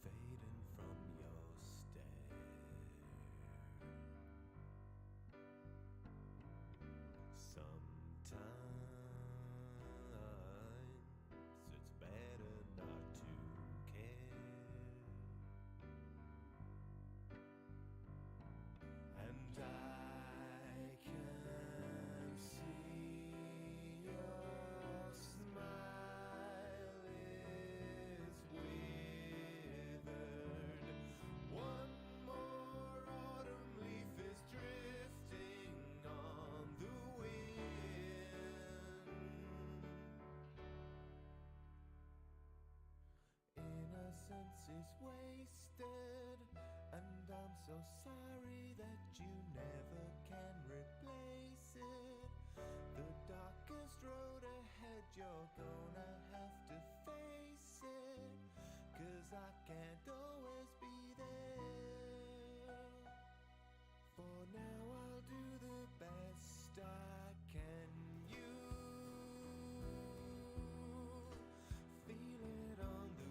fading from your stare. Sometimes it's better not to care. And I can see your smile is withered. One more autumn leaf is drifting on the wind. Innocence is wasted, and I'm so sorry that you never can replace it. The darkest road ahead, you're gonna have to face it, 'cause I can't always be there. For now I'll do the best I can. You feel it on the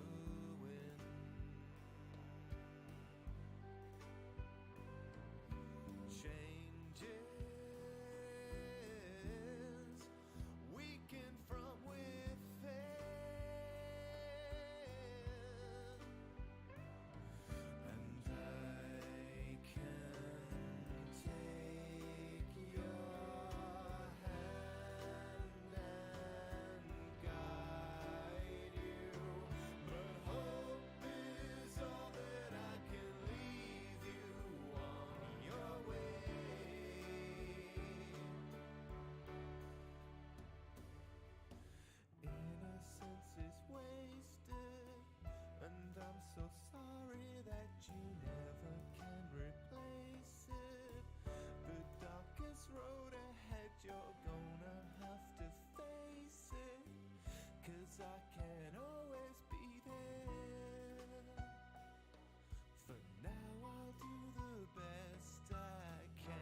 changes, weaken from within, and I can take your hand and guide you, but hope is all that I can leave you on your way. Innocence is wasted, and I'm so sorry that you never can replace it. The darkest road ahead, you're gonna have to face it, 'cause I can't always be there. For now I'll do the best I can.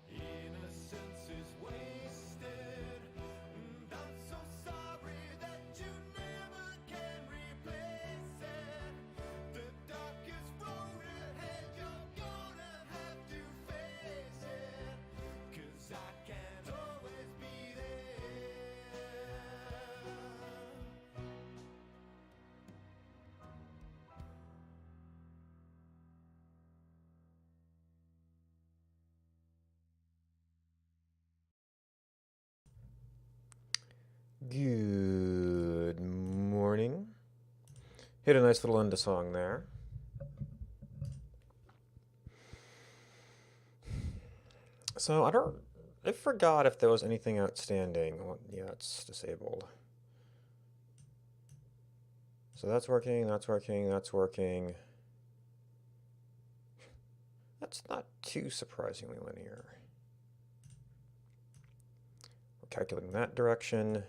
Innocence is wasted, and I'm so sorry that you never can replace it. The darkest road ahead, you're gonna have to face it, 'cause I can't always be there. Good morning. Hit a nice little end of song there. So I forgot if there was anything outstanding. Well, yeah, it's disabled. So that's working, that's working, that's working. That's not too surprisingly linear. We're calculating that direction.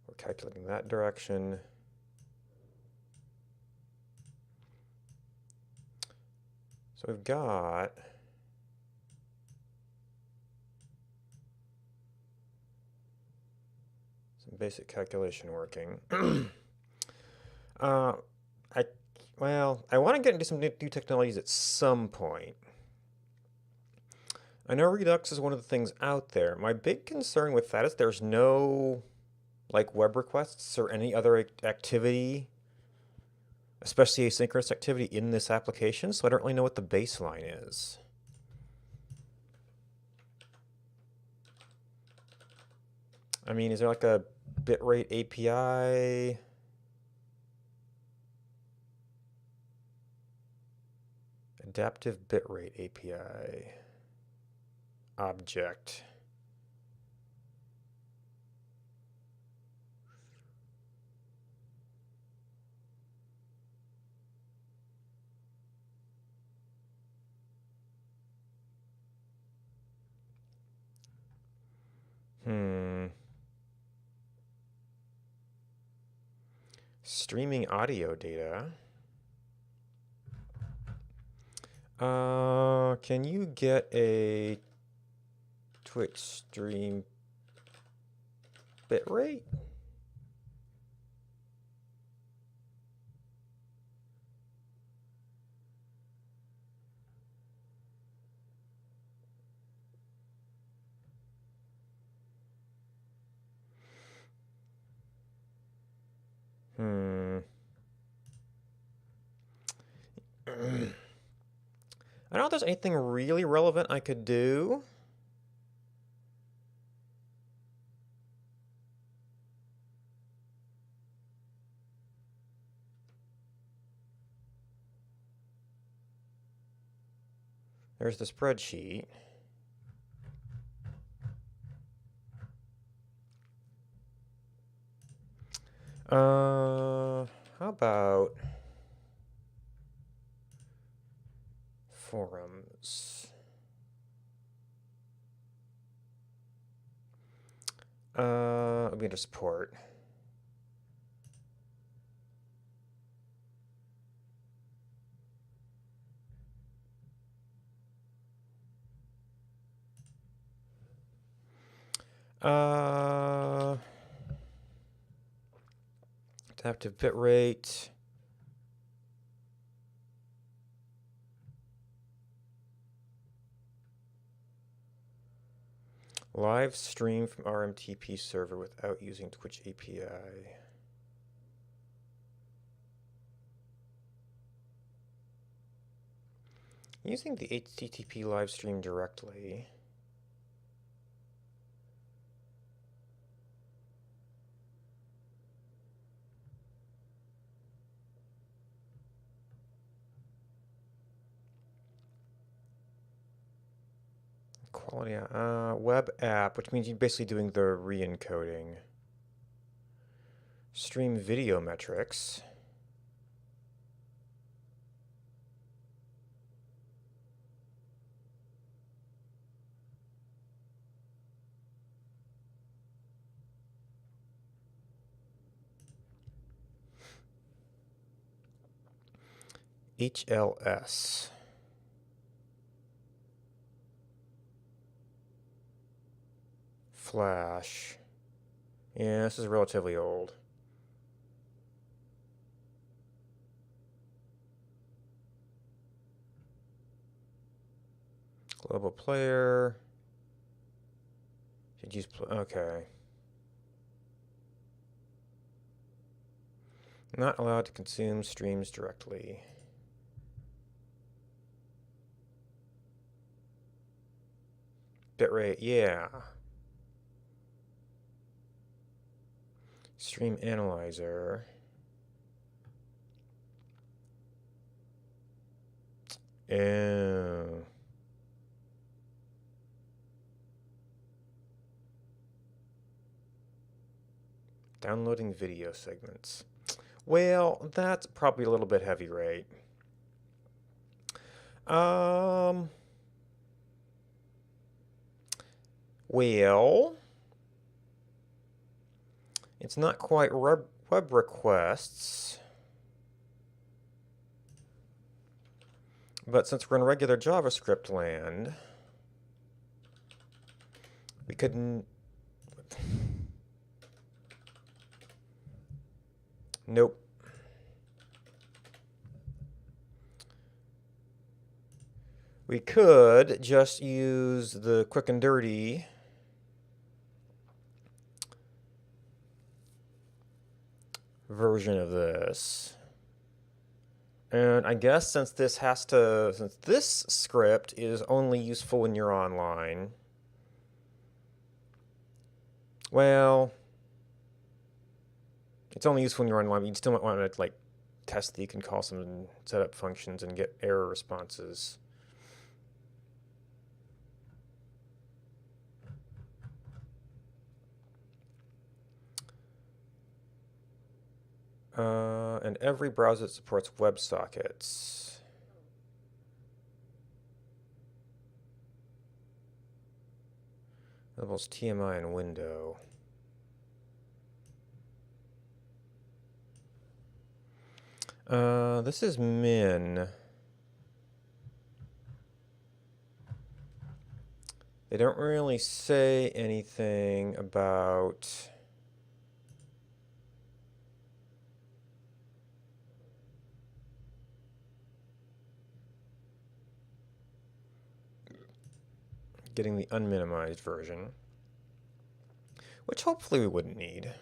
We're calculating that direction. So we've got some basic calculation working. I want to get into some new technologies at some point. I know Redux is one of the things out there. My big concern with that is there's no like web requests or any other activity, especially asynchronous activity in this application, so I don't really know what the baseline is. I mean, is there like a bitrate API? Adaptive bitrate API. Object. Streaming audio data. Can you get a Twitch stream bitrate? I don't know if there's anything really relevant I could do. There's the spreadsheet. How about forums? Let me just support. Adaptive bitrate. Live stream from RMTP server without using Twitch API. Using the HTTP live stream directly. Quality web app, which means you're basically doing the re-encoding. Stream video metrics. HLS. Flash. Yeah, this is relatively old. Global player. Should use, okay. Not allowed to consume streams directly. Bitrate, yeah. Stream analyzer. Oh. Downloading video segments. Well, that's probably a little bit heavy, right? Well, it's not quite web requests. But since we're in regular JavaScript land, we couldn't. Nope. We could just use the quick and dirty version of this. And I guess since this script is only useful when you're online, Well, it's only useful when you're online, but you still might want to like test that you can call some setup functions and get error responses. And every browser that supports WebSockets. Levels TMI and window. This is min. They don't really say anything about getting the unminimized version, which hopefully we wouldn't need.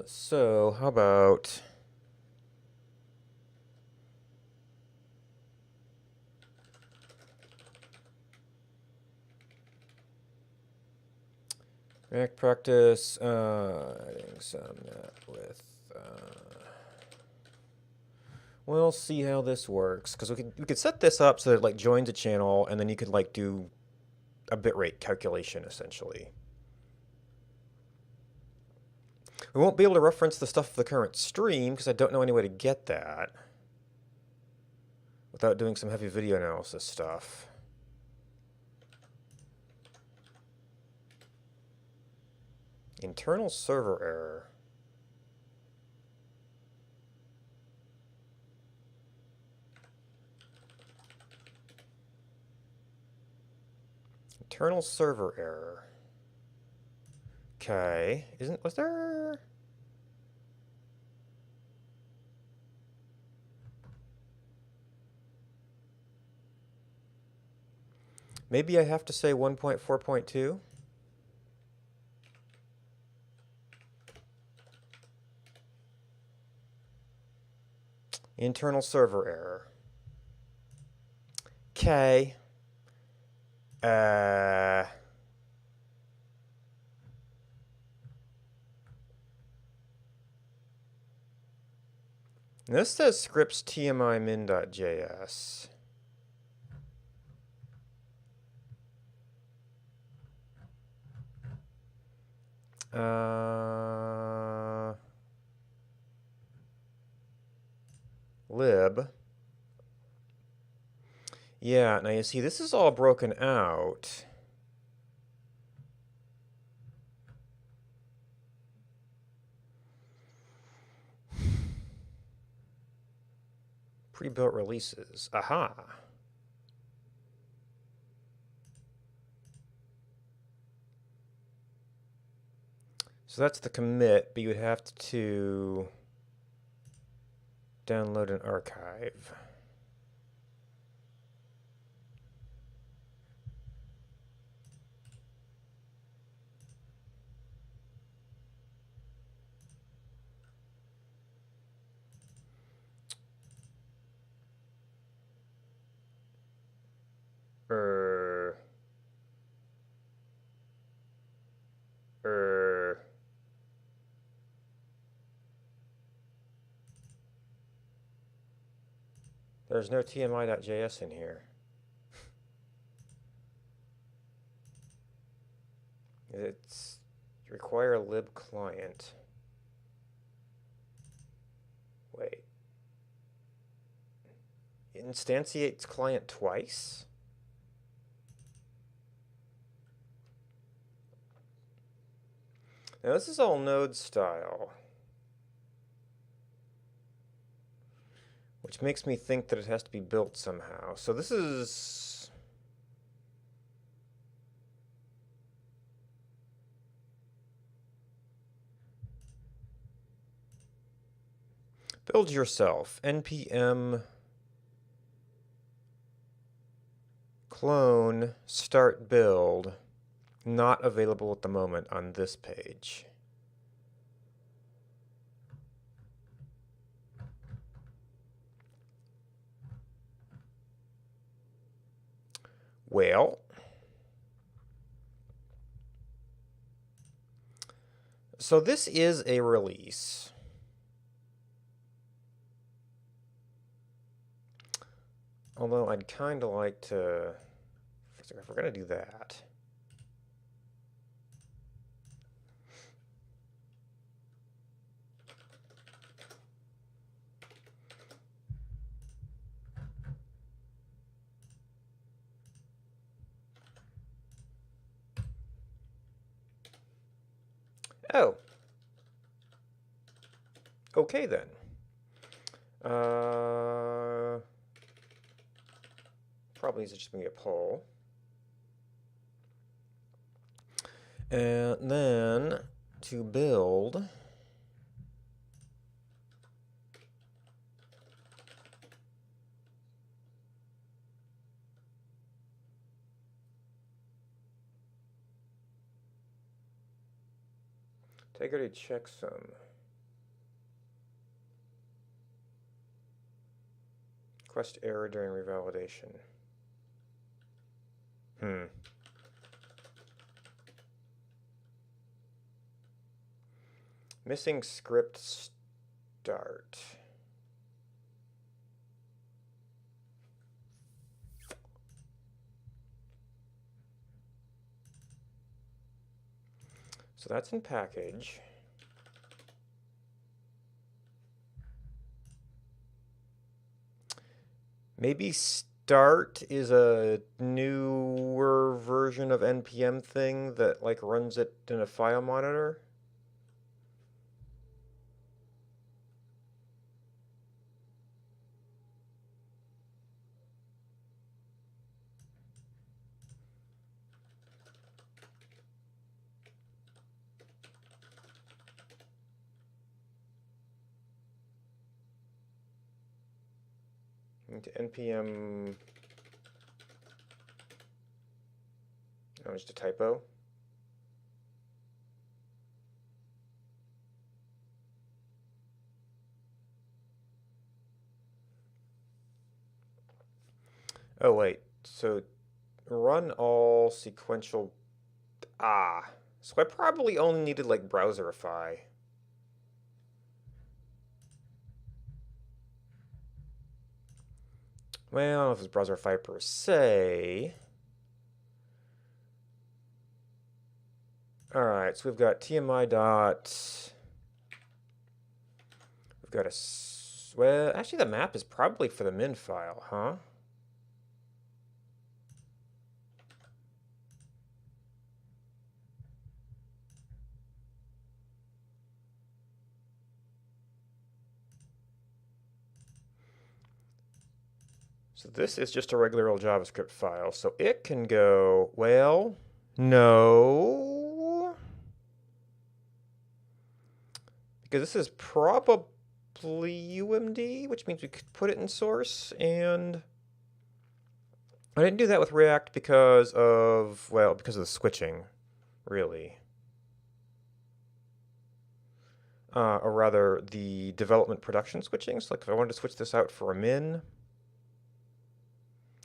So how about React practice, adding some with, we'll see how this works, because we could set this up so that it like joins a channel, and then you could like do a bitrate calculation essentially. We won't be able to reference the stuff of the current stream because I don't know any way to get that without doing some heavy video analysis stuff. Internal server error. Internal server error. Okay. Was there? Maybe I have to say 1.4.2? Internal server error. Okay. This says scripts TMI min.js. Lib. Yeah, now you see this is all broken out. Pre-built releases. Aha. So that's the commit, but you would have to download an archive. There's no TMI.js in here. It's require lib client. Wait. It instantiates client twice? Now this is all node style, which makes me think that it has to be built somehow. So this is build yourself. npm clone start build. Not available at the moment on this page. Well, so this is a release. Although I'd kind of like to, if we're going to do that. Oh. Okay then. Probably needs to just be a poll. And then to build, integrity checksum. Request error during revalidation. Missing script start. So that's in package. Maybe start is a newer version of npm thing that like runs it in a file monitor. Into npm. Oh, just a typo. Oh wait, so run all sequential. So I probably only needed like browserify. Well, I don't know if it's browserify per se. All right, so we've got TMI dot. We've got a. Well, actually, the map is probably for the min file, huh? So this is just a regular old JavaScript file. So it can go, well, no. Because this is probably UMD, which means we could put it in source. And I didn't do that with React because of, well, because of the switching, really. Or rather, the development production switching. So like if I wanted to switch this out for a min,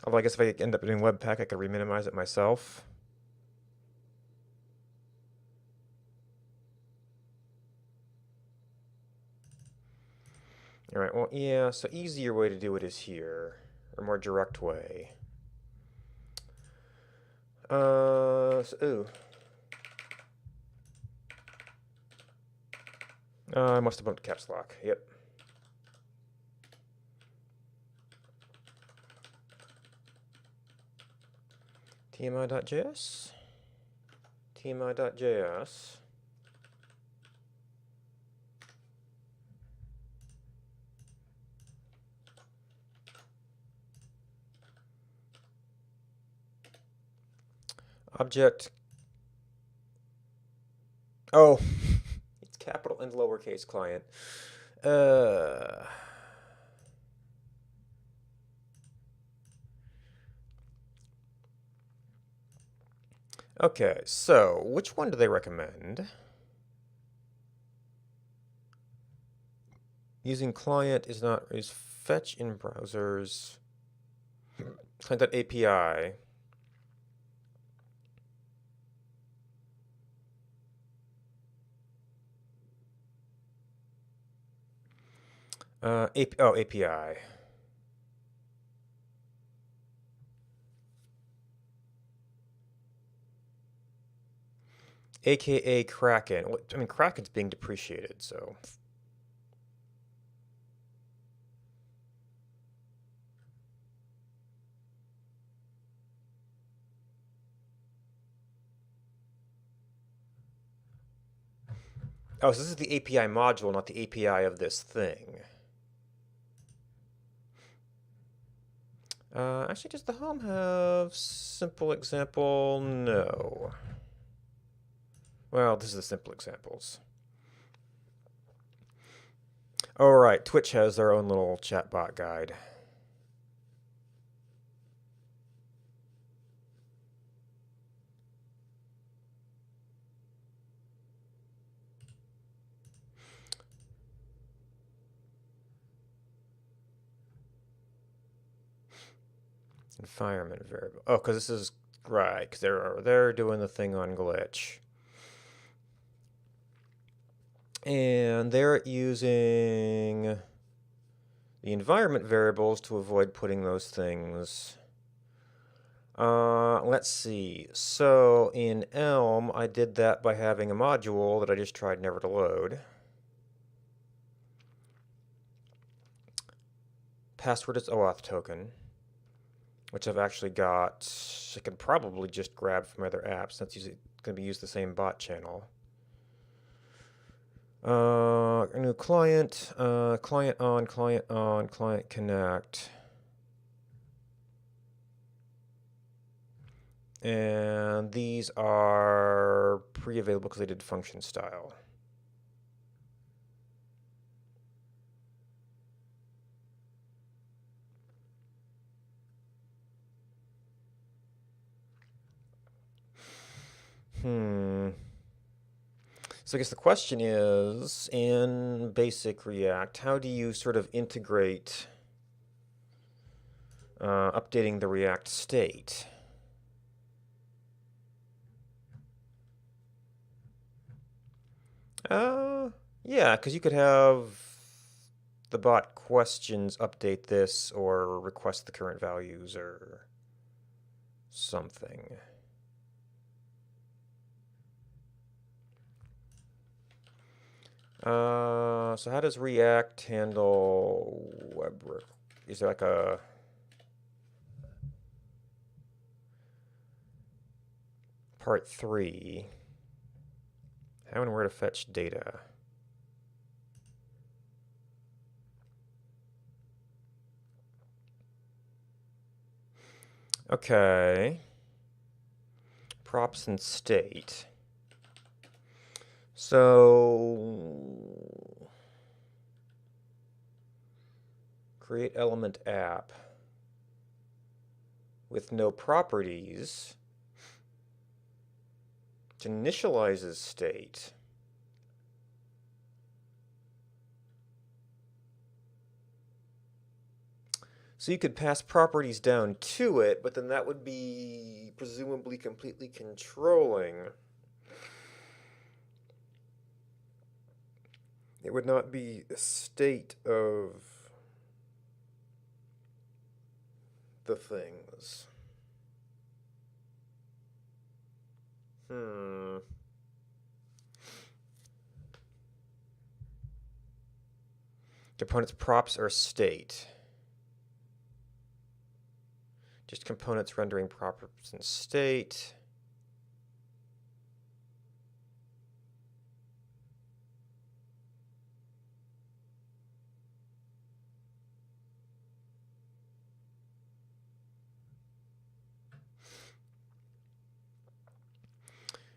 although I guess if I end up doing Webpack, I could reminimize it myself. All right, well, yeah, so easier way to do it is here, or more direct way. I must have bumped caps lock, yep. TMI.js, TMI.js. Object. Oh, it's capital and lowercase client. Okay, so which one do they recommend? Using client is fetch in browsers. Client.api. API. AKA Kraken. Well, I mean, Kraken's being depreciated, so. Oh, so this is the API module, not the API of this thing. Actually, does the home have simple example? No. Well, this is the simple examples. All right, Twitch has their own little chatbot guide. Environment variable. Oh, because this is right. Because they're doing the thing on glitch, and they're using the environment variables to avoid putting those things. Let's see. So in Elm, I did that by having a module that I just tried never to load. Password is OAuth token, which I've actually got. I can probably just grab from other apps. That's usually going to be used the same bot channel. A new client, client on, client connect. And these are pre-available because they did function style. So I guess the question is, in basic React, how do you sort of integrate updating the React state? Yeah, because you could have the bot questions update this or request the current values or something. So how does React handle web work? Is there like a part 3? How and where to fetch data? Okay. Props and state. So create element app with no properties. It initializes state. So you could pass properties down to it, but then that would be presumably completely controlling. It would not be a state of the things. Components props are state. Just components rendering props in state.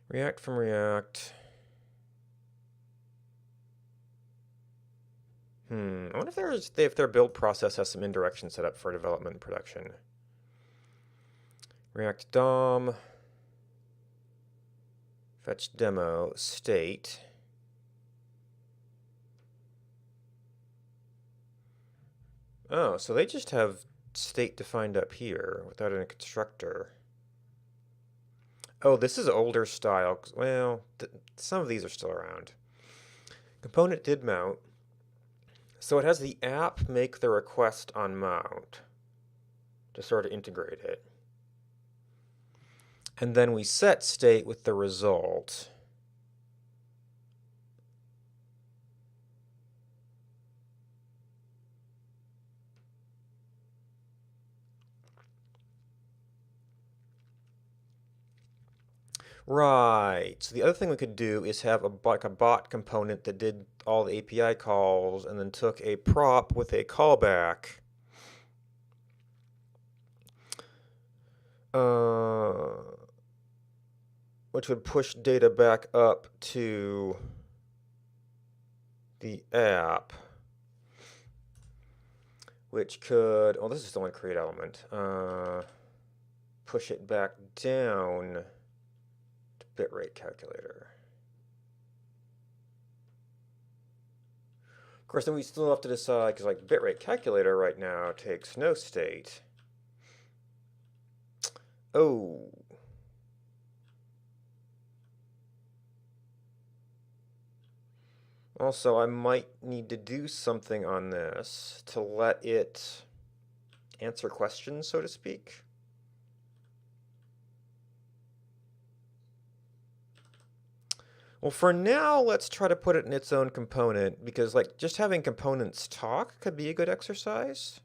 React from React. I wonder if their build process has some indirection set up for development and production. React DOM. Fetch demo state. Oh, so they just have state defined up here without a constructor. Oh, this is older style. Well, some of these are still around. Component did mount. So it has the app make the request on mount to sort of integrate it. And then we set state with the result. Right. So the other thing we could do is have a bot component that did all the API calls and then took a prop with a callback. Which would push data back up to the app, which could, oh, this is the one create element, push it back down to bitrate calculator. Of course, then we still have to decide, because like bitrate calculator right now takes no state. Oh. Also, I might need to do something on this to let it answer questions, so to speak. Well, for now, let's try to put it in its own component, because like just having components talk could be a good exercise.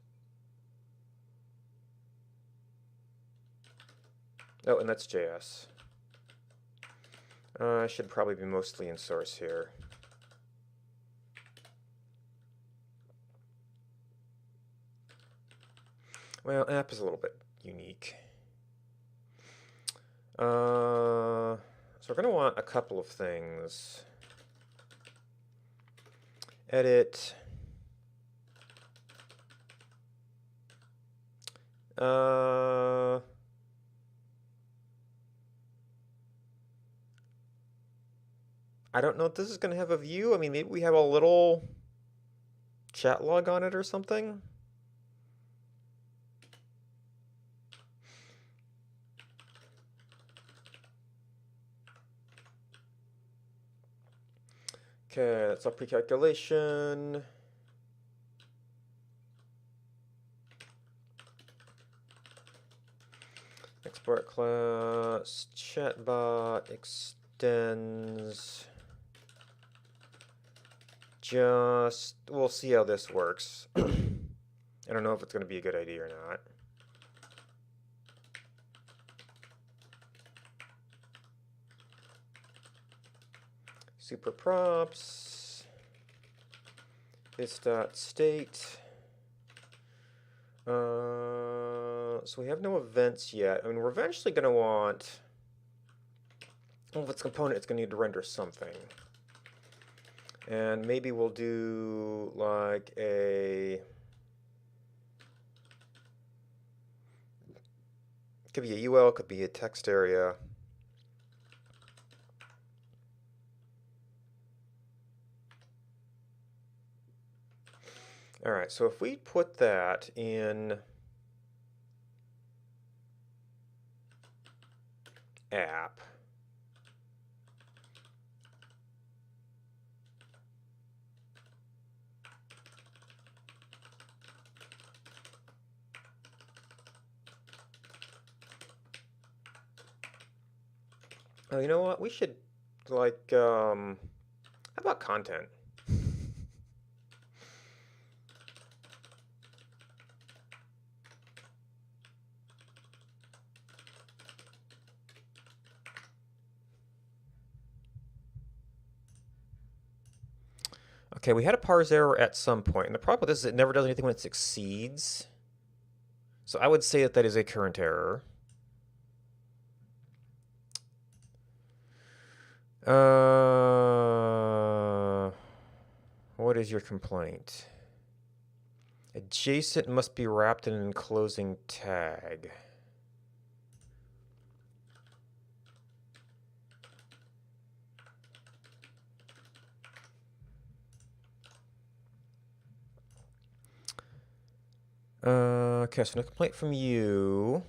Oh, and that's JS. I should probably be mostly in source here. Well, app is a little bit unique. So we're going to want a couple of things. Edit. I don't know if this is going to have a view. I mean, maybe we have a little chat log on it or something. Okay, that's our pre-calculation. Export class, chatbot extends. We'll see how this works. I don't know if it's going to be a good idea or not. Super props. This.state. So we have no events yet. I mean, we're eventually going to want, well, if it's a component, it's going to need to render something. And maybe we'll do like it could be a UL, could be a text area. All right, so if we put that in app, oh, you know what? We should like how about content? Okay, we had a parse error at some point, and the problem with this is it never does anything when it succeeds. So I would say that that is a current error. What is your complaint? Adjacent must be wrapped in an enclosing tag. Okay, so no complaint from you.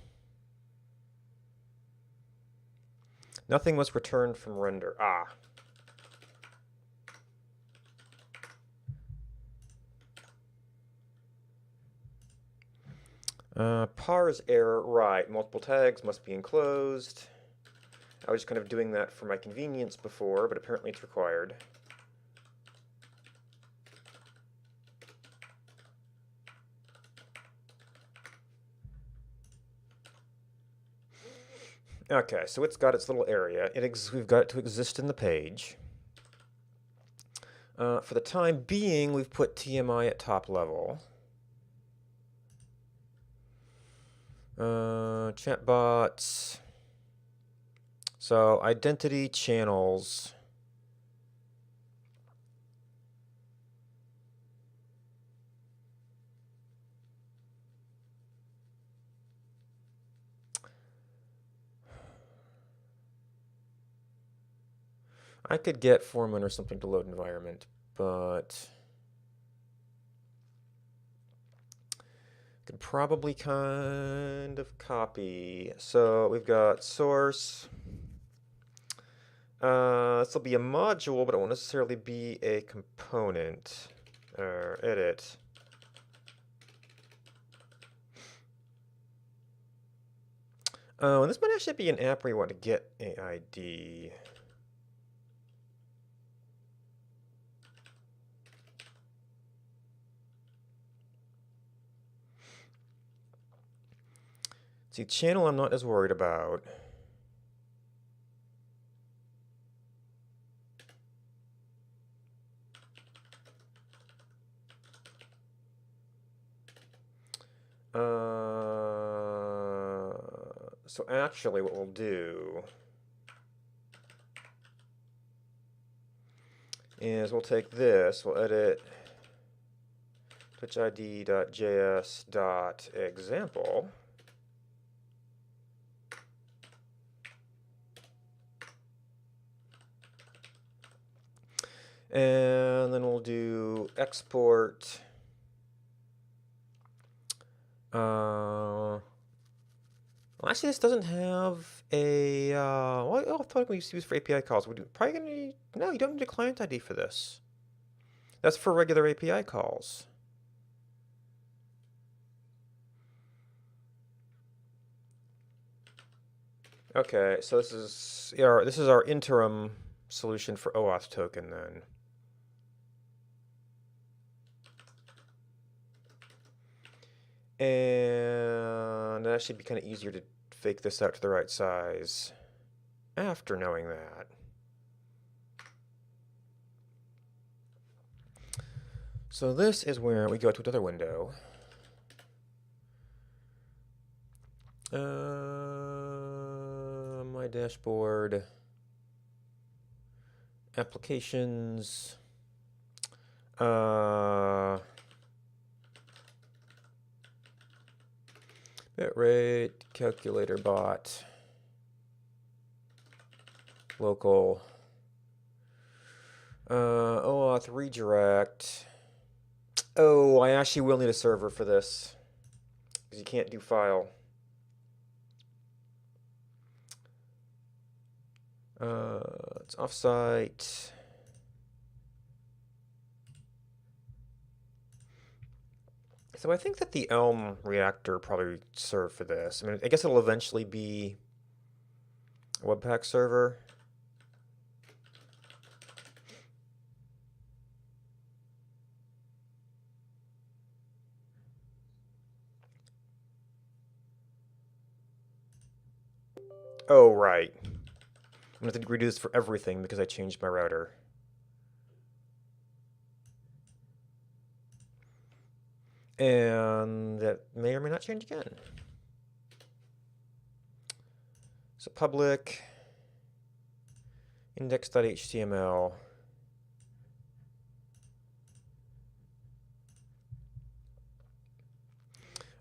Nothing was returned from render. Ah. Parse error, right. Multiple tags must be enclosed. I was just kind of doing that for my convenience before, but apparently it's required. Okay, so it's got its little area. We've got it to exist in the page. For the time being, we've put TMI at top level. Chatbots. So identity channels. I could get Foreman or something to load environment, but could probably kind of copy. So we've got source. This will be a module, but it won't necessarily be a component. Edit. Oh, and this might actually be an app where you want to get an ID. See, channel I'm not as worried about. So actually what we'll do is we'll take this, we'll edit twitchid.js.example. And then we'll do export. Well, actually, this doesn't have a. Well, I thought we used to use for API calls. We're probably gonna need. No, you don't need a client ID for this. That's for regular API calls. Okay, so this is our interim solution for OAuth token then. And that should be kind of easier to fake this out to the right size after knowing that. So this is where we go to another window. My dashboard, applications, bitrate, calculator bot, local, OAuth redirect. Oh, I actually will need a server for this because you can't do file. It's offsite. So I think that the Elm reactor probably serve for this. I mean, I guess it'll eventually be a Webpack server. Oh, right. I'm going to have to redo this for everything because I changed my router. And that may or may not change again. So public index.html.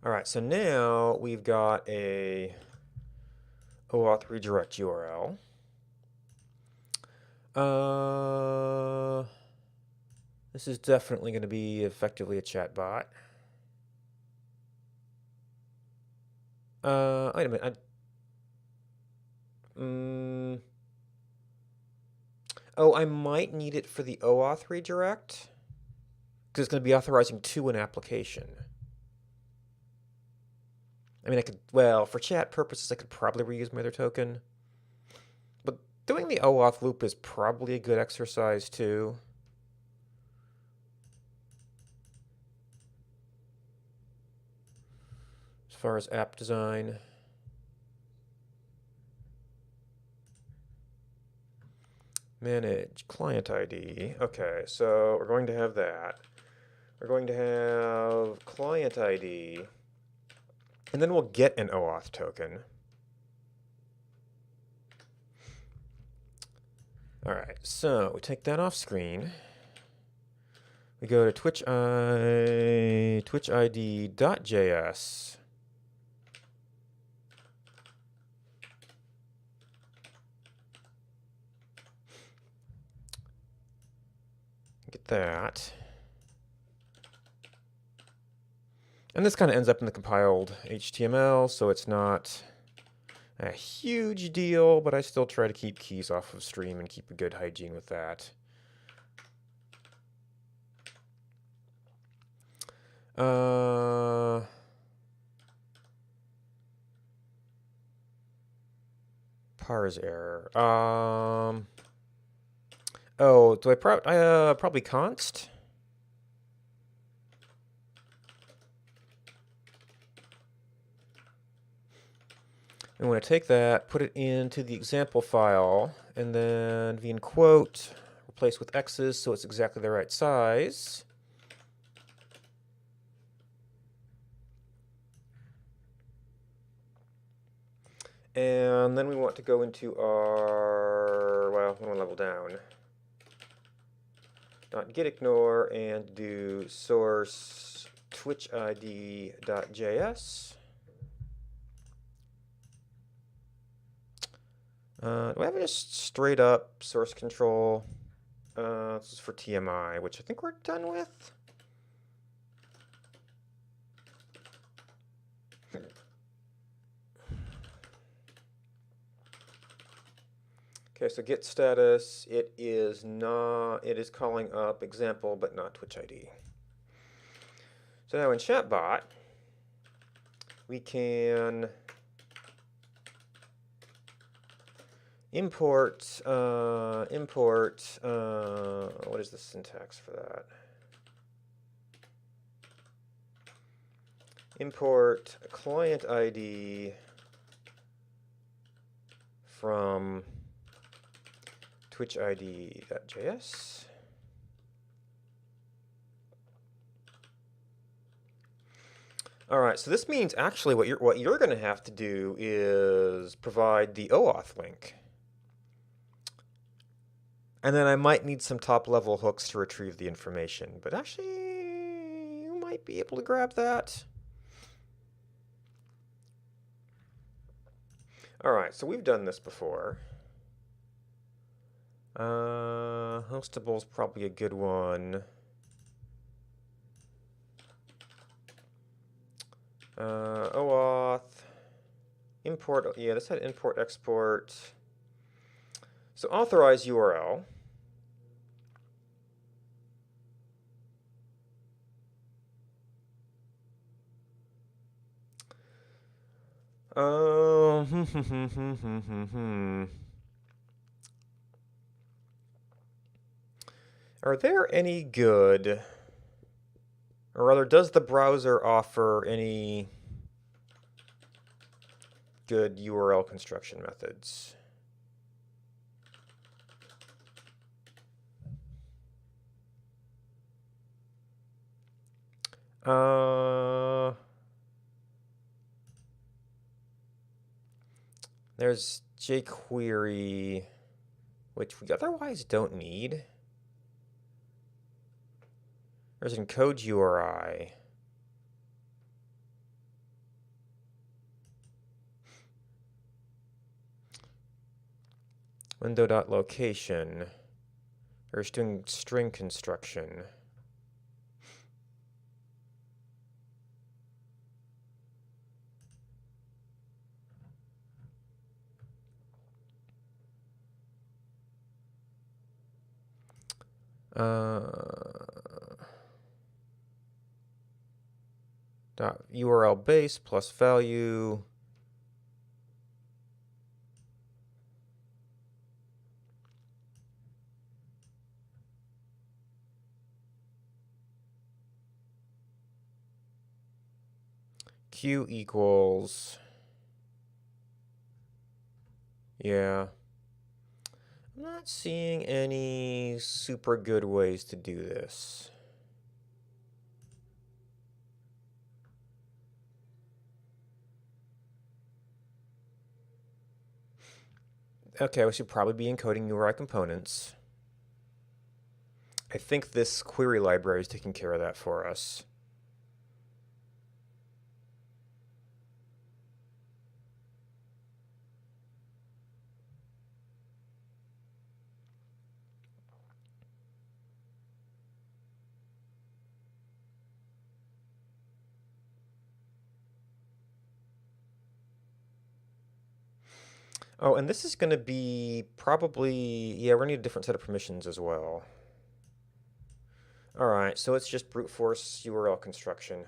All right, so now we've got a OAuth redirect URL. This is definitely going to be effectively a chat bot. Wait a minute. Oh, I might need it for the OAuth redirect because it's going to be authorizing to an application. I mean, I could, well, for chat purposes, I could probably reuse my other token. But doing the OAuth loop is probably a good exercise too. As far as app design. Manage client ID. Okay, so we're going to have that. We're going to have client ID. And then we'll get an OAuth token. All right, so we take that off screen. We go to twitchid.js. Get that. And this kind of ends up in the compiled HTML, so it's not a huge deal, but I still try to keep keys off of stream and keep a good hygiene with that. Parse error. Oh, do I probably const? I'm going to take that, put it into the example file, and then v in quote, replace with x's so it's exactly the right size. And then we want to go into our, well, one level down. .getIgnore and do source twitchid.js. Do I have just straight up source control? This is for TMI, which I think we're done with. Okay, so get status, it is calling up example, but not Twitch ID. So now in chatbot, we can import, what is the syntax for that? Import client ID from twitchid.js. All right, so this means actually what you're going to have to do is provide the OAuth link. And then I might need some top-level hooks to retrieve the information, but actually you might be able to grab that. All right, so we've done this before. Hostable is probably a good one. OAuth, import, yeah, this had import, export. So authorize URL. Are there any good, or rather, does the browser offer any good URL construction methods? There's jQuery, which we otherwise don't need. There's encode URI. Window.location. There's doing string construction. dot URL base plus value q equals, yeah. I'm not seeing any super good ways to do this. Okay, we should probably be encoding URI components. I think this query library is taking care of that for us. Oh, and this is going to be probably, yeah, we're going to need a different set of permissions as well. All right, so it's just brute force URL construction.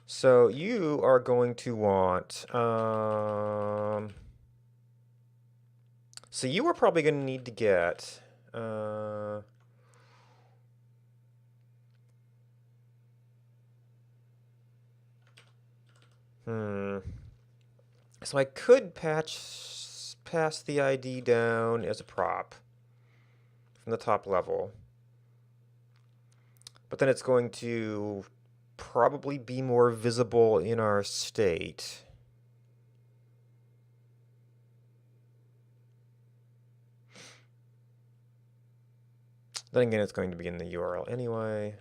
So you are going to want, so you are probably going to need to get, so I could pass the ID down as a prop from the top level, but then it's going to probably be more visible in our state. Then again, it's going to be in the URL anyway.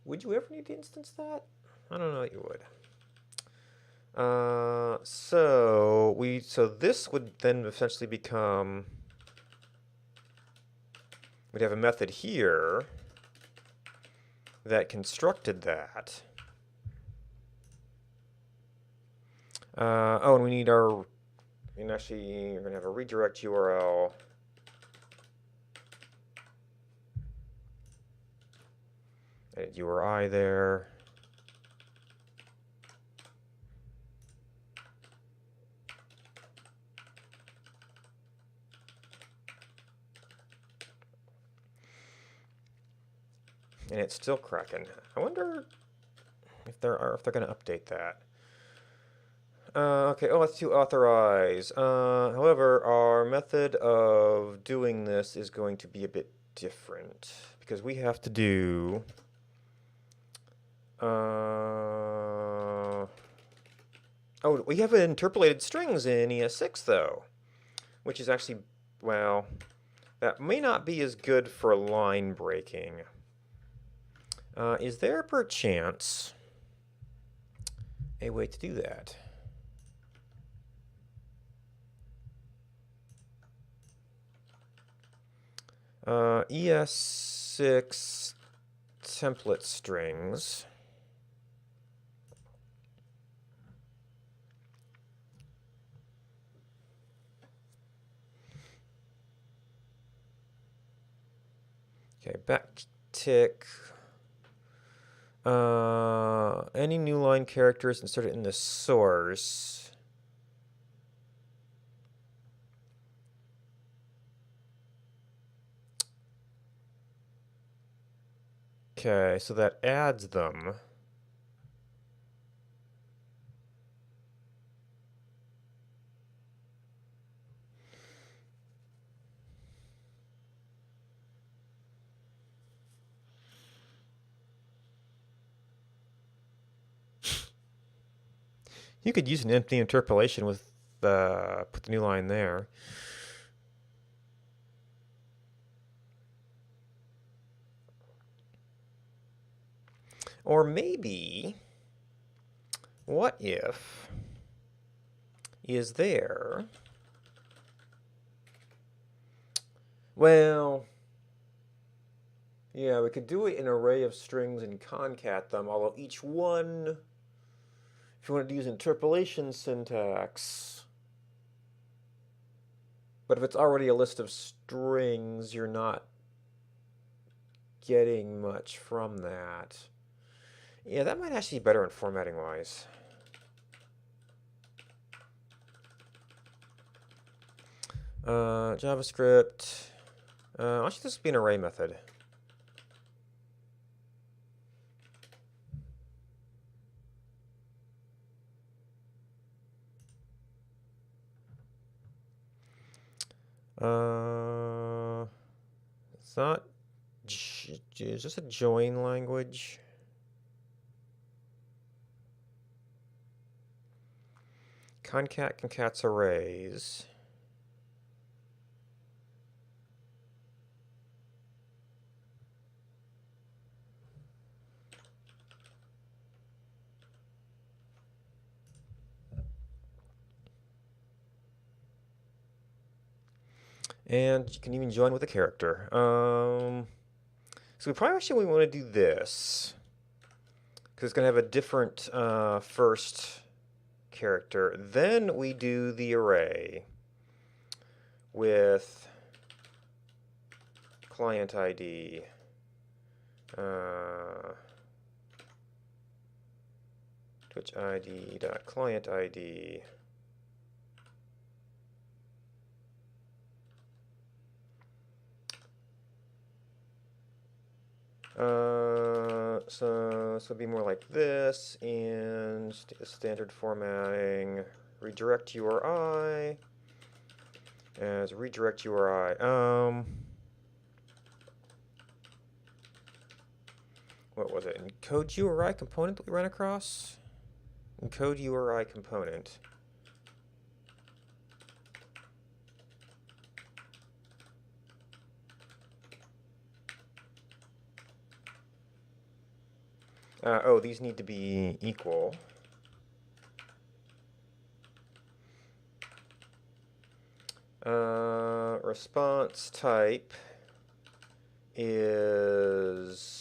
Would you ever need to instance that? I don't know that you would. So this would then essentially become, we'd have a method here that constructed that. Oh, and we need our, and actually you're going to have a redirect URL. Edit URI there. And it's still cracking. I wonder if they're going to update that. Okay, let's do authorize. However, our method of doing this is going to be a bit different because we have to do oh, we have interpolated strings in ES6 though, which is actually, well, that may not be as good for line breaking. Is there perchance a way to do that? ES6 template strings. Okay, backtick. Any new line characters, insert it in the source. Okay, so that adds them. You could use an empty interpolation with put the new line there. Or maybe, what if is there? Well, yeah, we could do it in an array of strings and concat them, although each one, if you wanted to use interpolation syntax. But if it's already a list of strings, you're not getting much from that. Yeah, that might actually be better in formatting wise. JavaScript. Actually, this would be an array method. It's not. Is this a join language? Concat concats arrays. And you can even join with a character. So we probably actually want to do this, because it's going to have a different first character. Then we do the array with client ID. Twitch ID dot client ID. So this would be more like this, and standard formatting, redirect URI as redirect URI. What was it? Encode URI component that we ran across? Encode URI component. Oh, these need to be equal. Response type is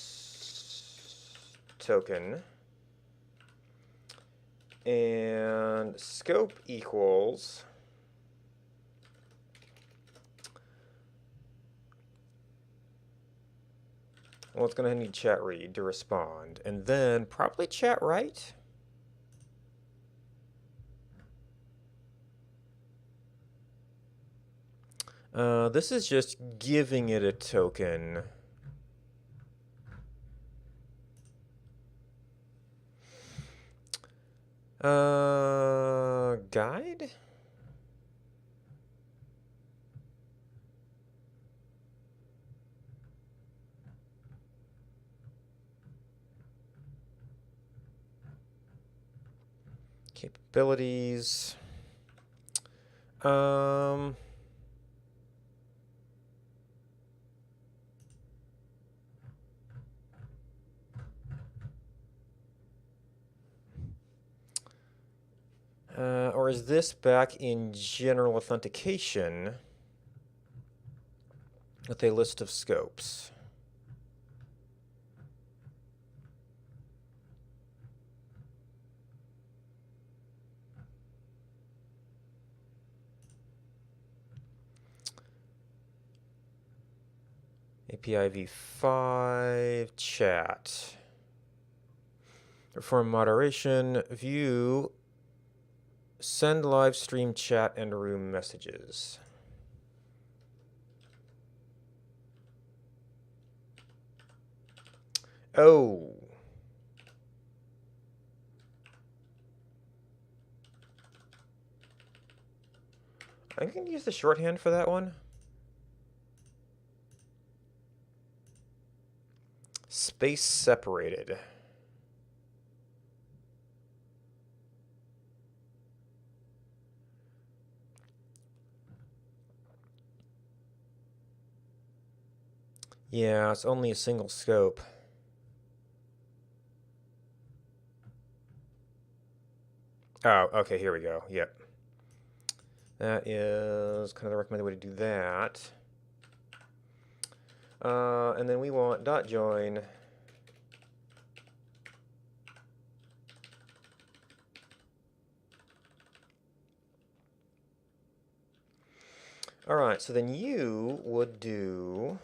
token. And scope equals well, it's going to need chat read to respond, and then probably chat write. This is just giving it a token. Guide? Capabilities. Or is this back in general authentication with a list of scopes? API v5 chat. Perform moderation, view, send live stream chat and room messages. Oh. I can use the shorthand for that one. Space separated. Yeah, it's only a single scope. Oh, okay, here we go. Yep. That is kind of the recommended way to do that. And then we want dot join All right, so then you would do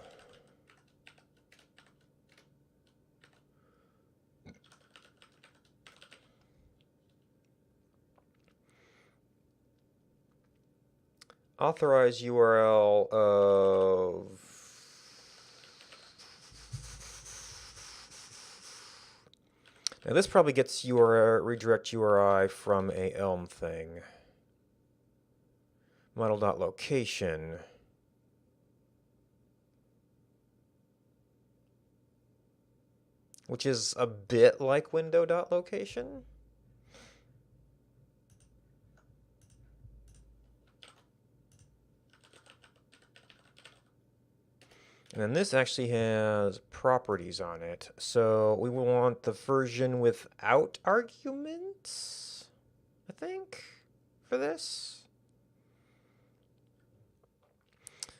authorize URL of now this probably gets your redirect URI from a Elm thing. Model.location. Which is a bit like window.location. And then this actually has properties on it. So we want the version without arguments, I think, for this.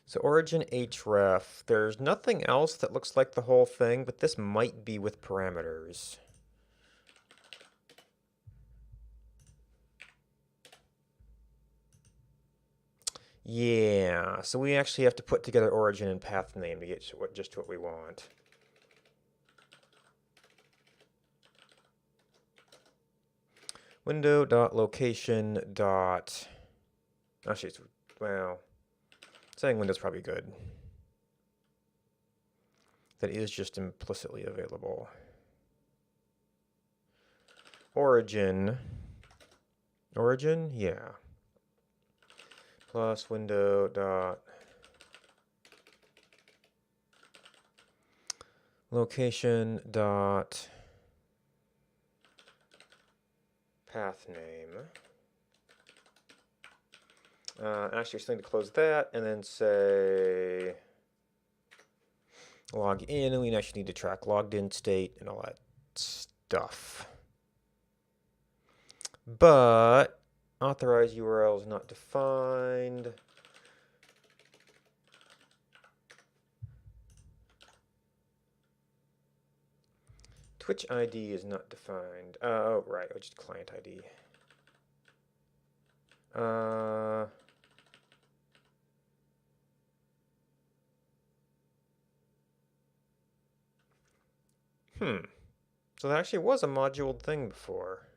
So origin href. There's nothing else that looks like the whole thing, but this might be with parameters. Yeah, so we actually have to put together origin and path name to get just what we want. Window.location. Actually, well, saying window's probably good. That is just implicitly available. Origin, yeah. Plus window dot location dot path name. Actually, just need to close that and then say log in, and we actually need to track logged in state and all that stuff. But authorize URL is not defined. Twitch ID is not defined. Oh, right, just client ID. So that actually was a moduled thing before.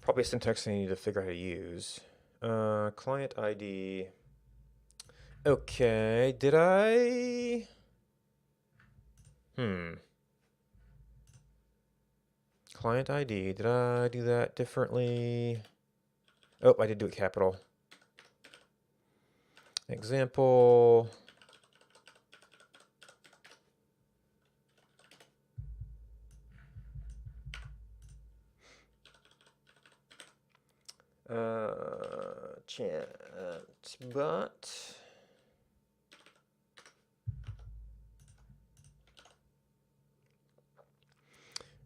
Probably a syntax I need to figure out how to use. Client ID. Okay, did I? Client ID, did I do that differently? Oh, I did do it capital. Example. Chatbot.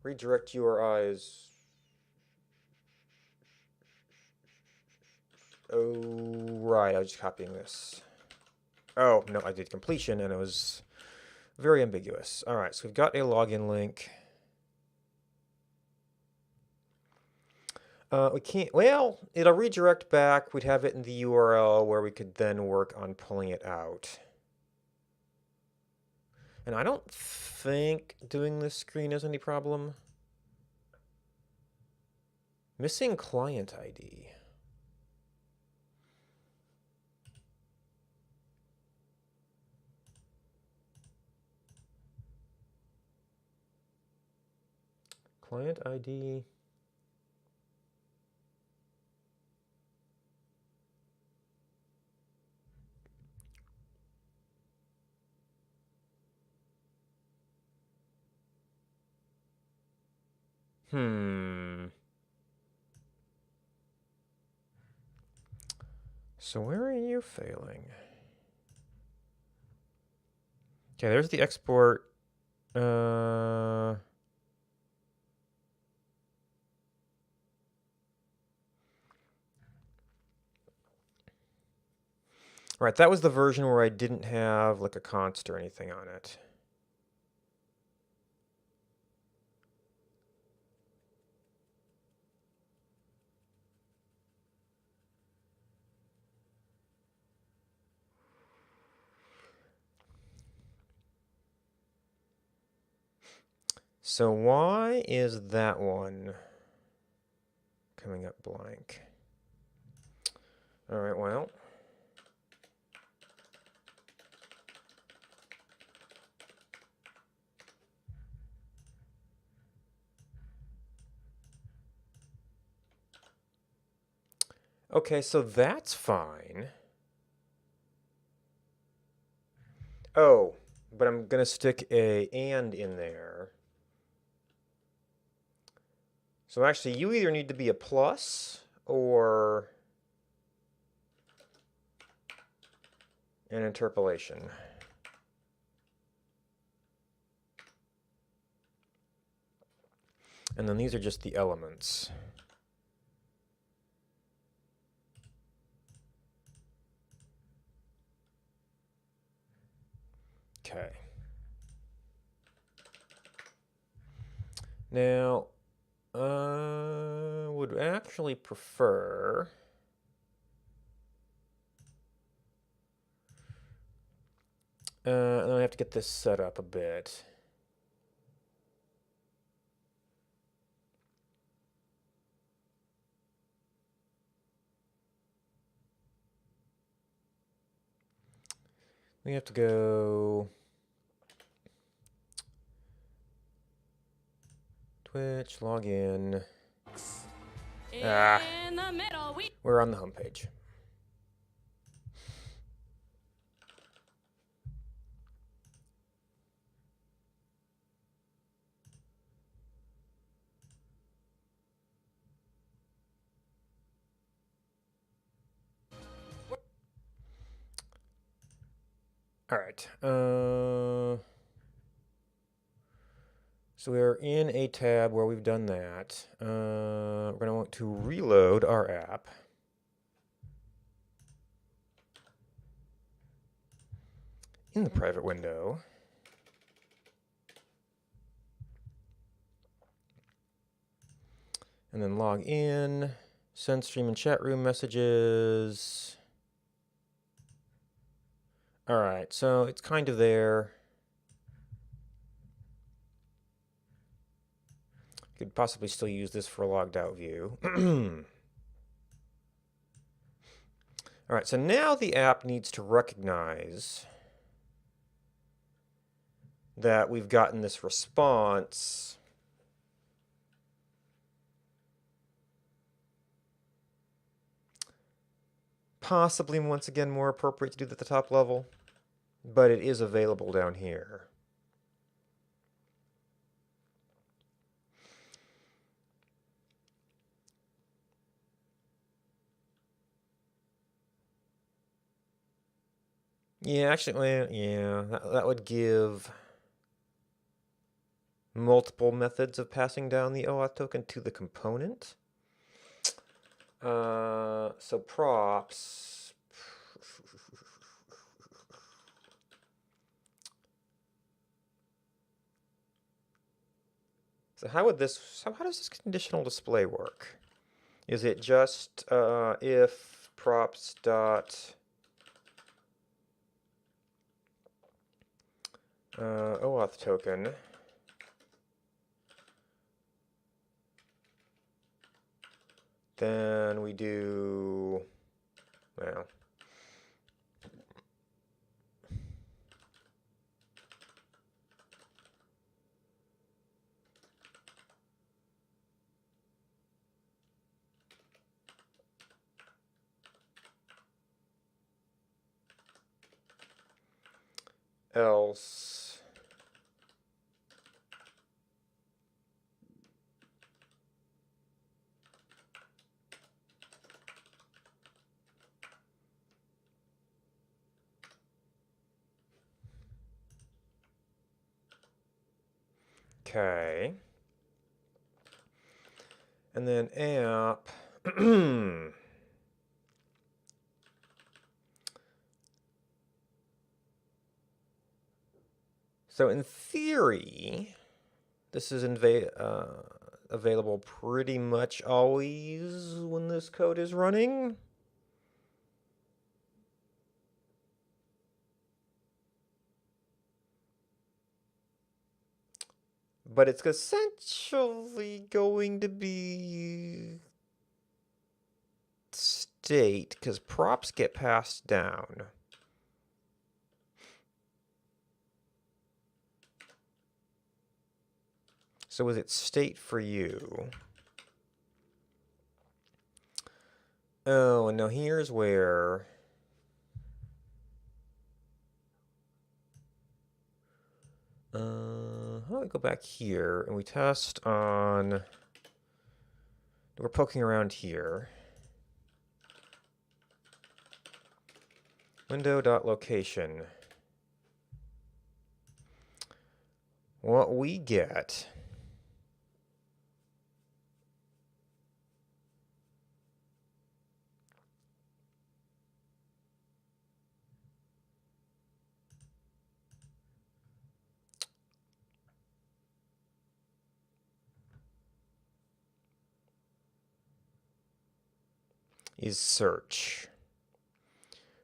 Redirect URI is. Oh, right, I was just copying this. Oh, no, I did completion, and it was very ambiguous. All right, so we've got a login link. We can't, well, it'll redirect back. We'd have it in the URL where we could then work on pulling it out. And I don't think doing this screen is any problem. Missing client ID. Client ID. So where are you failing? Okay, there's the export. Right, that was the version where I didn't have like a const or anything on it. So why is that one coming up blank? All right, well. Okay, so that's fine. Oh, but I'm going to stick a and in there. So actually, you either need to be a plus or an interpolation. And then these are just the elements. Okay. Now, I would actually prefer and I have to get this set up a bit. We have to go Twitch, login. In the middle, we're on the home page. All right. So we're in a tab where we've done that. We're going to want to reload our app. In the private window. And then log in, send stream and chat room messages. All right, so it's kind of there. Could possibly still use this for a logged out view. All right, so now the app needs to recognize that we've gotten this response. Possibly, once again, more appropriate to do that at the top level, but it is available down here. Yeah, actually, yeah, that would give multiple methods of passing down the OAuth token to the component. So props. So how does this conditional display work? Is it just if props dot OAuth token then we do, well, else okay. And then app so in theory, this is available pretty much always when this code is running. but it's essentially going to be state, because props get passed down. So is it state for you? Oh, and now here's where... how do we go back here and we test on... We're poking around here. Window.location. What we get is search,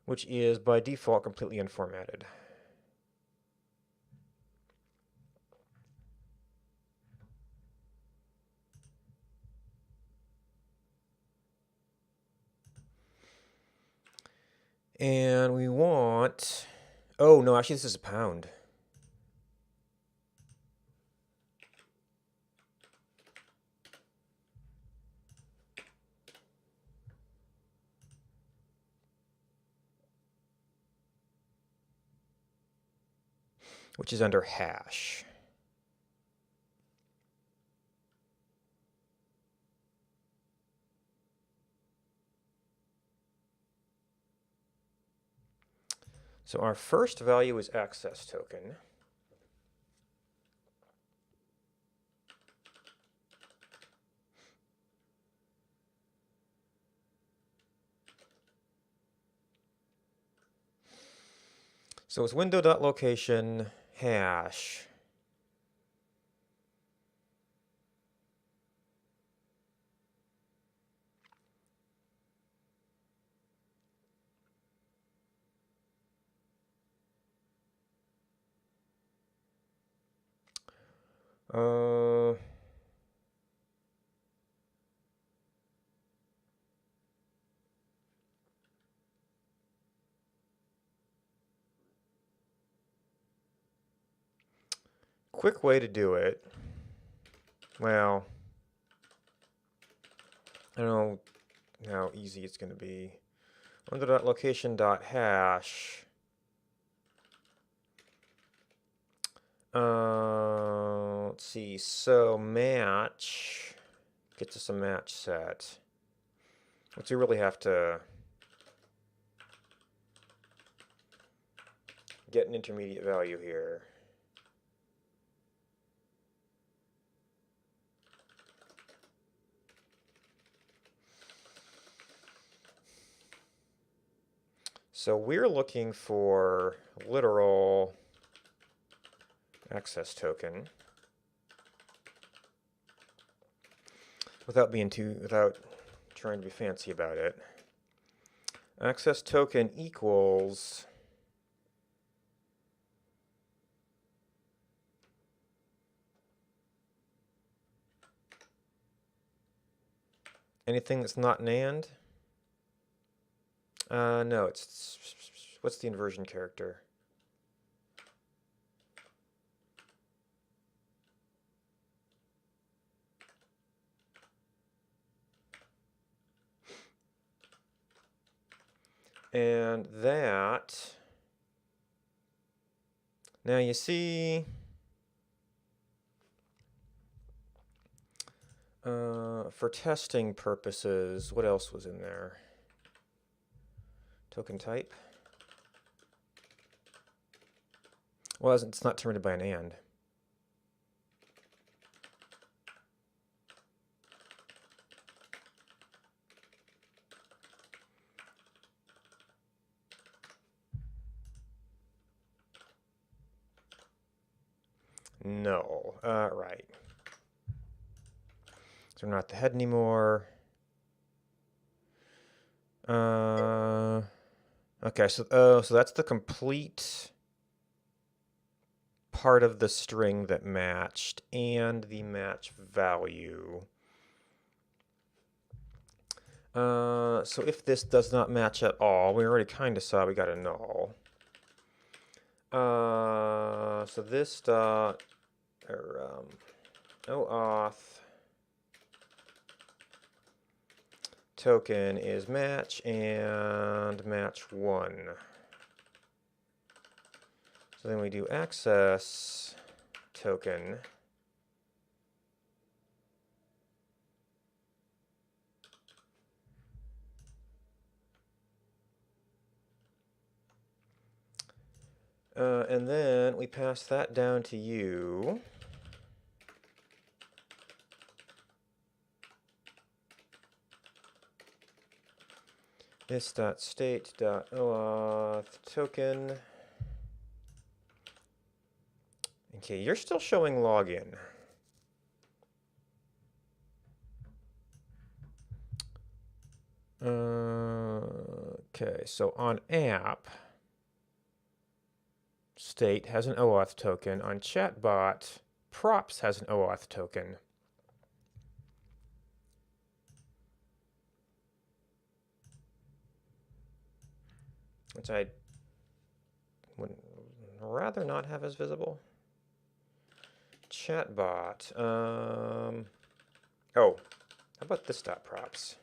which is by default completely unformatted. And we want... Oh, no, actually this is a pound. Which is under hash. So our first value is access token. So it's window.location hash. Quick way to do it. Well, I don't know how easy it's going to be. Window.location.hash. Let's see. So match gets us a match set. Which we really have to get an intermediate value here. So we're looking for literal access token without trying to be fancy about it. Access token equals anything that's not an and. No, it's what's the inversion character? And that, now you see, for testing purposes, what else was in there? Token type. Well, it's not terminated by an and. No, right. So we're not the head anymore. Okay, so that's the complete part of the string that matched and the match value. So if this does not match at all, we already kind of saw we got a null. So this dot or OAuth token is match and match 1. So then we do access token. And then we pass that down to you. This dot state dot OAuth token. Okay, you're still showing login. Okay, so on app, state has an OAuth token. On chatbot, props has an OAuth token. Which I would rather not have as visible. Chatbot. Oh, how about this dot props?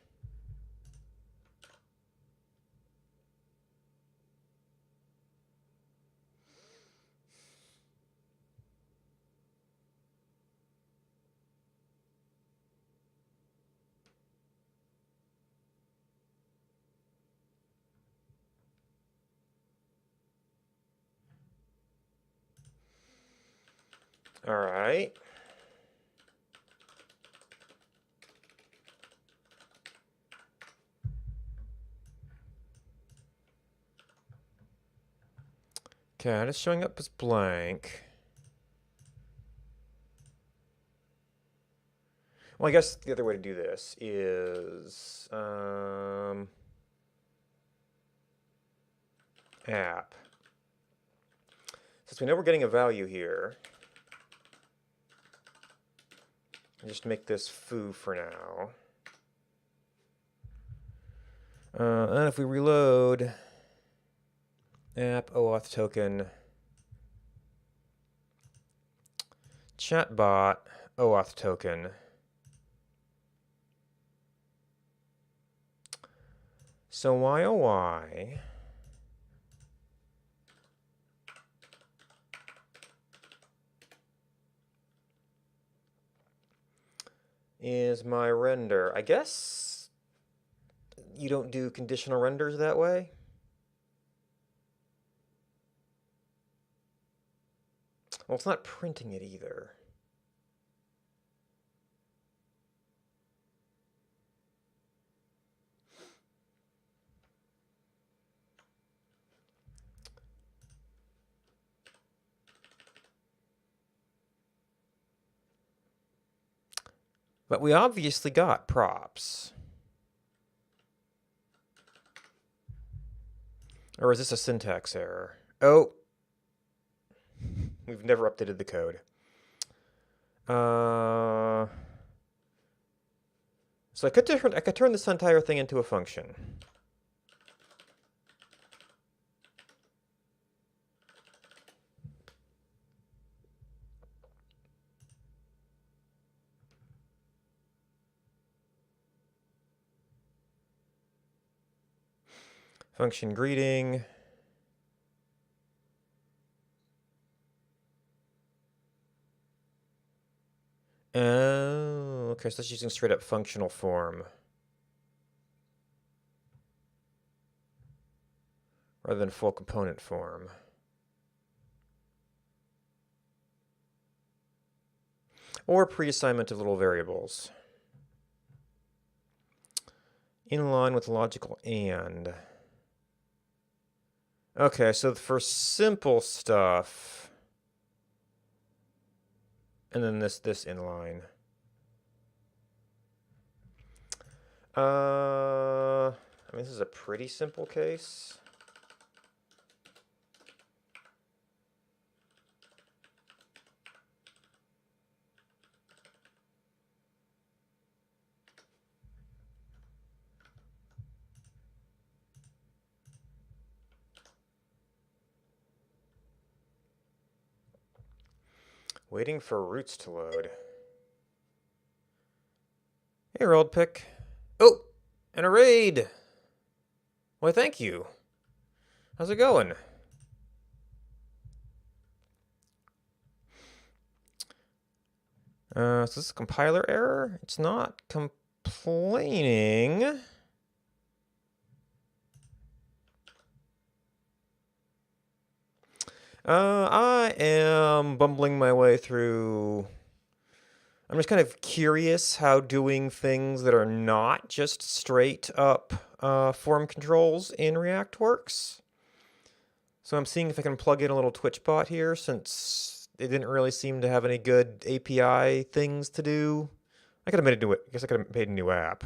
All right. Okay, it's showing up as blank. Well, I guess the other way to do this is app. Since we know we're getting a value here, just make this foo for now. And if we reload app OAuth token chatbot OAuth token, so YOY is my render. I guess you don't do conditional renders that way. Well, it's not printing it either. But we obviously got props. Or is this a syntax error? Oh, we've never updated the code. So I could turn this entire thing into a function. Function greeting. Oh, okay, so that's using straight up functional form rather than full component form. Or pre-assignment of little variables. In line with logical and. Okay, so for simple stuff, and then this inline. I mean, this is a pretty simple case. Waiting for roots to load. Hey, Rolled Pick. Oh, and a raid. Why, thank you. How's it going? So this is a compiler error. It's not complaining. I am bumbling my way through. I'm just kind of curious how doing things that are not just straight up form controls in React works. So I'm seeing if I can plug in a little Twitch bot here, since it didn't really seem to have any good API things to do. I could have made a new. I guess I could have made a new app.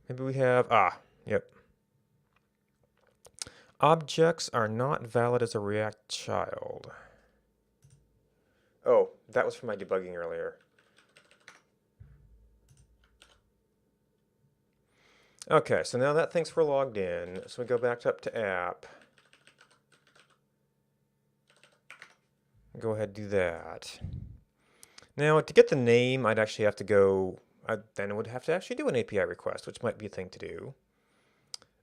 Maybe we have. Yep. Objects are not valid as a React child. Oh, that was from my debugging earlier. Okay, so now that thinks we're logged in, so we go back up to app. Go ahead and do that. Now, to get the name, I'd actually have to go, then I would have to actually do an API request, which might be a thing to do.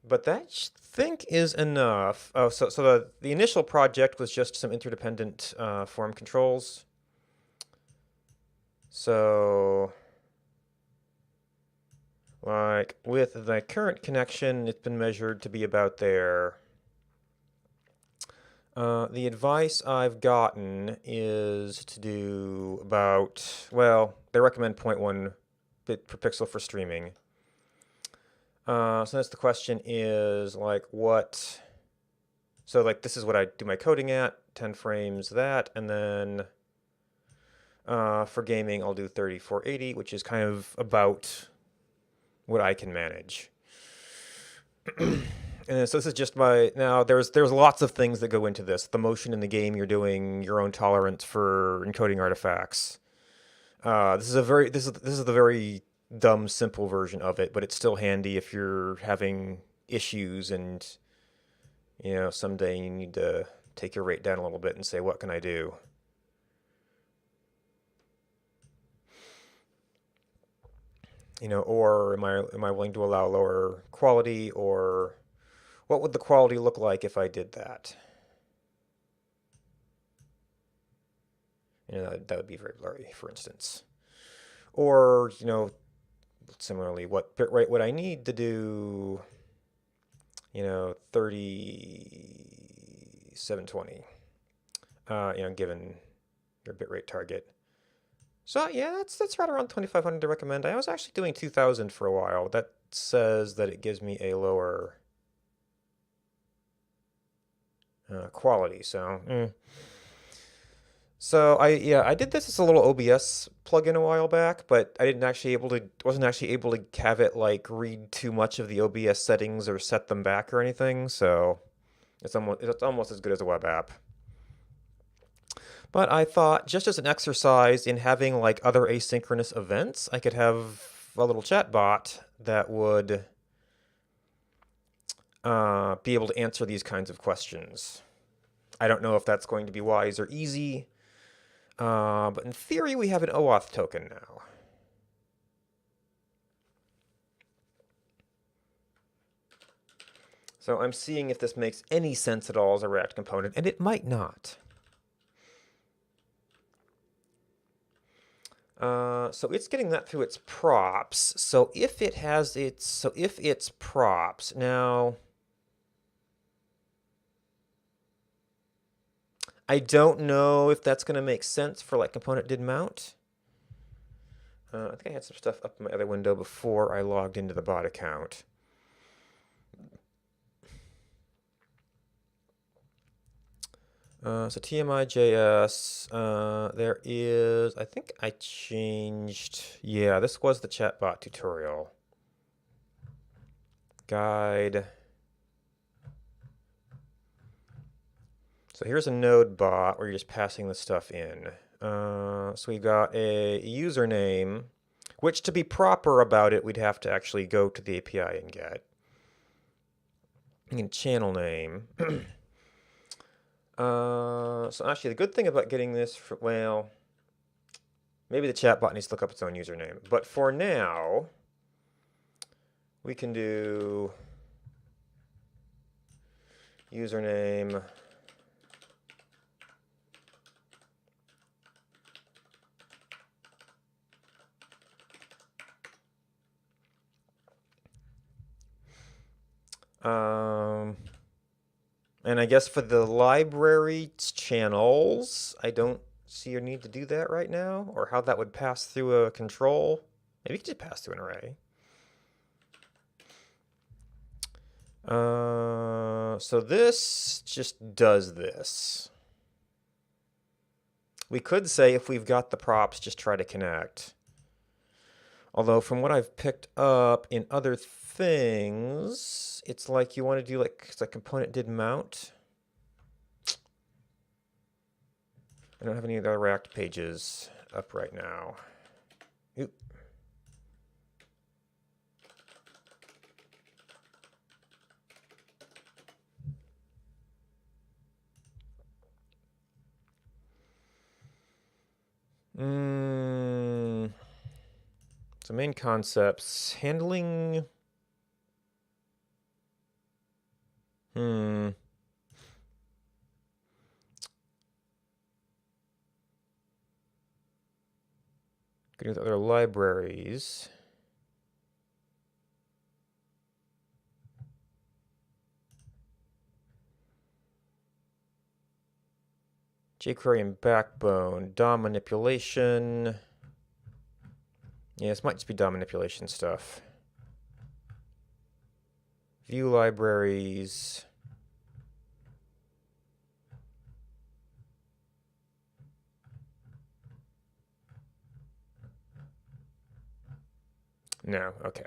But that, I think, is enough. Oh, so the initial project was just some interdependent form controls. So, like, with the current connection, it's been measured to be about there. The advice I've gotten is to do about, well, they recommend 0.1 bit per pixel for streaming. So that's the question is, like, what, so like this is what I do my coding at, 10 frames that, and then for gaming I'll do 3480, which is kind of about what I can manage. And so this is just my, now there's lots of things that go into this. The motion in the game, you're doing your own tolerance for encoding artifacts. This is the very dumb, simple version of it, but it's still handy if you're having issues and, you know, someday you need to take your rate down a little bit and say, what can I do? You know, or am I willing to allow lower quality, or what would the quality look like if I did that? You know, that would be very blurry, for instance. Or, you know, similarly, what bitrate would I need to do, you know, 3720, you know, given your bitrate target. So yeah, that's right around 2500 to recommend. I was actually doing 2000 for a while. That says that it gives me a lower quality. So, So I did this as a little OBS plugin a while back, but I wasn't actually able to have it like read too much of the OBS settings or set them back or anything. So it's almost as good as a web app. But I thought, just as an exercise in having like other asynchronous events, I could have a little chat bot that would be able to answer these kinds of questions. I don't know if that's going to be wise or easy, but in theory, we have an OAuth token now. So I'm seeing if this makes any sense at all as a React component, and it might not. So it's getting that through its props. So if it's props, now I don't know if that's going to make sense for like component did mount. I think I had some stuff up in my other window before I logged into the bot account. So TMI.js, there is, I think I changed, yeah, this was the chatbot tutorial. Guide. So here's a node bot where you're just passing the stuff in. So we've got a username, which to be proper about it, we'd have to actually go to the API and get. And channel name. So actually, the good thing about getting this, well, maybe the chat bot needs to look up its own username. But for now, we can do username and I guess for the library channels, I don't see your need to do that right now, or how that would pass through a control. Maybe you could just pass through an array. So this just does this. We could say if we've got the props, just try to connect. Although from what I've picked up in other things, it's like you want to do like the component did mount. I don't have any other React pages up right now. Oop. So main concepts, handling. Good with other libraries. jQuery and Backbone, DOM manipulation. Yeah, this might just be DOM manipulation stuff. View libraries. No, okay.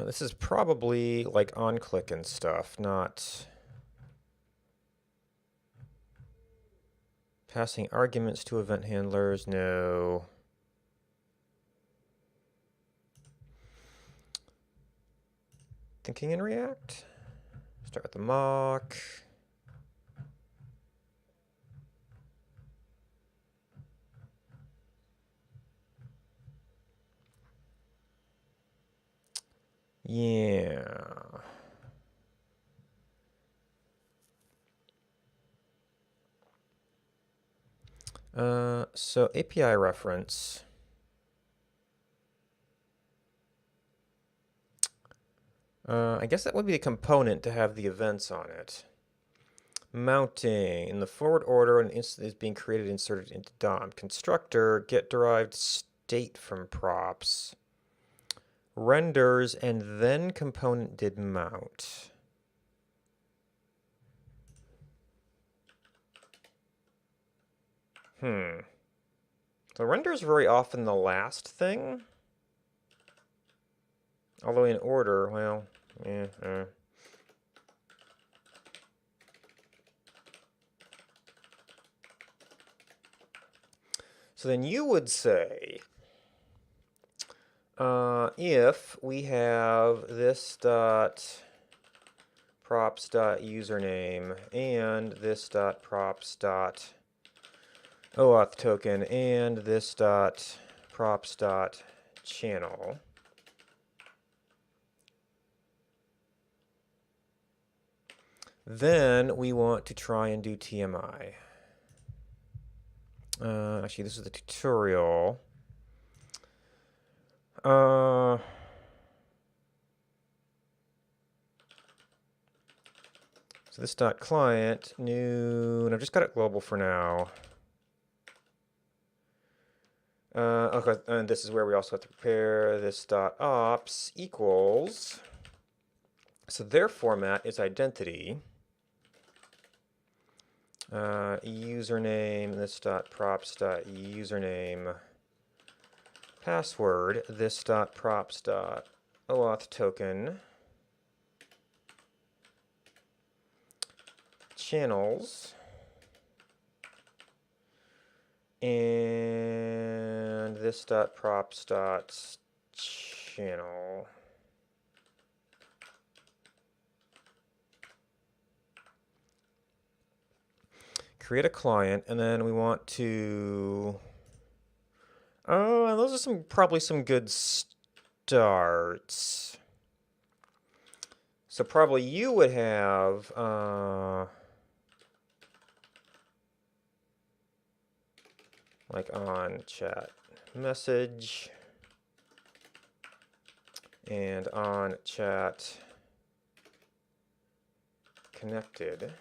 This is probably like on-click and stuff, not passing arguments to event handlers, no. Thinking in React. Start with the mock. Yeah. So API reference. I guess that would be a component to have the events on it. Mounting. In the forward order, an instance is being created, inserted into DOM. Constructor, get derived state from props. Renders, and then component did mount. So render is very often the last thing. Although in order, well, So then you would say, if we have this dot props dot username and this dot props dot OAuth token and this dot props dot channel, then we want to try and do TMI. Actually, this is the tutorial. So this dot client, new, and I've just got it global for now. Okay, and this is where we also have to prepare this dot ops equals. So their format is identity. Username, this dot props dot username, password, this dot props dot OAuth token, channels. And this dot props dot channel. Create a client, and then we want to. Oh, those are probably some good starts. So probably you would have like on chat message and on chat connected.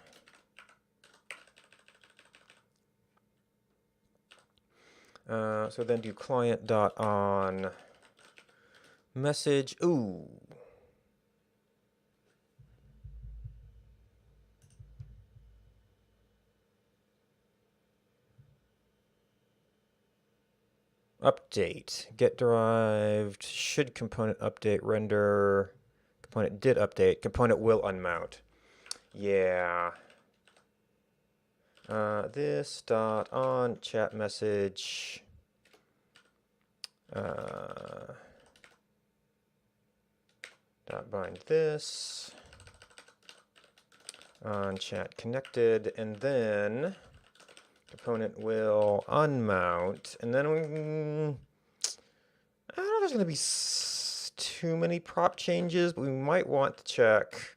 So then do client dot on message. Ooh. Update. Get derived. Should component update render. Component did update. Component will unmount. Yeah. This dot on chat message. Dot bind this. On chat connected. And then component will unmount. And then we. I don't know if there's going to be too many prop changes, but we might want to check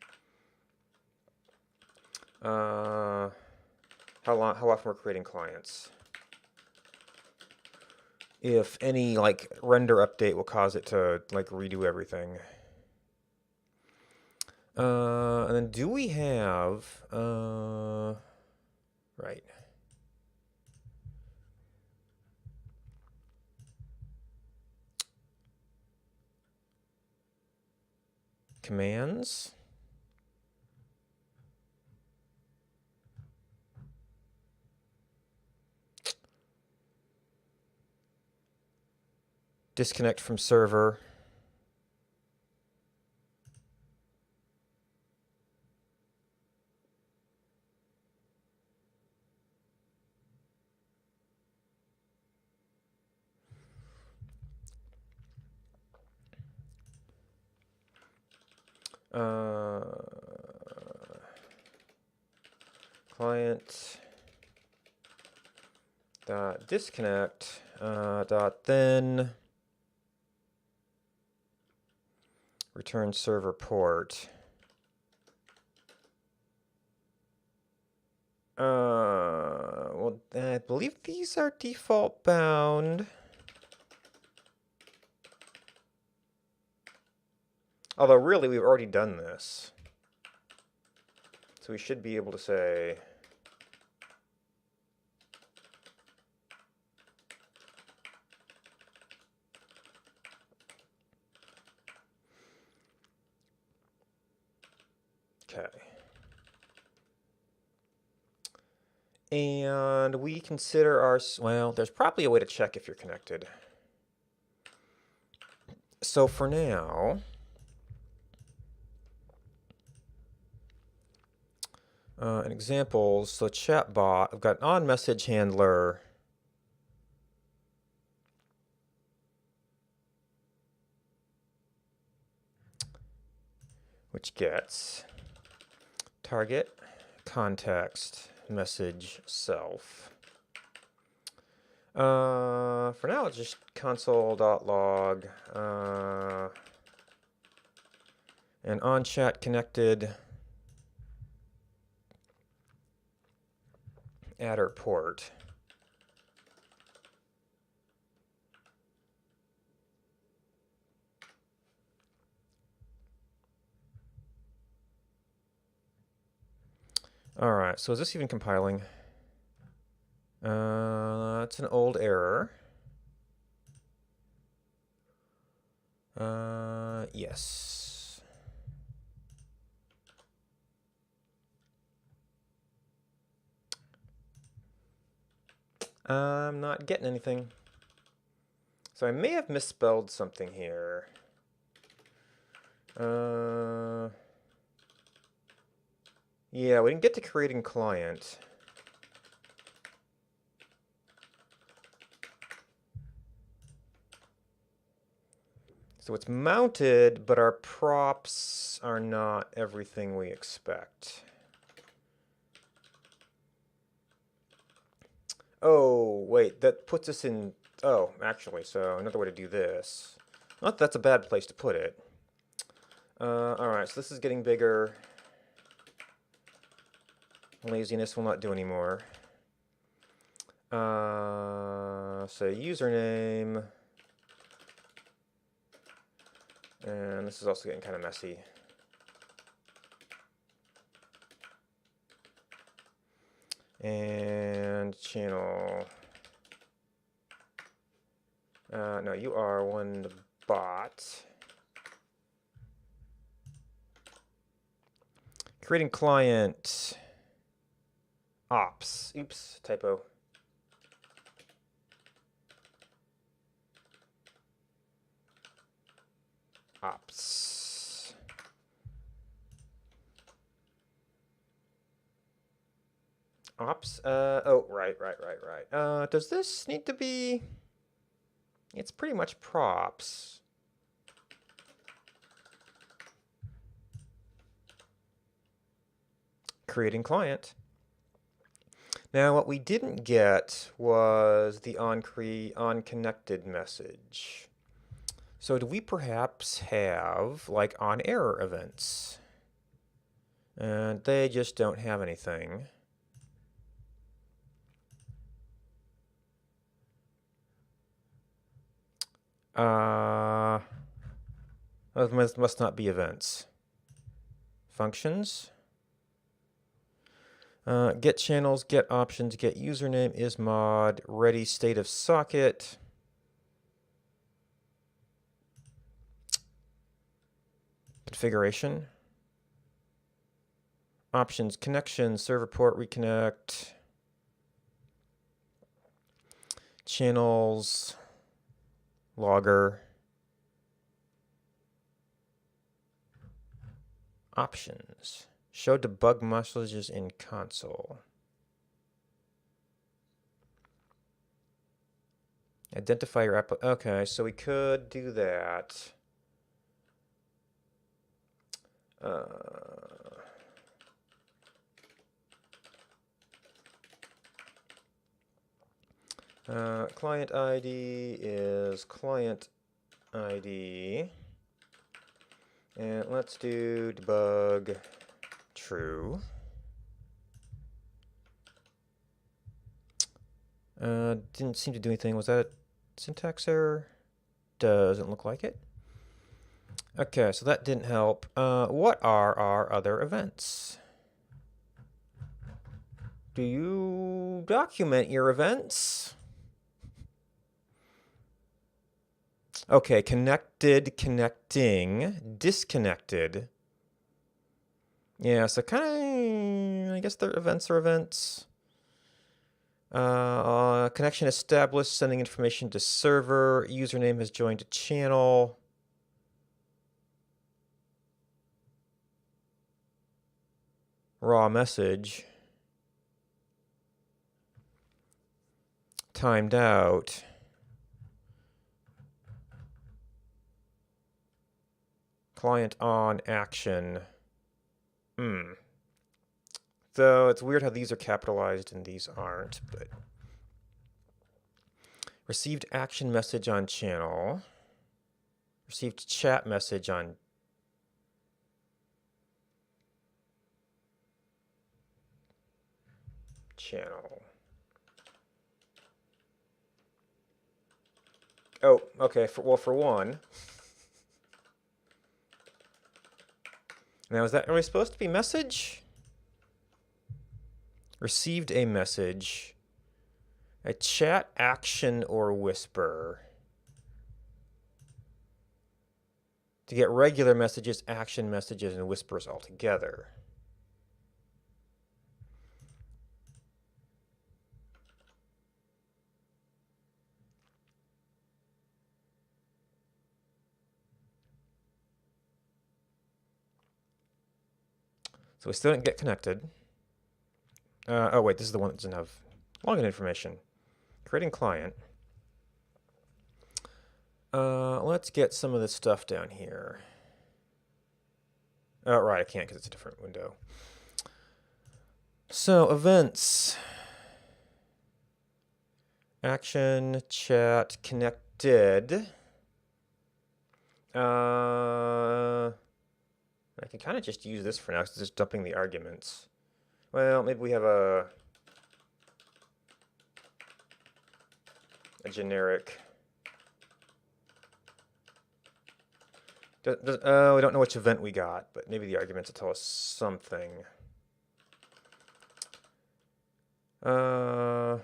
how often we're creating clients. If any like render update will cause it to like redo everything. And then do we have right. Commands. Disconnect from server. Client dot disconnect dot then return server port. Well, I believe these are default bound. Although really we've already done this. So we should be able to say okay. And we consider our, well, there's probably a way to check if you're connected. So for now, an example, so chatbot, I've got an on message handler. Which gets target, context, message, self. For now, it's just console.log and on chat connected adder port. All right, so is this even compiling? That's an old error. Yes. I'm not getting anything. So I may have misspelled something here. Yeah, we didn't get to creating client. So it's mounted, but our props are not everything we expect. Oh, wait, that puts us in... Oh, actually, so another way to do this. Not that that's a bad place to put it. Alright, so this is getting bigger. Laziness will not do anymore. Say username. And this is also getting kind of messy. And channel. No, you are one bot. Creating client. Ops. Oops, typo. Ops. Ops. Oh, right. Does this need to be... It's pretty much props. Creating client. Now, what we didn't get was the on-connected message. So do we perhaps have, like, on-error events? And they just don't have anything. Those must not be events. Functions. Get channels, get options, get username, is mod, ready state of socket. Configuration. Options, connection, server port, reconnect. Channels, logger. Options. Show debug messages in console. Identify your app. Okay, so we could do that. Client ID is client ID. And let's do debug true. Didn't seem to do anything. Was that a syntax error? Doesn't look like it. Okay, so that didn't help. What are our other events? Do you document your events? Okay, connected, connecting, disconnected. Yeah, so kind of, I guess their events are events. Connection established, sending information to server. Username has joined a channel. Raw message. Timed out. Client on action. So it's weird how these are capitalized and these aren't, but received action message on channel. Received chat message on channel. Oh, okay. For one. Now, is that really supposed to be message? Received a message. A chat, action, or whisper. To get regular messages, action messages, and whispers all together. So we still didn't get connected. Oh wait, this is the one that doesn't have login information. Creating client. Let's get some of this stuff down here. Oh, right, I can't because it's a different window. So events. Action, chat, connected. I can kind of just use this for now because it's just dumping the arguments. Well, maybe we have a generic. We don't know which event we got, but maybe the arguments will tell us something. So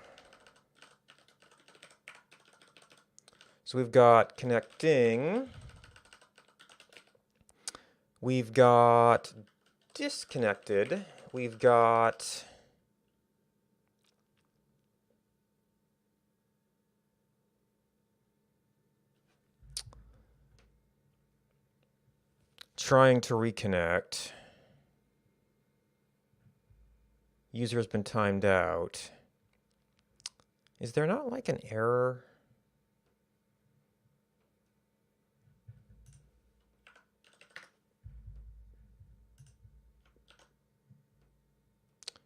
we've got connecting. We've got disconnected. We've got trying to reconnect. User has been timed out. Is there not like an error?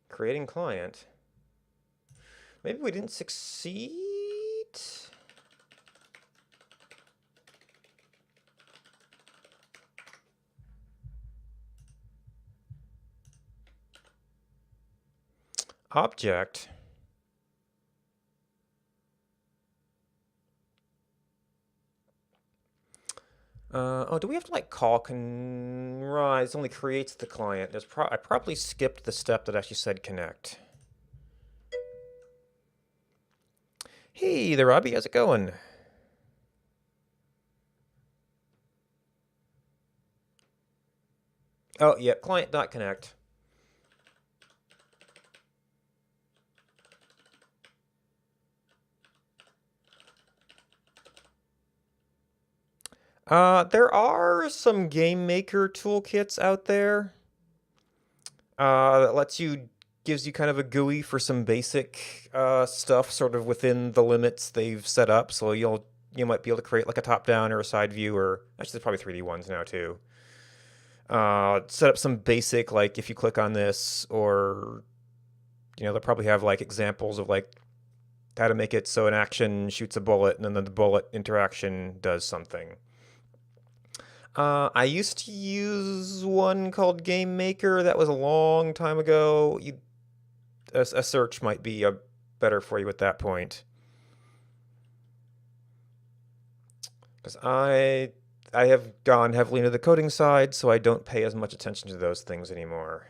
Creating client. Maybe we didn't succeed? Object. Oh, do we have to like call right, it only creates the client. I probably skipped the step that actually said connect. Hey there, Robbie, how's it going? Oh, yeah, client.connect. There are some game maker toolkits out there that gives you kind of a GUI for some basic stuff sort of within the limits they've set up. So you might be able to create like a top-down or a side view, or actually there's probably 3D ones now too. Set up some basic, like if you click on this, or they'll probably have like examples of like how to make it so an action shoots a bullet and then the bullet interaction does something. I used to use one called Game Maker. That was a long time ago. A search might be better for you at that point. Because I have gone heavily into the coding side, so I don't pay as much attention to those things anymore.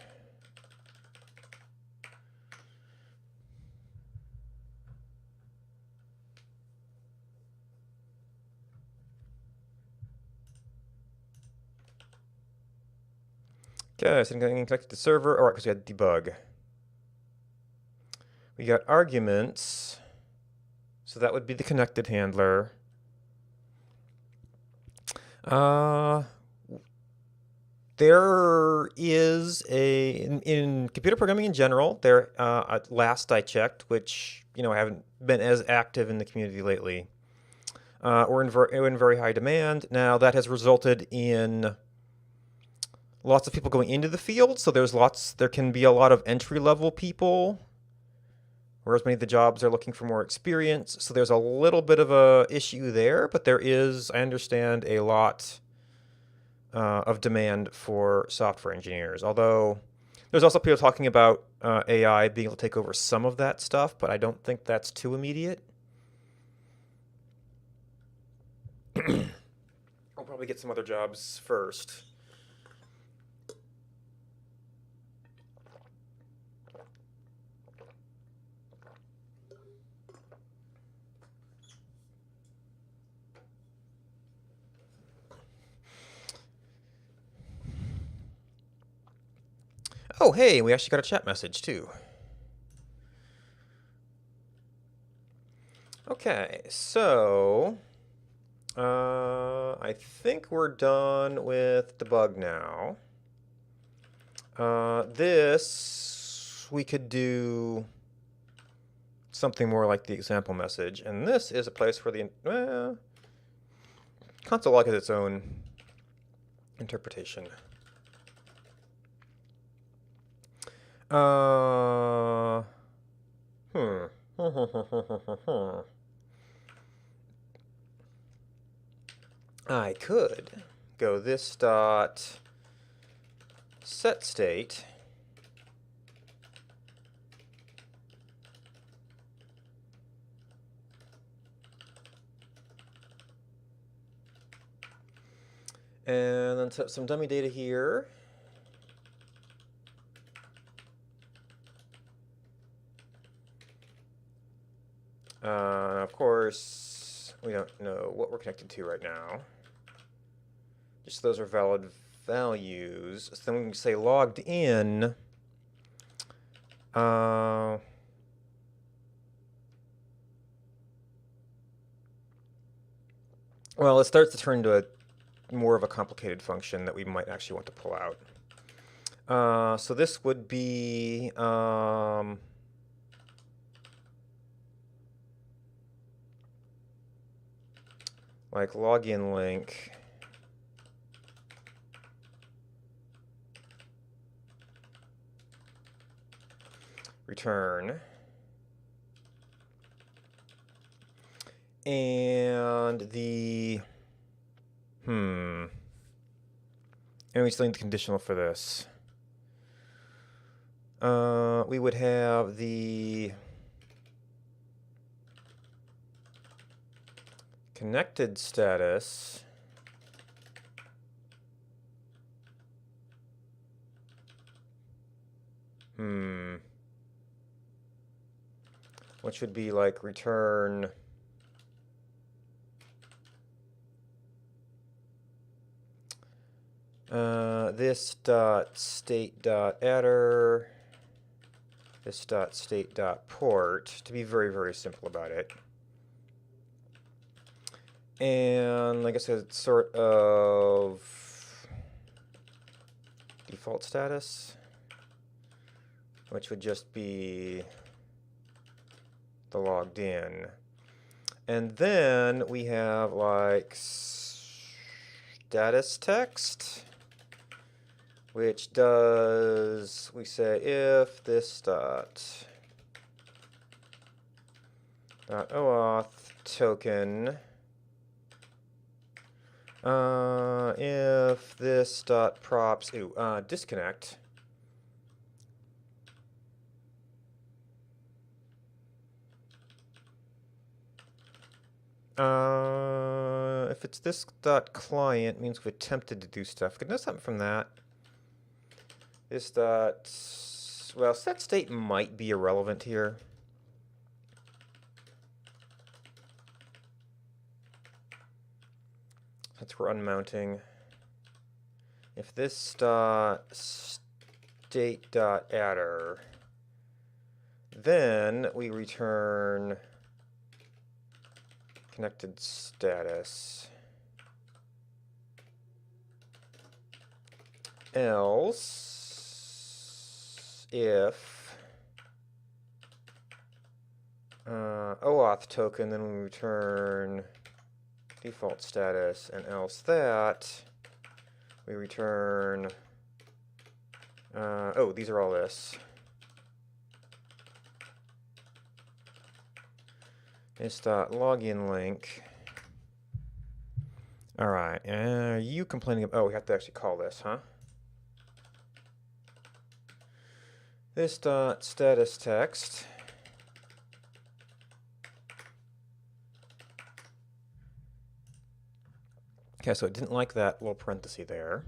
Okay, so I'm getting connected to the server. All right, because we had debug. We got arguments. So that would be the connected handler. There is in computer programming in general, there at last I checked, which I haven't been as active in the community lately. We're in very high demand. Now that has resulted in lots of people going into the field, so there can be a lot of entry-level people, whereas many of the jobs are looking for more experience. So there's a little bit of a issue there, but there is, I understand, a lot of demand for software engineers. Although there's also people talking about AI being able to take over some of that stuff, but I don't think that's too immediate. I'll probably get some other jobs first. Oh, hey, we actually got a chat message too. Okay, so I think we're done with debug now. This, we could do something more like the example message. And this is a place where the console log has its own interpretation. I could go this dot set state and then set some dummy data here. Of course, we don't know what we're connected to right now. Just those are valid values. So then we can say logged in. Well, it starts to turn into more of a complicated function that we might actually want to pull out. So this would be like login link. Return. And the and we still need the conditional for this. We would have the connected status which would be like return this dot state dot adder, this dot state dot port, to be very, very simple about it. And like I said, it's sort of default status, which would just be the logged in. And then we have like status text, which does, we say if this dot OAuth token, if this dot props disconnect, if it's this dot client, means we've attempted to do stuff. Could know something from that. This dot, well, set state might be irrelevant here. Since we're unmounting. If this dot state dot adder, then we return connected status. Else, if OAuth token, then we return default status, and else that we return oh, these are all this. This dot login link. All right, are you complaining about, oh, we have to actually call this, huh? This dot status text. Okay, so it didn't like that little parenthesis there.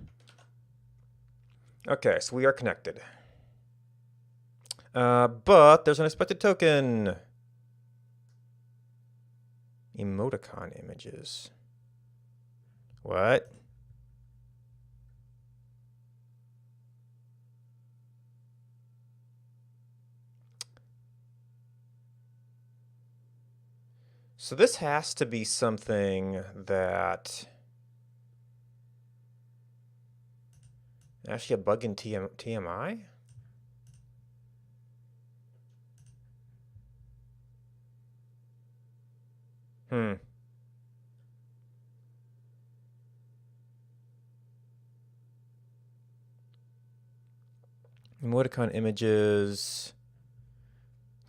Okay, so we are connected. But there's an unexpected token. Emoticon images. What? So this has to be something that Actually a bug in TMI? Hmm. Emoticon images.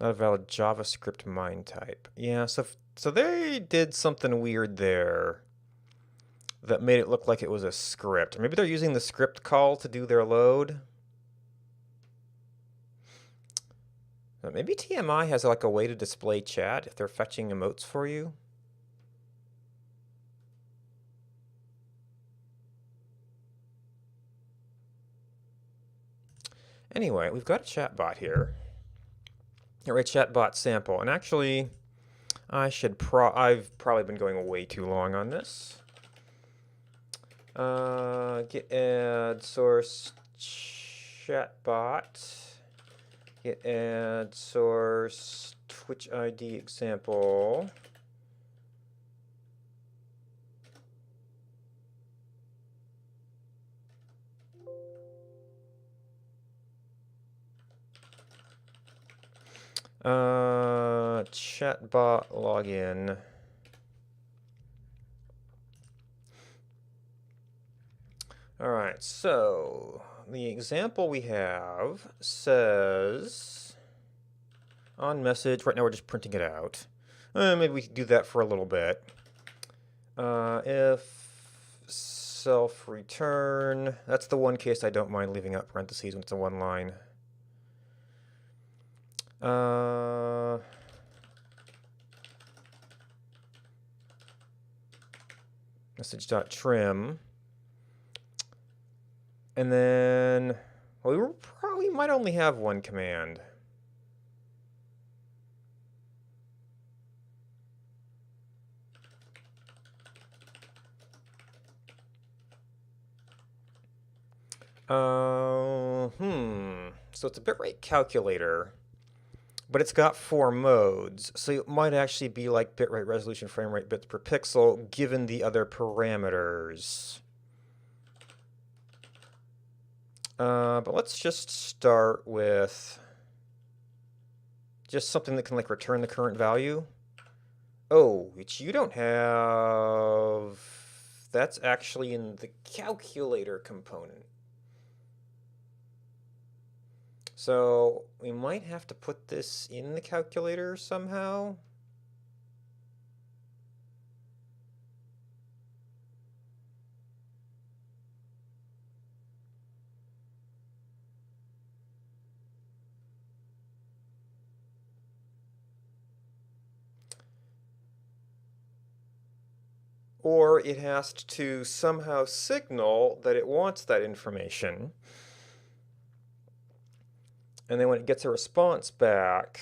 Not a valid JavaScript mine type. Yeah, so they did something weird there that made it look like it was a script. Maybe they're using the script call to do their load. But maybe TMI has like a way to display chat if they're fetching emotes for you. Anyway, we've got a chatbot here. Array chatbot sample, and actually, I've probably been going way too long on this. Git add source chatbot. Git add source Twitch ID example. Chatbot login. All right, so the example we have says on message, right now we're just printing it out. Maybe we could do that for a little bit. If self return, that's the one case I don't mind leaving out parentheses when it's a one line. Message.trim. And then, well, we probably might only have one command. So it's a bitrate calculator, but it's got 4 modes. So it might actually be like bitrate resolution, frame rate, bits per pixel, given the other parameters. But let's just start with just something that can like return the current value. Oh, which you don't have. That's actually in the calculator component. So we might have to put this in the calculator somehow. Or it has to somehow signal that it wants that information. And then when it gets a response back,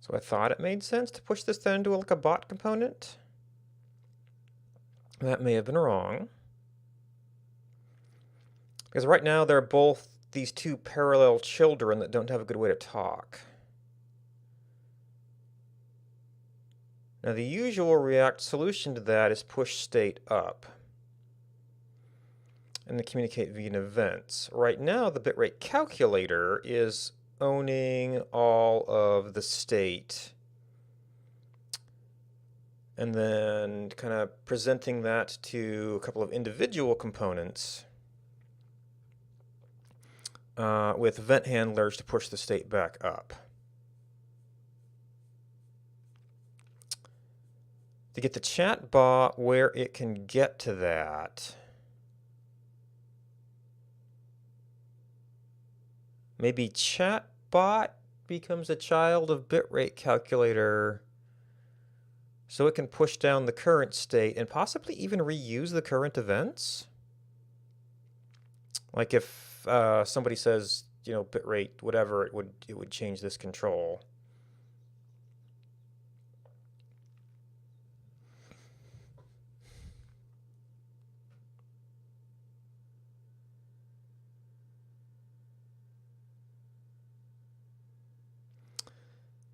So I thought it made sense to push this then into like a bot component. That may have been wrong. Because right now they're both these two parallel children that don't have a good way to talk. Now the usual React solution to that is push state up and then communicate via events. Right now the bitrate calculator is owning all of the state and then kind of presenting that to a couple of individual components with event handlers to push the state back up. To get the chat bot where it can get to that, maybe chatbot becomes a child of bitrate calculator. So it can push down the current state and possibly even reuse the current events. Like if somebody says, you know, bitrate, whatever, it would change this control.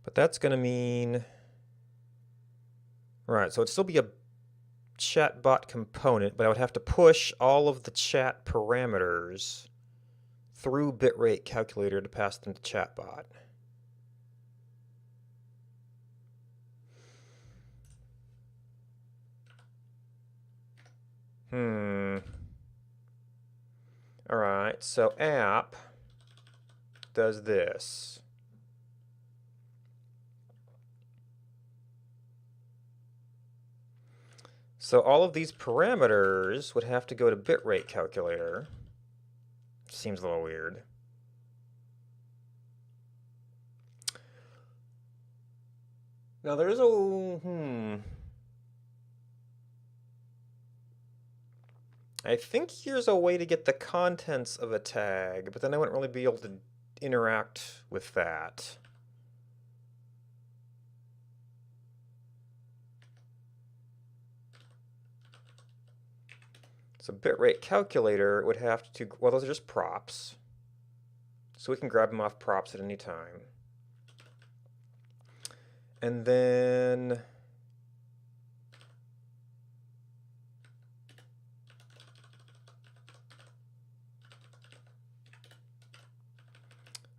But that's going to mean, right, so it'd still be a chatbot component, but I would have to push all of the chat parameters through bitrate calculator to pass them to chatbot. All right, so app does this. So all of these parameters would have to go to bitrate calculator. Seems a little weird. Now there's a I think here's a way to get the contents of a tag, but then I wouldn't really be able to interact with that. So bitrate calculator would have to, well, those are just props. So we can grab them off props at any time. And then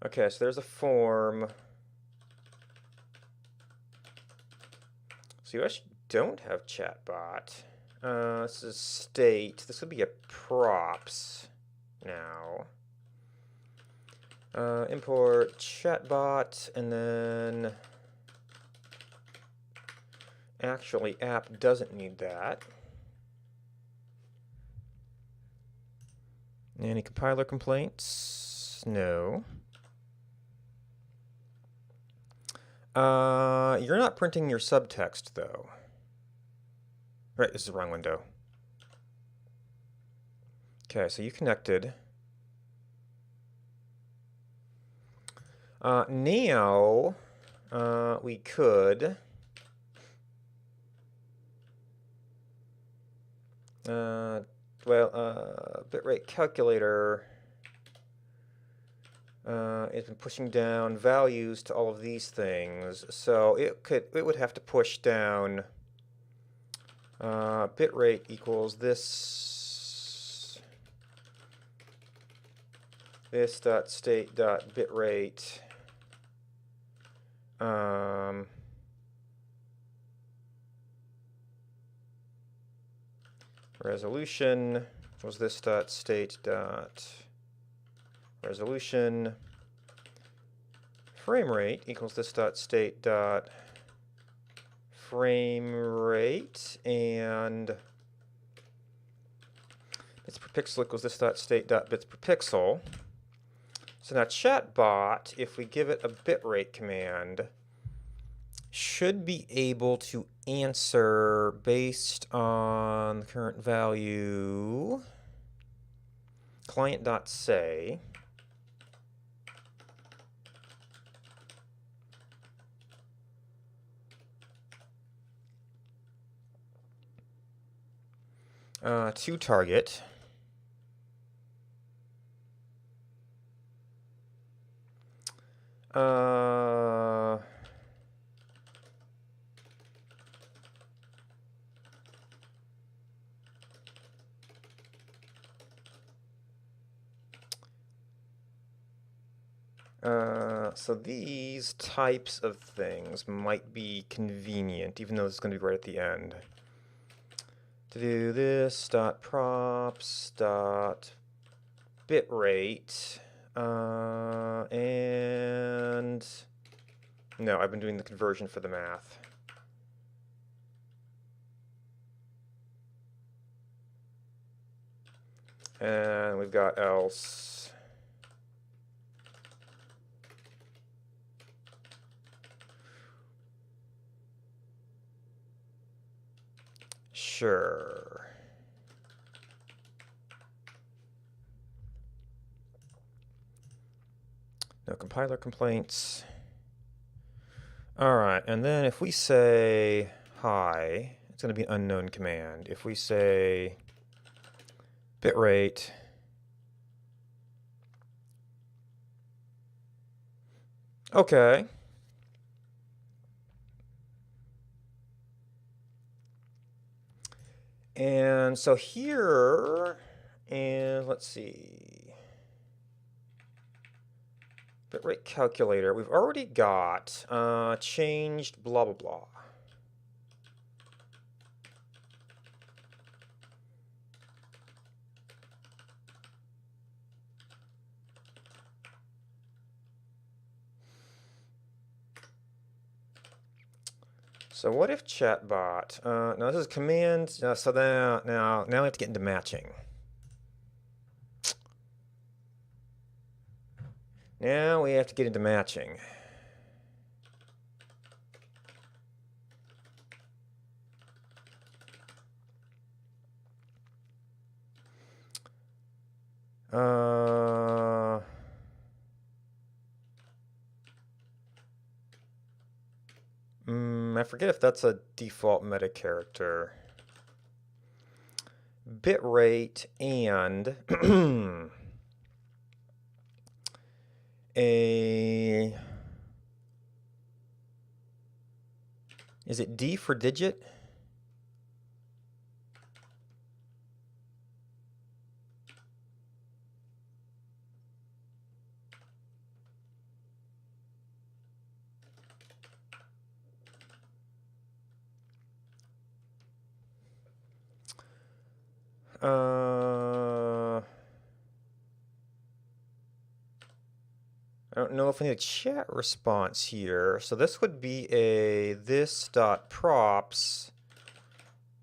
okay, so there's a form. So you actually don't have chatbot. This is state. This would be a props now. Import chatbot, and then actually app doesn't need that. Any compiler complaints? No. You're not printing your subtext though. Right, this is the wrong window. Okay, so you connected. Now, we could bitrate calculator has been pushing down values to all of these things, so it would have to push down bitrate equals this dot state dot bitrate resolution was this dot state dot resolution frame rate equals this dot state dot frame rate, and bits per pixel equals this dot state dot bits per pixel. So now chatbot, if we give it a bitrate command, should be able to answer based on the current value client.say. To target. So these types of things might be convenient, even though this is going to be right at the end. To do this dot props dot bitrate, and no, I've been doing the conversion for the math. And we've got else. sure. No compiler complaints. All right, and then if we say hi, it's going to be an unknown command. If we say bitrate, okay. And so here, and let's see, bitrate calculator, we've already got changed blah, blah, blah. So what if chatbot? Now this is command. So now we have to get into matching. Now we have to get into matching. I forget if that's a default meta character. Bitrate and is it D for digit? I don't know if I need a chat response here. So this would be a this.props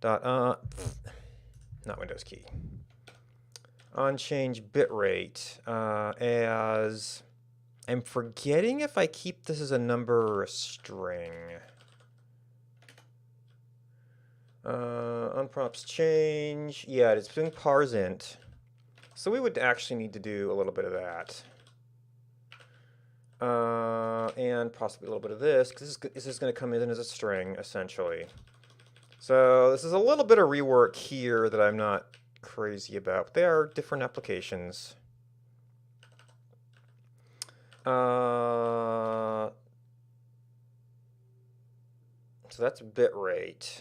not Windows key. Unchange bitrate as I'm forgetting if I keep this as a number or a string. Unprops change. Yeah, it's doing parseInt. So we would actually need to do a little bit of that. And possibly a little bit of this, because this is going to come in as a string, essentially. So this is a little bit of rework here that I'm not crazy about. But they are different applications. So that's bitrate.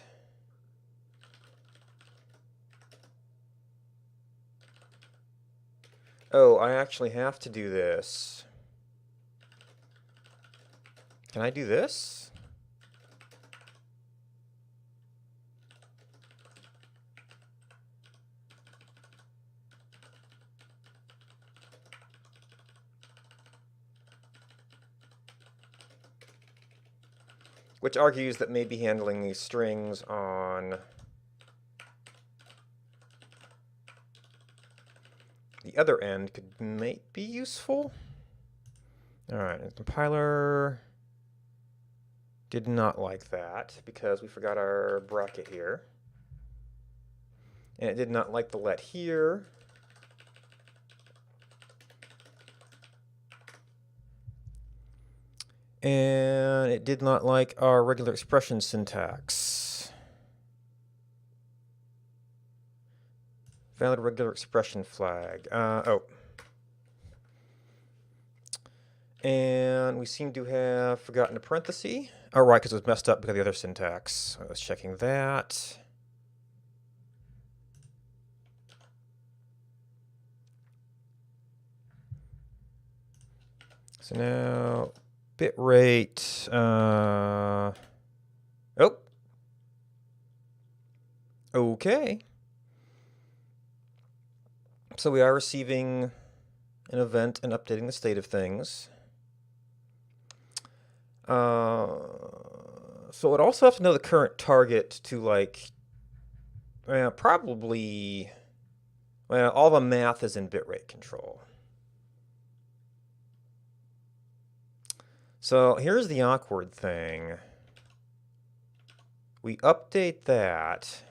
Oh, I actually have to do this. Can I do this? Which argues that maybe handling these strings on the other end might be useful. All right, the compiler did not like that because we forgot our bracket here. And it did not like the let here. And it did not like our regular expression syntax. Valid regular expression flag. And we seem to have forgotten a parenthesis. Oh, right, because it was messed up because of the other syntax. I was checking that. So now, bitrate. Oh. Okay. So we are receiving an event and updating the state of things. So it also have to know the current target to probably, all the math is in bitrate control. So here's the awkward thing. We update that.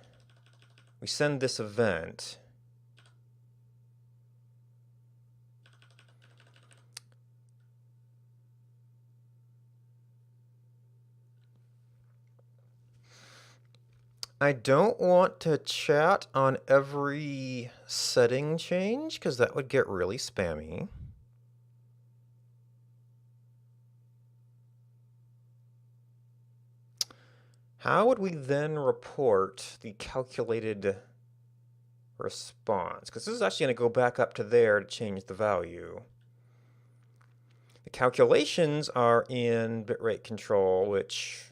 we send this event. I don't want to chat on every setting change because that would get really spammy. How would we then report the calculated response? Because this is actually going to go back up to there to change the value. The calculations are in bitrate control, which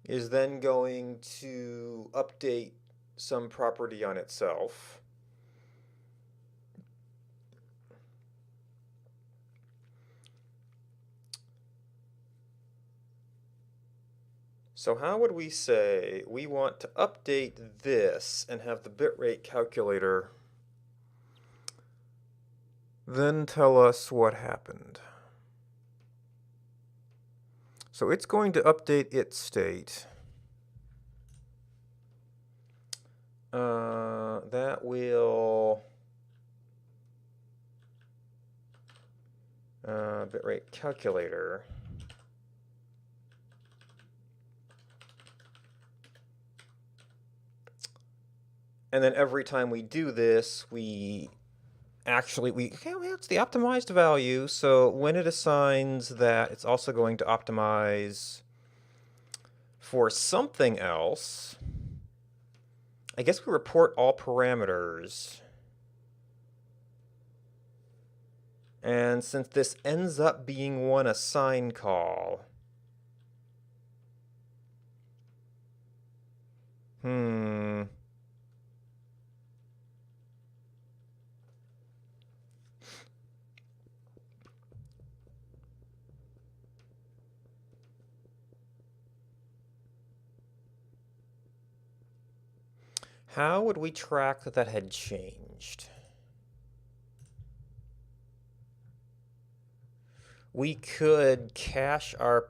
is then going to update some property on itself. So how would we say we want to update this and have the bitrate calculator then tell us what happened? So it's going to update its state. That will bitrate calculator. And then every time we do this, it's the optimized value. So when it assigns that, it's also going to optimize for something else. I guess we report all parameters. And since this ends up being one assign call, how would we track that had changed? We could cache our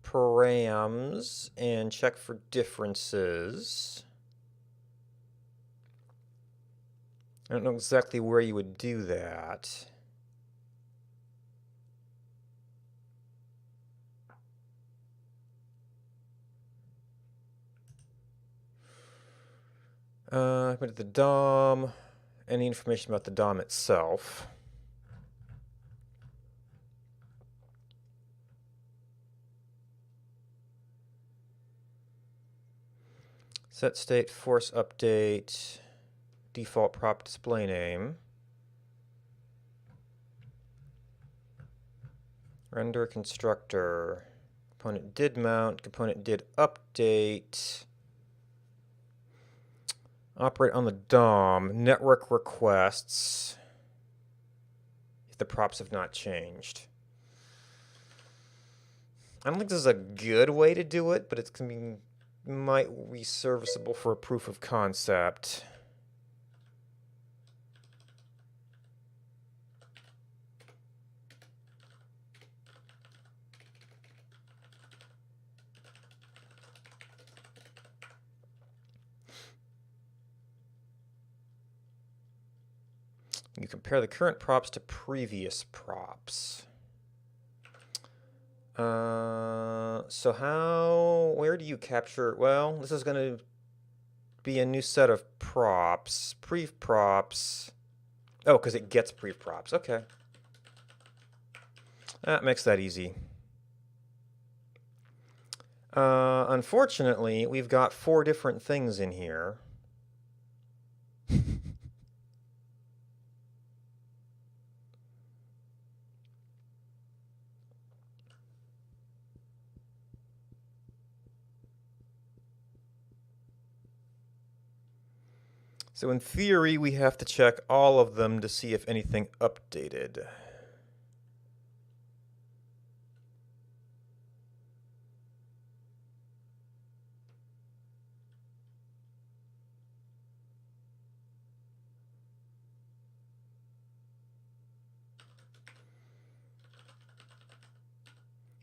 params and check for differences. I don't know exactly where you would do that. But the DOM, any information about the DOM itself. Set state, force update, default prop display name. Render constructor. Component did mount, component did update. Operate on the DOM, network requests, if the props have not changed. I don't think this is a good way to do it, but might be serviceable for a proof of concept. You compare the current props to previous props. So where do you capture? Well, this is going to be a new set of props, prev props. Oh, because it gets prev props. Okay. That makes that easy. Unfortunately, we've got 4 different things in here. So in theory, we have to check all of them to see if anything updated.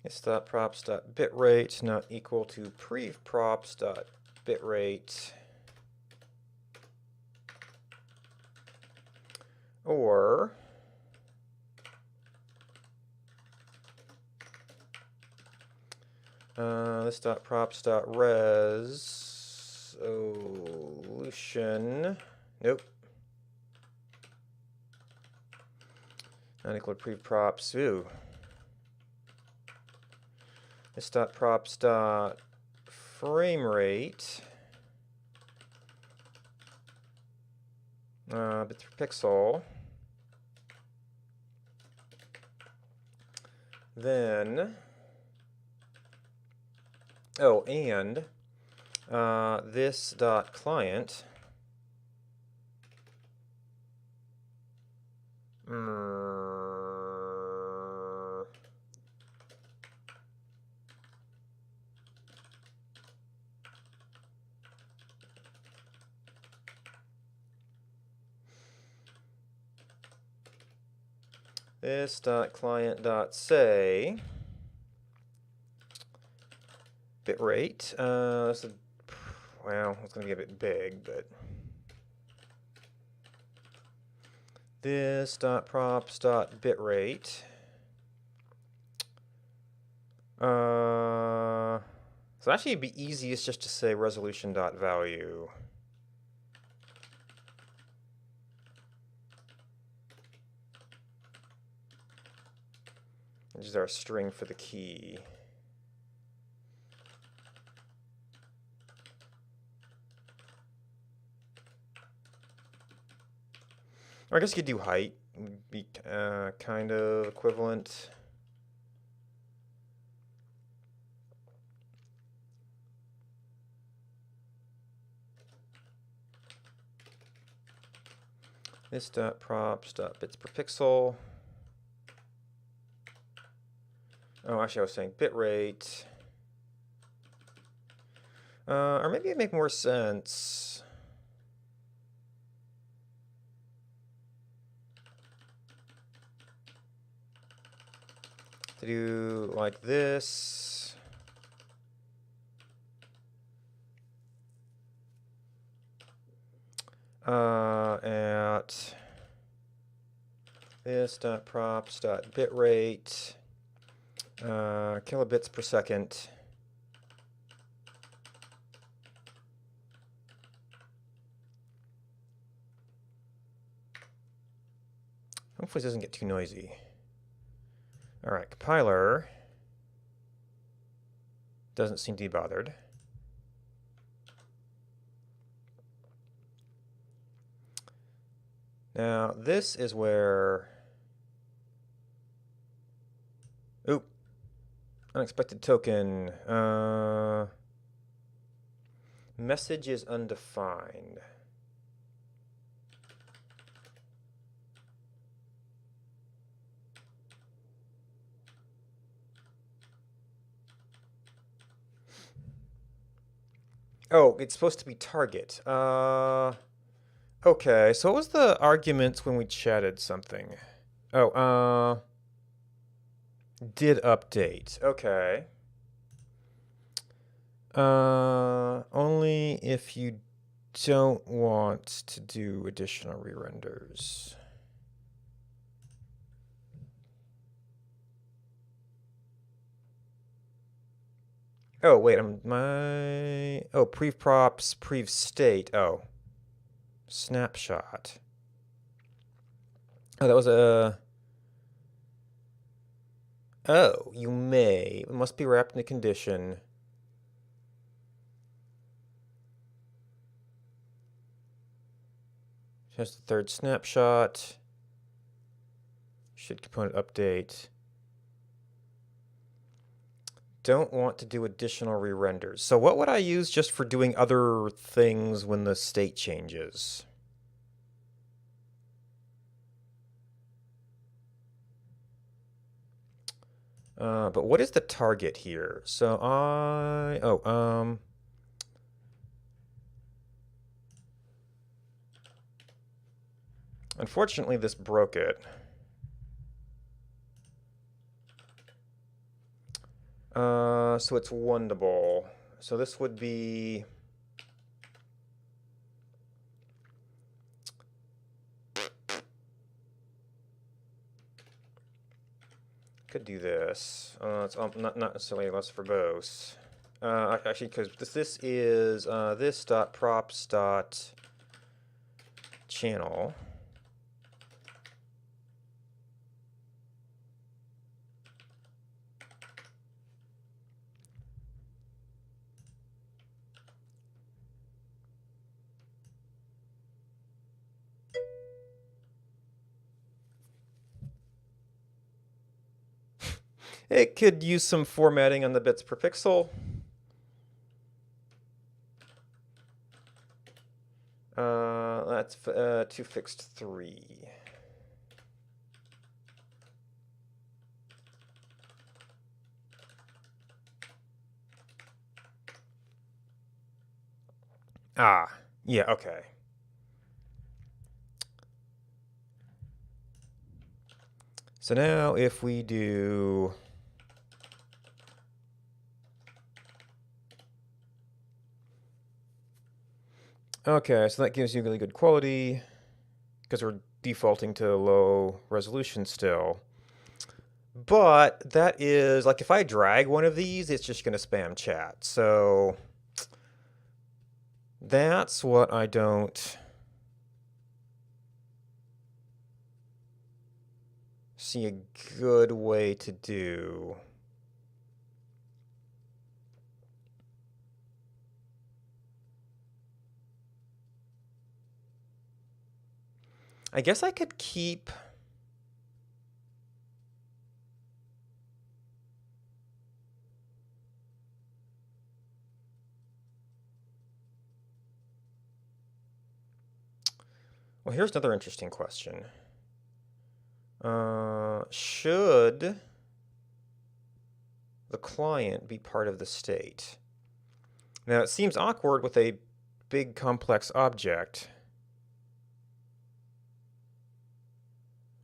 This.props.bitrate not equal to prevprops.bitrate, or this.props.resolution, nope, not equal to prevprops, ooh. This.props.framerate, bits per pixel, then, oh, and this.client, this.client.say bitrate. Well, it's going to get a bit big, but this.props.bitrate. So actually it'd be easiest just to say resolution.value. Which is our string for the key. Or I guess you could do height. Would be kind of equivalent. This.props.bits per pixel. Oh, actually I was saying bitrate. Or maybe it'd make more sense to do like this. At this.props.bitrate, kilobits per second. Hopefully this doesn't get too noisy. All right, compiler doesn't seem to be bothered. Now, this is where, oop, unexpected token. Message is undefined. Oh, it's supposed to be target. Okay, so what was the arguments when we chatted something? Oh, did update. Okay. Only if you don't want to do additional re-renders. Oh, wait, prev props, prev state. Oh. Snapshot. Oh, that was a... Oh, you may. It must be wrapped in a condition. Here's the third snapshot. Should component update. Don't want to do additional re-renders. So what would I use just for doing other things when the state changes? But what is the target here? So unfortunately this broke it. So it's wondable. So this would be... Could do this. It's not necessarily less verbose. Actually, because this is this dot props dot channel. It could use some formatting on the bits per pixel. That's to fixed 3. Ah, yeah, okay. So now if we do... Okay, so that gives you really good quality, because we're defaulting to low resolution still. But that is, like, if I drag one of these, it's just going to spam chat. So that's what I don't see a good way to do. I guess I could keep... Well, here's another interesting question. Should the client be part of the state? Now, it seems awkward with a big complex object.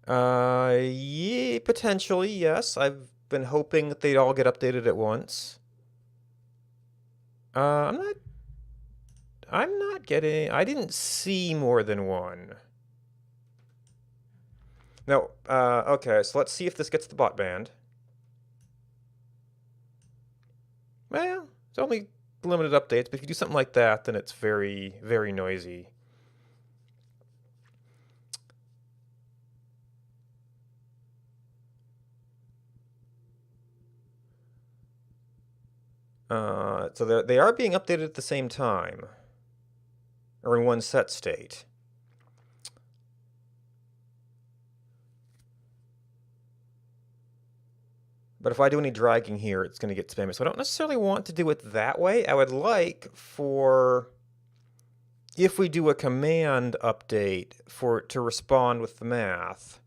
Yeah, potentially, yes. I've been hoping that they'd all get updated at once. I'm not getting... I didn't see more than one. No, okay, so let's see if this gets the bot banned. Well, it's only limited updates, but if you do something like that, then it's very, very noisy. So they are being updated at the same time, or in one set state. But if I do any dragging here, it's going to get spammy. So I don't necessarily want to do it that way. I would like for, if we do a command update, for it to respond with the math.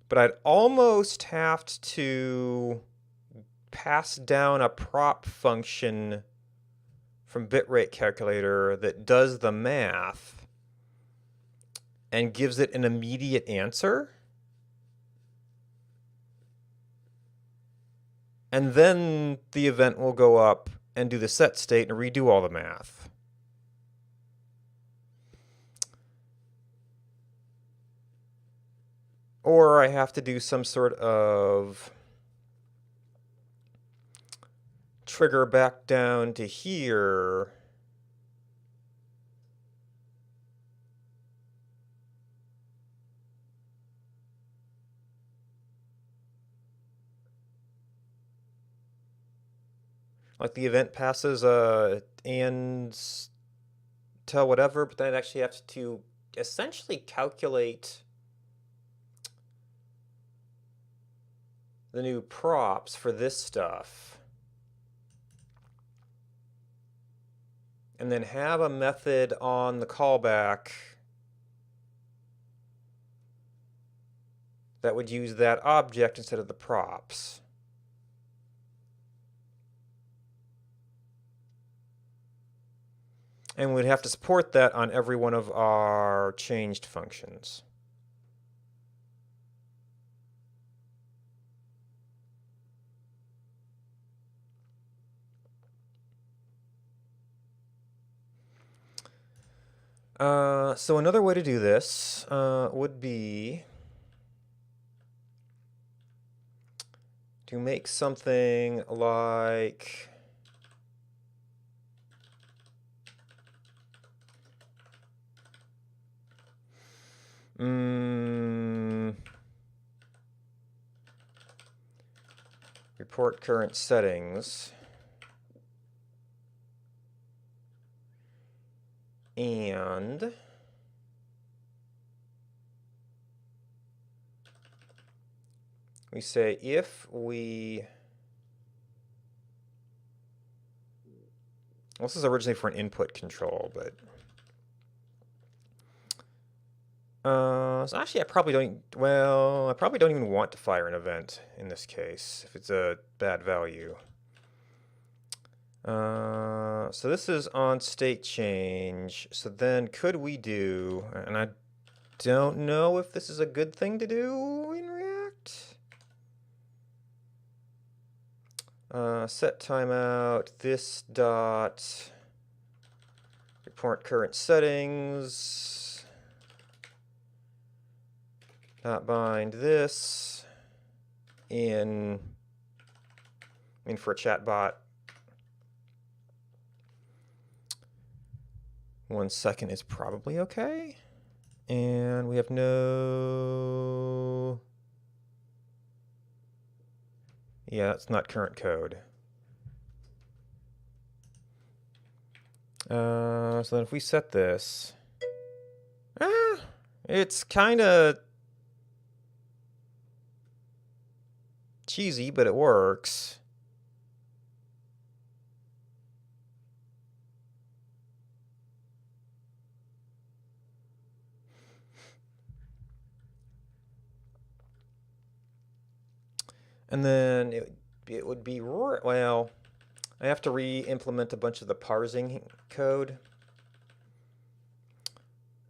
But I'd almost have to pass down a prop function from bitrate calculator that does the math and gives it an immediate answer. And then the event will go up and do the set state and redo all the math. Or I have to do some sort of trigger back down to here. Like the event passes and tell whatever, but then it actually has to essentially calculate the new props for this stuff. And then have a method on the callback that would use that object instead of the props. And we'd have to support that on every one of our changed functions. So another way to do this would be to make something like report current settings, and we say if we, well, this is originally for an input control, but so actually I probably don't even want to fire an event in this case if it's a bad value. So this is on state change. So then could we do, and I don't know if this is a good thing to do in React. Set timeout, this dot report current settings, dot bind this in for a chatbot. 1 second is probably okay. And we have no, yeah, that's not current code. So then if we set this, it's kind of cheesy, but it works. And then it would be, well, I have to re-implement a bunch of the parsing code.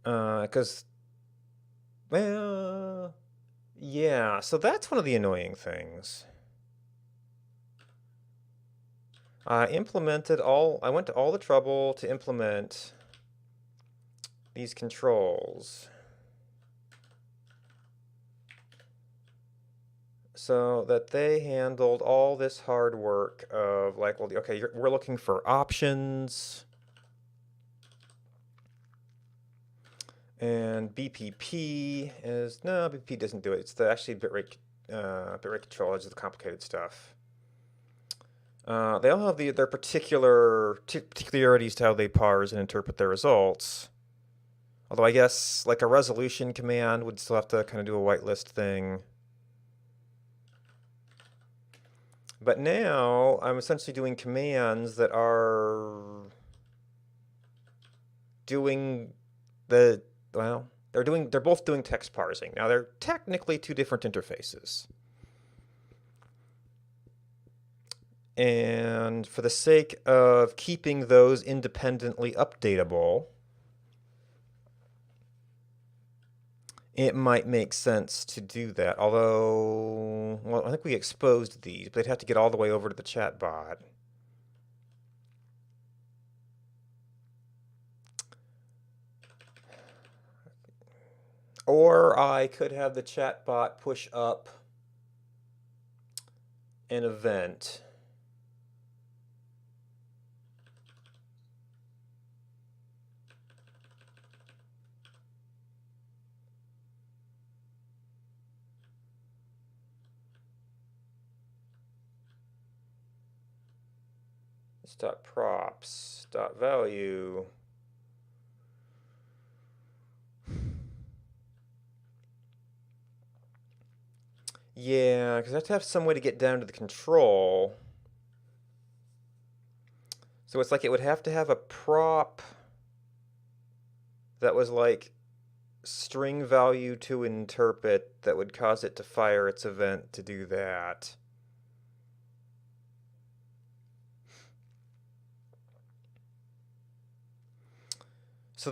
Because, well, yeah, so that's one of the annoying things. I went to all the trouble to implement these controls. So that they handled all this hard work of like, well, okay, we're looking for options. And BPP is, no, BPP doesn't do it. It's actually bitrate control is the complicated stuff. They all have their particularities to how they parse and interpret their results. Although I guess like a resolution command would still have to kind of do a whitelist thing. But now I'm essentially doing commands that are doing they're both doing text parsing. Now they're technically two different interfaces. And for the sake of keeping those independently updatable, it might make sense to do that. Although, well, I think we exposed these, but they'd have to get all the way over to the chatbot. Or I could have the chatbot push up an event. Dot props dot value. Yeah, because I have to have some way to get down to the control. So it's like it would have to have a prop that was like string value to interpret that would cause it to fire its event to do that. So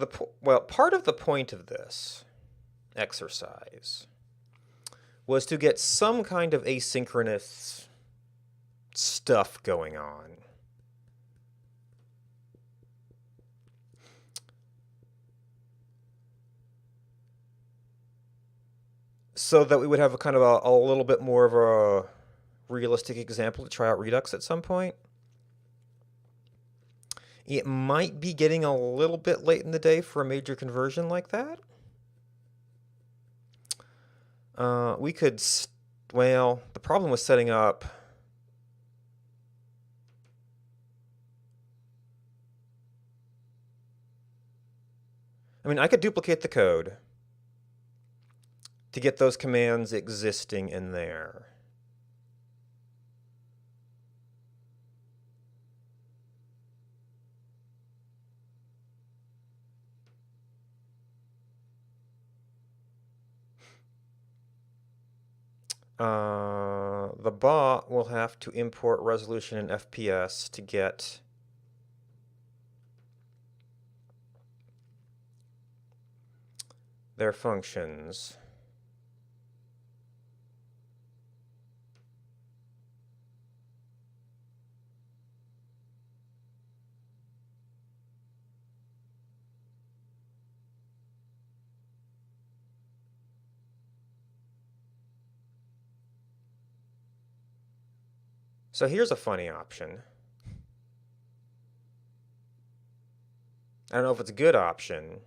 part of the point of this exercise was to get some kind of asynchronous stuff going on. so that we would have a kind of a little bit more of a realistic example to try out Redux at some point. It might be getting a little bit late in the day for a major conversion like that. We could, well, the problem with setting up... I mean, I could duplicate the code to get those commands existing in there. The bot will have to import resolution and FPS to get their functions. So here's a funny option. I don't know if it's a good option.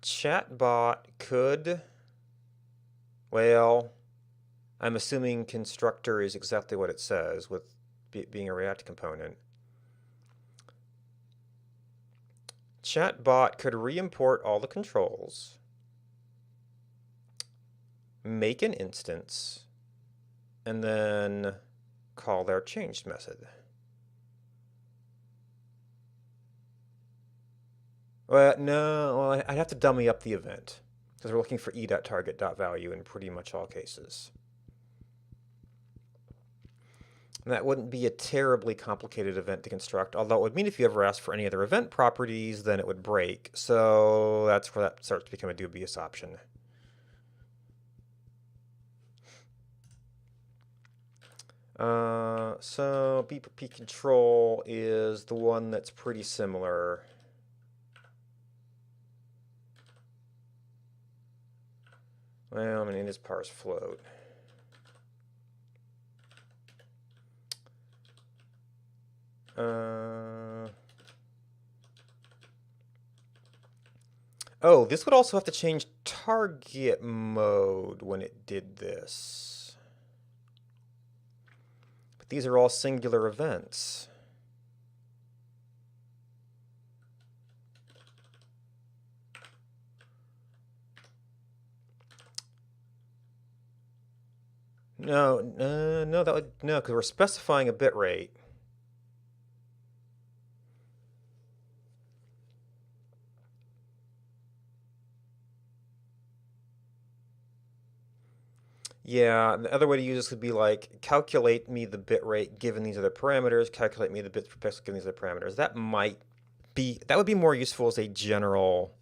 Chatbot could, well, I'm assuming constructor is exactly what it says with being a React component. Chatbot could re-import all the controls, make an instance, and then call their changed method. Well, no, well, I'd have to dummy up the event because we're looking for e.target.value in pretty much all cases. And that wouldn't be a terribly complicated event to construct, although it would mean if you ever asked for any other event properties, then it would break. So that's where that starts to become a dubious option. So B control is the one that's pretty similar. Well, I mean, it is parse float. Oh, this would also have to change target mode when it did this. But these are all singular events. No, that would, no, because we're specifying a bit rate. Yeah, the other way to use this would be like, calculate me the bit rate given these other parameters, calculate me the bits per pixel given these other parameters. That would be more useful as a general,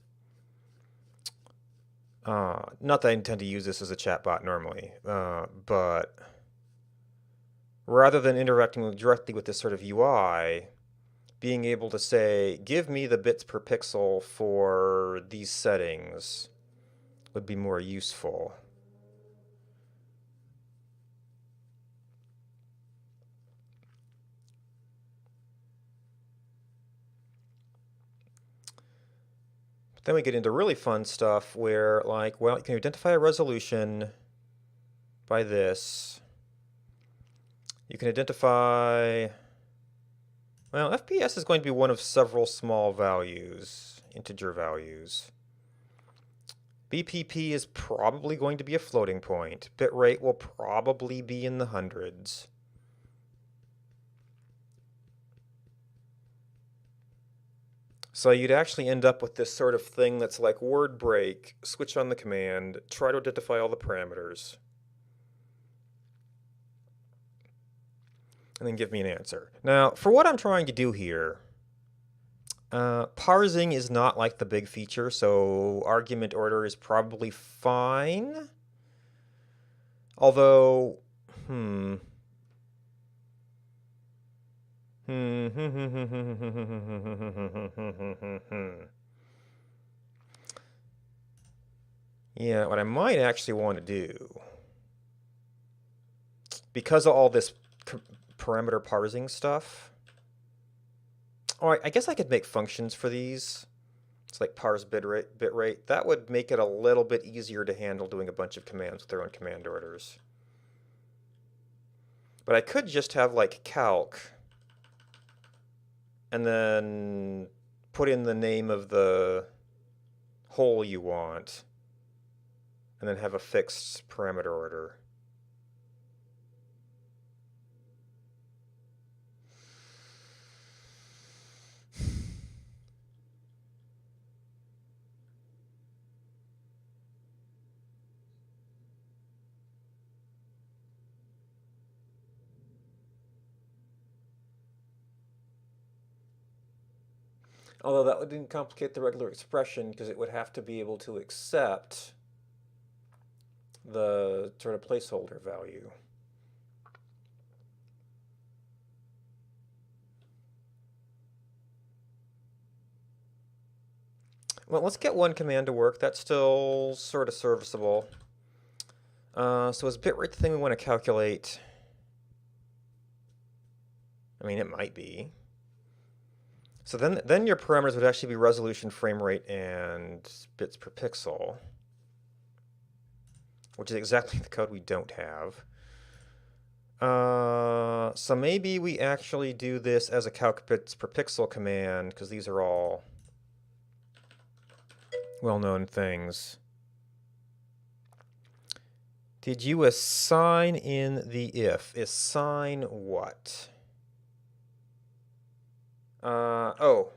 not that I intend to use this as a chatbot normally, but rather than interacting directly with this sort of UI, being able to say, give me the bits per pixel for these settings would be more useful. Then we get into really fun stuff where, like, well, you can identify a resolution by this. You can identify, well, FPS is going to be one of several small values, integer values. BPP is probably going to be a floating point. Bitrate will probably be in the hundreds. So you'd actually end up with this sort of thing that's like word break, switch on the command, try to identify all the parameters, and then give me an answer. Now, for what I'm trying to do here, parsing is not like the big feature, so argument order is probably fine. Although, Yeah, what I might actually want to do, because of all this parameter parsing stuff, oh, I guess I could make functions for these. It's like parse bitrate. That would make it a little bit easier to handle doing a bunch of commands with their own command orders. But I could just have like calc and then put in the name of the hole you want and then have a fixed parameter order. Although that wouldn't complicate the regular expression because it would have to be able to accept the sort of placeholder value. Well, let's get one command to work. That's still sort of serviceable. So is bitrate the thing we want to calculate? I mean, it might be. So then your parameters would actually be resolution, frame rate, and bits per pixel, which is exactly the code we don't have. So maybe we actually do this as a calc bits per pixel command, because these are all well-known things. Did you assign in the if? Assign what? Oh.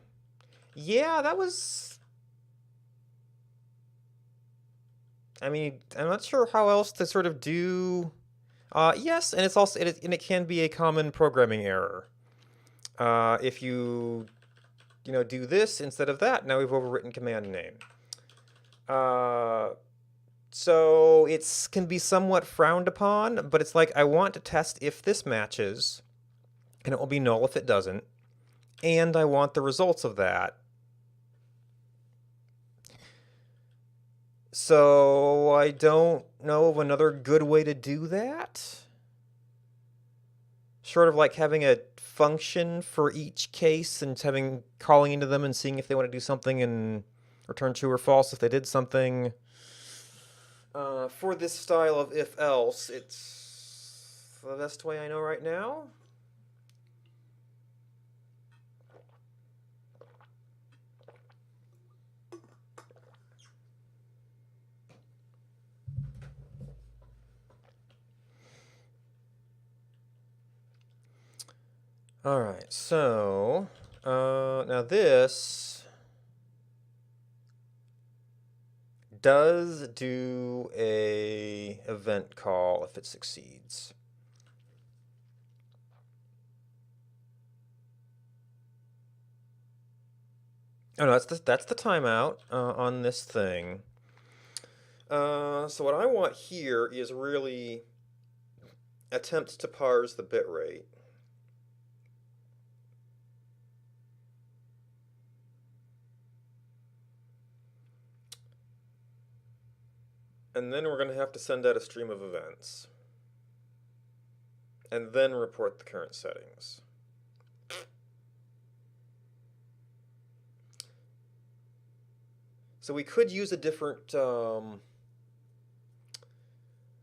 Yeah, that was... I mean, I'm not sure how else to sort of do... yes, and it's also and it can be a common programming error. If you do this instead of that, now we've overwritten command name. So it can be somewhat frowned upon, but it's like I want to test if this matches, and it will be null if it doesn't, and I want the results of that. So I don't know of another good way to do that. Sort of like having a function for each case and calling into them and seeing if they want to do something and return true or false if they did something. For this style of if-else, it's the best way I know right now. All right, so now this does do a event call if it succeeds. Oh no, that's the timeout on this thing. So what I want here is really attempt to parse the bit rate. And then we're going to have to send out a stream of events. And then report the current settings. So we could use a different... I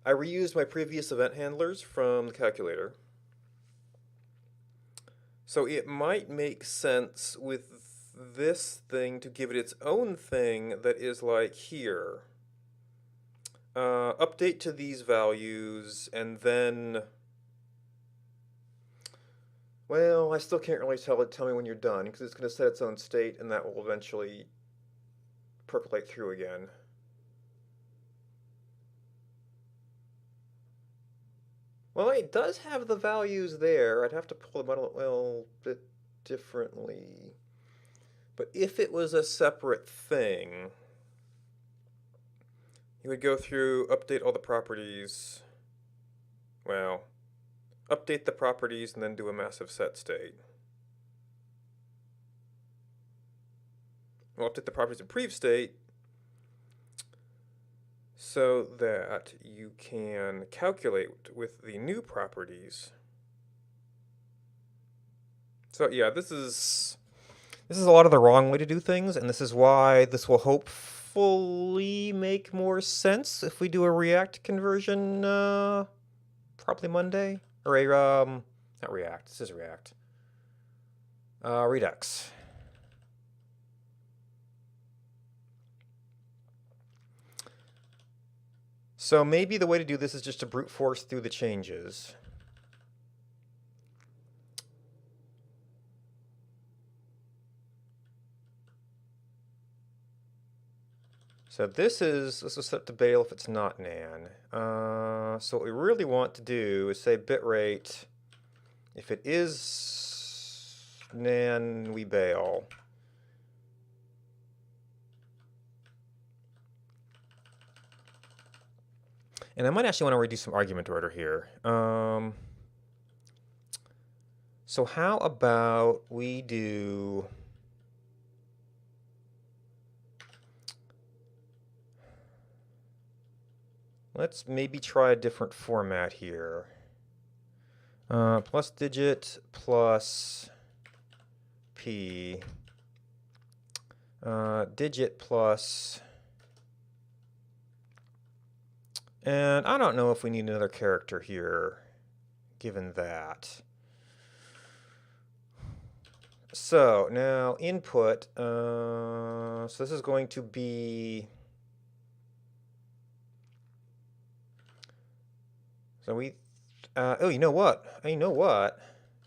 reused my previous event handlers from the calculator. So it might make sense with this thing to give it its own thing that is like here. Update to these values, and then... Well, I still can't really tell me when you're done, because it's going to set its own state, and that will eventually percolate through again. Well, it does have the values there. I'd have to pull them out a little bit differently. But if it was a separate thing, you would go through, update all the properties. Well, update the properties and then do a massive set state. We'll update the properties in prev state. so that you can calculate with the new properties. So yeah, this is a lot of the wrong way to do things, and this is why this will hopefully make more sense if we do a React conversion probably Monday. Or a, not React, this is React. Redux. So maybe the way to do this is just to brute force through the changes. So this is set to bail if it's not nan. So what we really want to do is say bitrate. If it is nan, we bail. And I might actually want to reduce some argument order here. So how about we do... Let's maybe try a different format here. Plus digit plus p. Digit plus... And I don't know if we need another character here, given that. So now input, so this is going to be... So we, oh, you know what? You know what?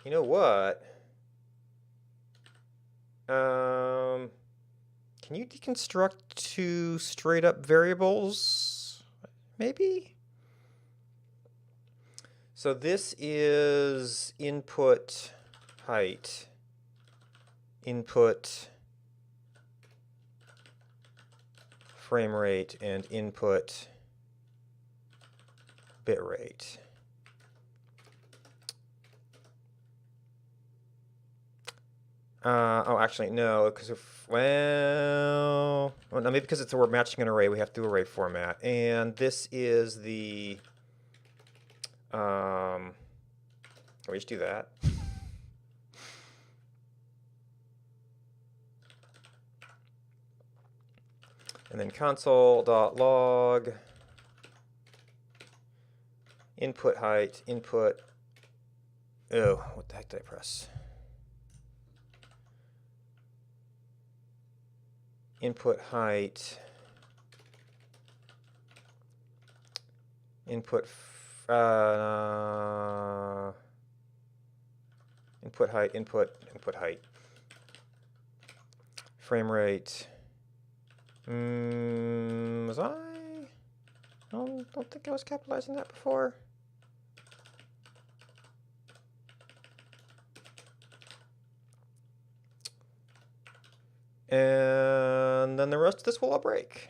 You know what? Can you deconstruct two straight up variables? Maybe? So this is input height, input frame rate, and input bit rate. Oh, actually, no, because if, well, no, maybe because we're matching an array, we have to do array format. And this is the, we just do that. And then console.log, input height, input, oh, what the heck did I press? Input height, input height, input height, frame rate. Was I? Don't think I was capitalizing that before. And then the rest of this will all break.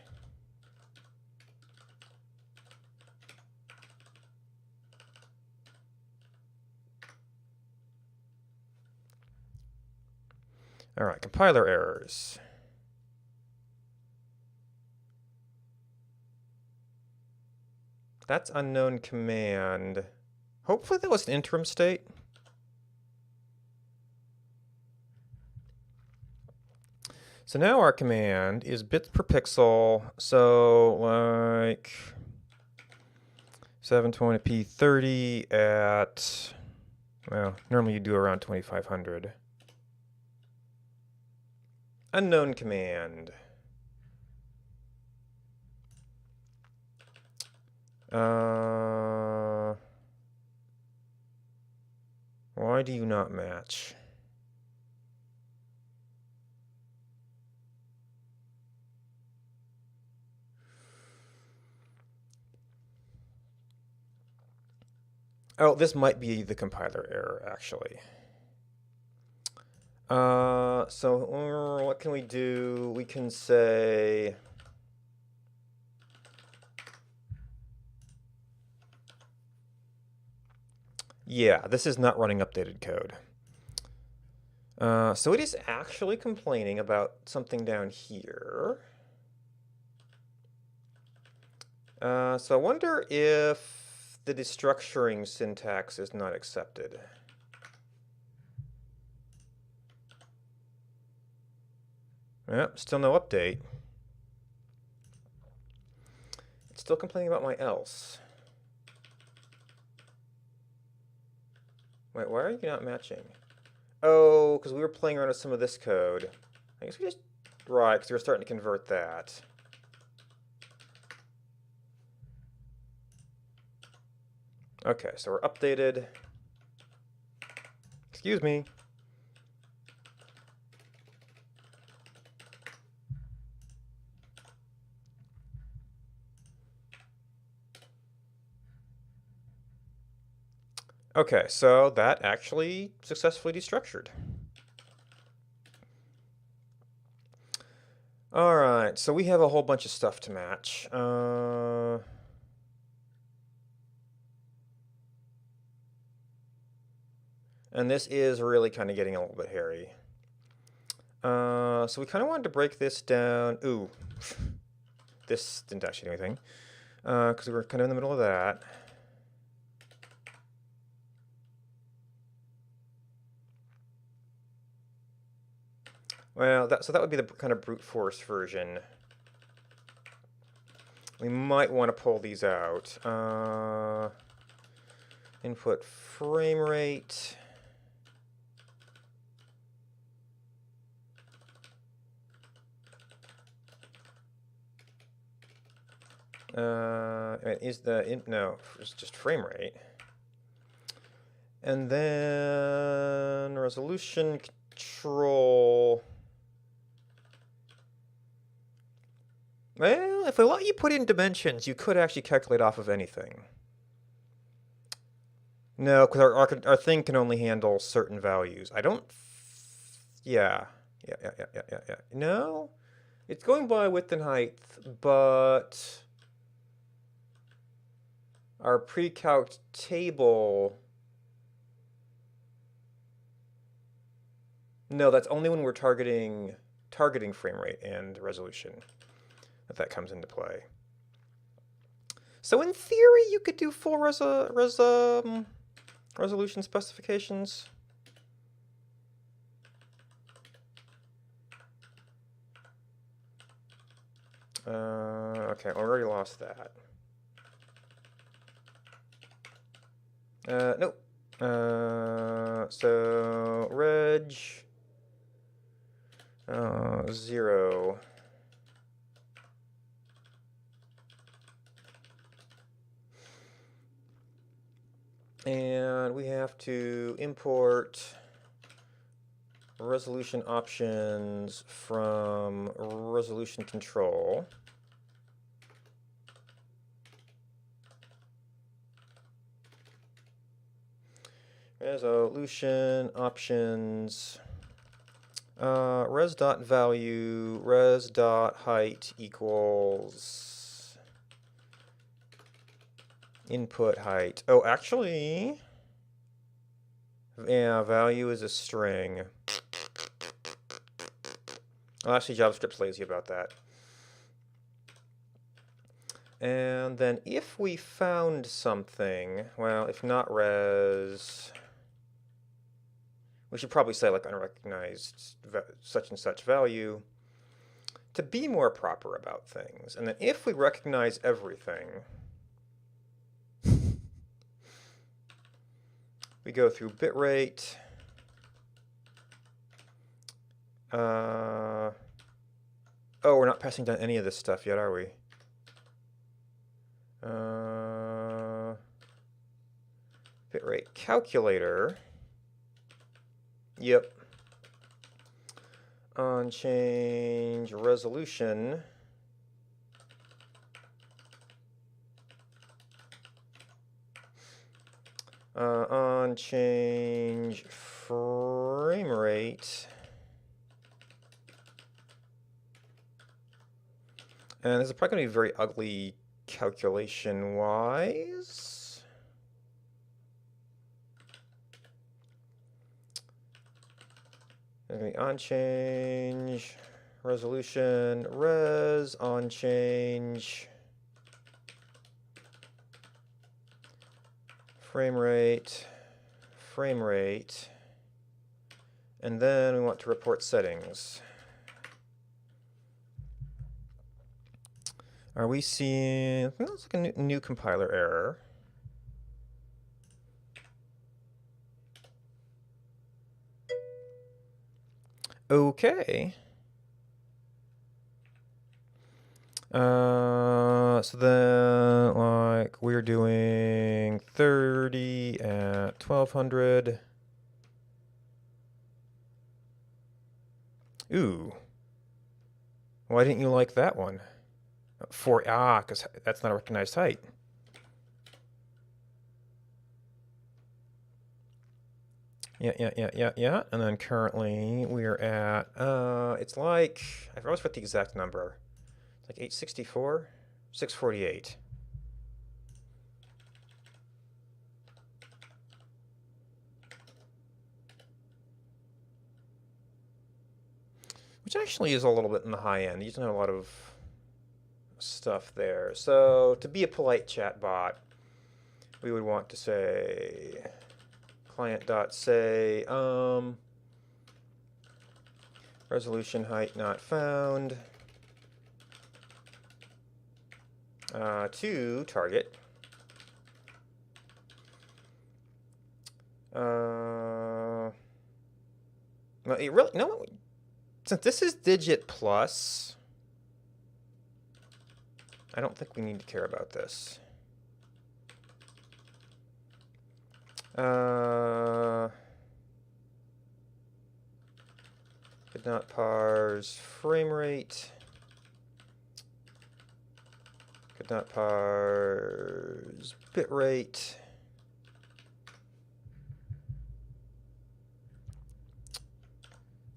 All right, compiler errors. That's unknown command. Hopefully that was an interim state. So now our command is bits per pixel. So like 720p30 at, well, normally you do around 2500. Unknown command. Why do you not match? Oh, this might be the compiler error, actually. So what can we do? We can say... Yeah, this is not running updated code. So it is actually complaining about something down here. So I wonder if the destructuring syntax is not accepted. Yep, still no update. It's still complaining about my else. Wait, why are you not matching? Oh, because we were playing around with some of this code. I guess we just... Right, because we were starting to convert that. Okay, so we're updated. Excuse me. Okay, so that actually successfully destructured. All right, so we have a whole bunch of stuff to match. And this is really kind of getting a little bit hairy. So we kind of wanted to break this down. Ooh, this didn't actually do anything because we were kind of in the middle of that. Well, so that would be the kind of brute force version. We might want to pull these out. Input frame rate. Is the no, it's just frame rate. And then resolution control. Well, if I let you put in dimensions, you could actually calculate off of anything. No, because our thing can only handle certain values. I don't... Yeah. Yeah. No? It's going by width and height, but... Our pre-calc table... No, that's only when we're targeting frame rate and resolution that comes into play. So in theory, you could do full resolution specifications. Okay, I already lost that. Nope. So reg 0. And we have to import resolution options from resolution control. Resolution options res.value res.height equals input height. Oh, actually, yeah, value is a string. Well, actually, JavaScript's lazy about that. And then if we found something, well, if not res, we should probably say like unrecognized such and such value to be more proper about things. And then if we recognize everything, we go through bitrate. Oh, we're not passing down any of this stuff yet, are we? Bitrate calculator. Yep. On change resolution. On change frame rate. And this is probably going to be very ugly calculation-wise. On change resolution res on change frame rate, and then we want to report settings. Are we seeing, looks like a new compiler error. Okay. So then, like, we're doing 30 at 1200. Ooh. Why didn't you like that one? Because that's not a recognized height. Yeah. And then currently we're at, it's like, I always forget the exact number. It's like 864, 648. Which actually is a little bit in the high end. You don't have a lot of stuff there. So to be a polite chatbot, we would want to say client.say resolution height not found to target. Well, it really, no, since this is digit plus, I don't think we need to care about this. Could not parse frame rate. Could not parse bit rate.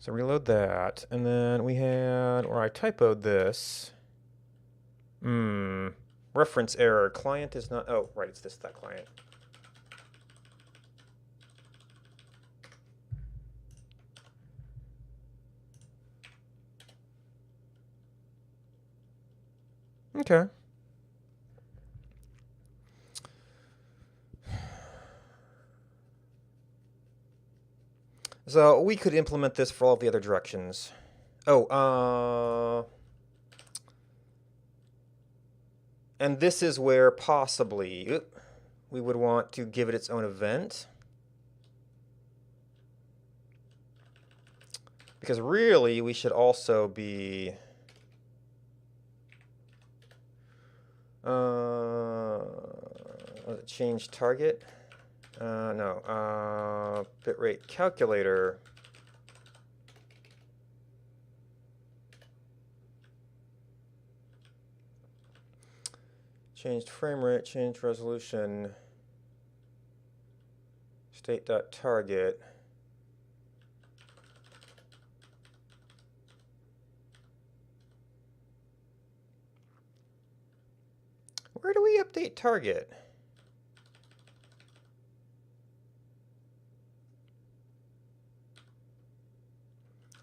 So reload that, and then we had, or I typoed this. Reference error. Client is not, oh, right, it's that client. Okay. So we could implement this for all the other directions. Oh, and this is where possibly we would want to give it its own event. Because really, we should also be change target. No, bitrate calculator. Changed frame rate, changed resolution. State.target. Where do we update target?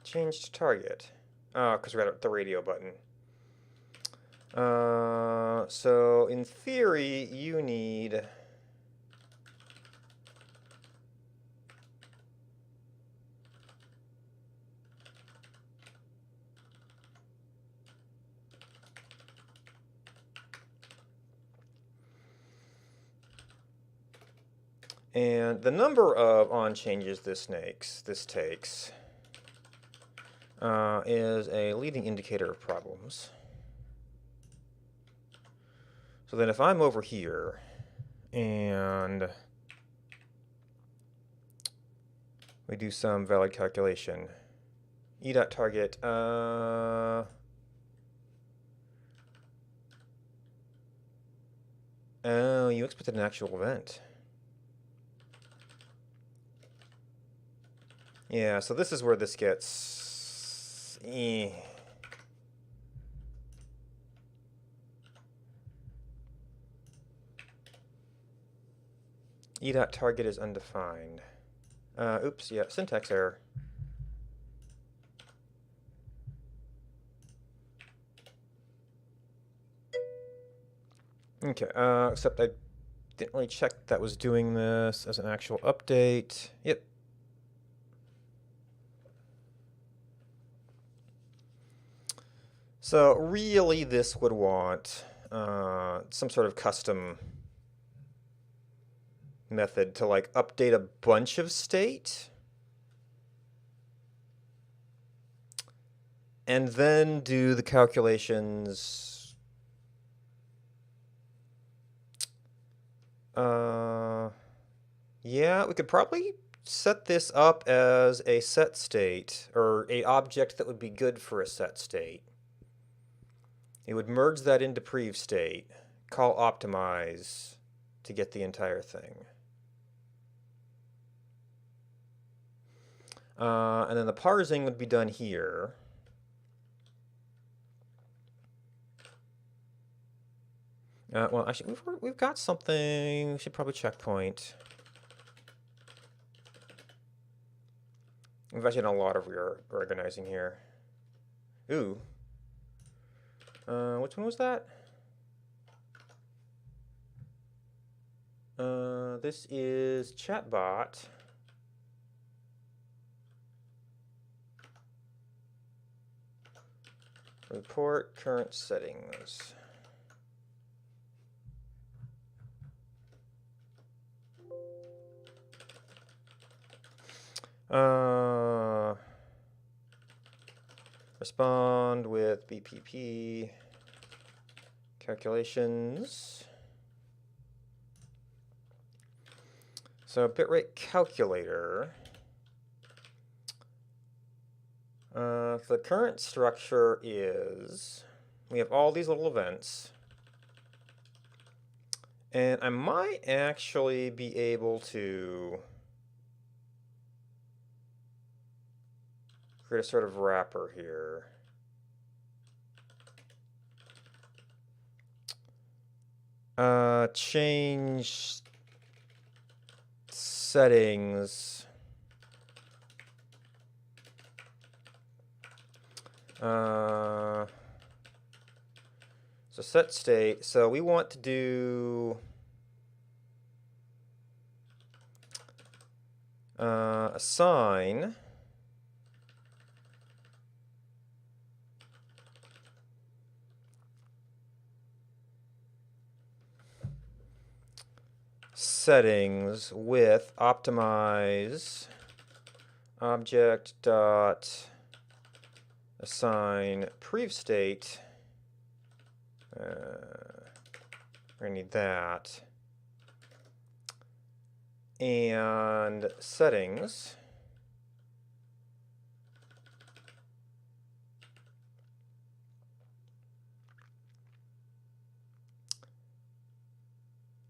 Changed target. Oh, because we're at the radio button. So in theory, you need and the number of on changes this takes is a leading indicator of problems. So then if I'm over here and we do some valid calculation, e.target, oh, you expected an actual event. Yeah, so this is where this gets e.target is undefined. Oops, yeah, syntax error. Okay, except I Didn't really check that was doing this as an actual update. Yep. So really this would want some sort of custom method to like update a bunch of state and then do the calculations. Yeah, we could probably set this up as a set state or a object that would be good for a set state. It would merge that into prev state, call optimize to get the entire thing. And then the parsing would be done here. Well, actually, we've got something. We should probably checkpoint. We've actually done a lot of reorganizing here. Ooh. Which one was that? This is chatbot. Report current settings. Respond with BPP calculations. So bitrate calculator. The current structure is we have all these little events. And I might actually be able to create a sort of wrapper here. Change settings. So set state. So we want to do assign settings with optimize object dot assign prev state. We're gonna need that. And settings.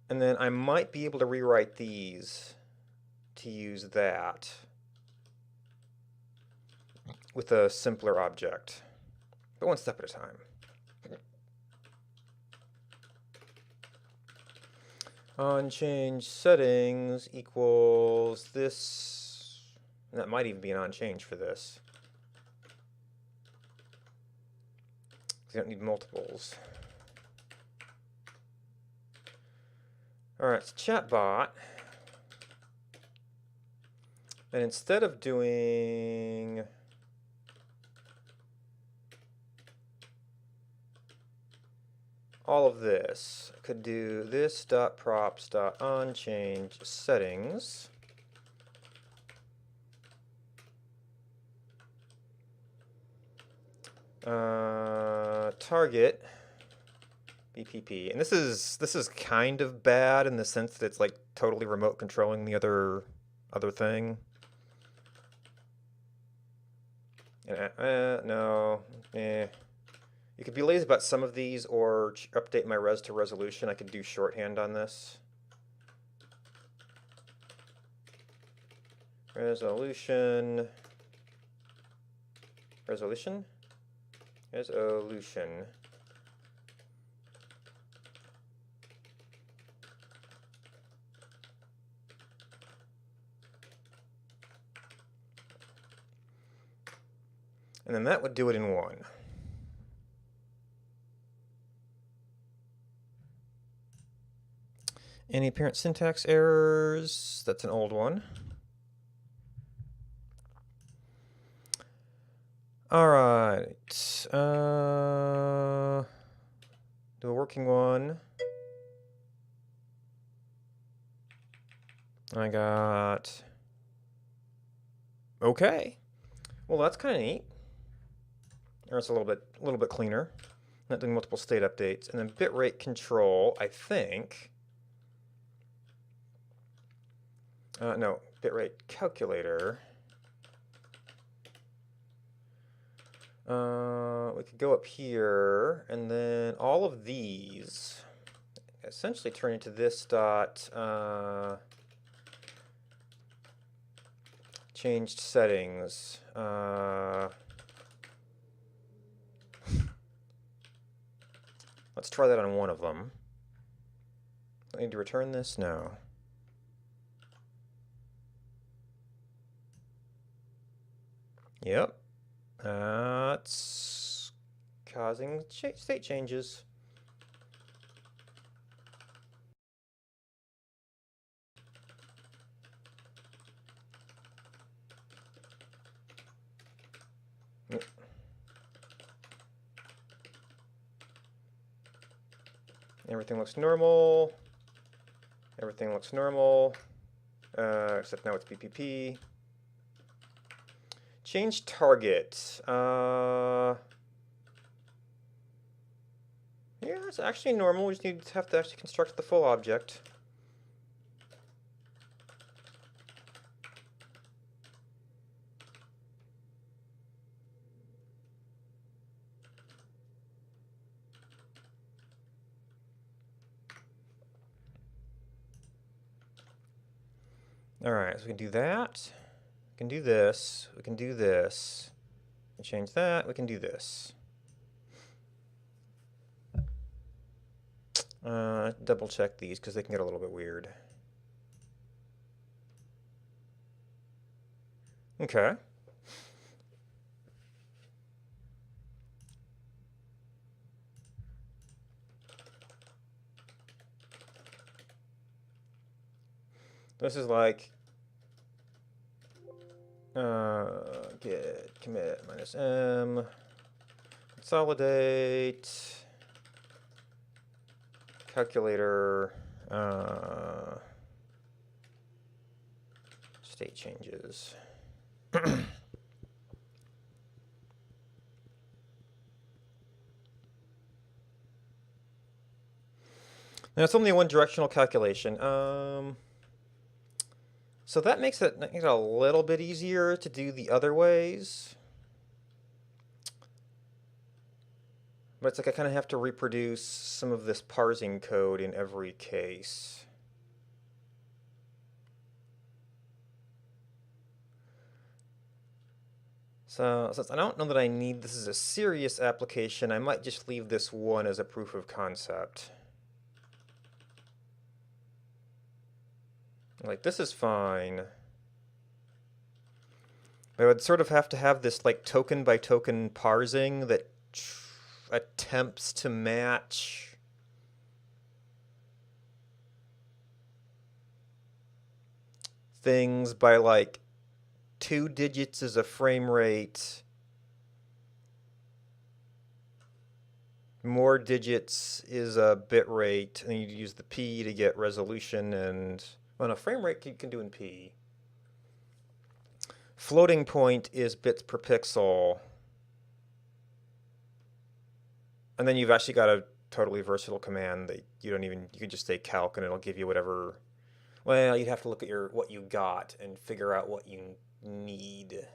And then I might be able to rewrite these to use that with a simpler object, but one step at a time. On change settings equals this, and that might even be an on change for this. You don't need multiples. All right, it's chatbot. And instead of doing all of this, I could do this dot props dot on change settings. Target BPP, and this is kind of bad in the sense that it's like totally remote controlling the other thing. No, you could be lazy about some of these or update my res to resolution. I could do shorthand on this. Resolution. And then that would do it in one. Any apparent syntax errors? That's an old one. All right. Do a working one. I got... Okay. Well, that's kind of neat. Or it's a little bit cleaner. Not doing multiple state updates. And then bitrate control, I think. No, bitrate calculator. We could go up here, and then all of these essentially turn into this dot changed settings. Let's try that on one of them. I need to return this? No. Yep. That's causing state changes. Everything looks normal. Everything looks normal. Except now it's BPP. Change target. Yeah, it's actually normal. We just need to have to actually construct the full object. All right, so we can do that. We can do this. We can do this. We can change that. We can do this. Double check these because they can get a little bit weird. Okay. This is like git commit -m, consolidate, calculator, state changes. Now it's only a one-directional calculation. So that makes it a little bit easier to do the other ways. But it's like I kind of have to reproduce some of this parsing code in every case. So since I don't know that I need this as a serious application, I might just leave this one as a proof of concept. Like, this is fine. I would sort of have to have this like token by token parsing that attempts to match things by like 2 digits as a frame rate, more digits is a bit rate, and you use the P to get resolution, and well, no, frame rate you can do in P. Floating point is bits per pixel. And then you've actually got a totally versatile command that you could just say calc and it'll give you whatever. Well, you'd have to look at what you got and figure out what you need.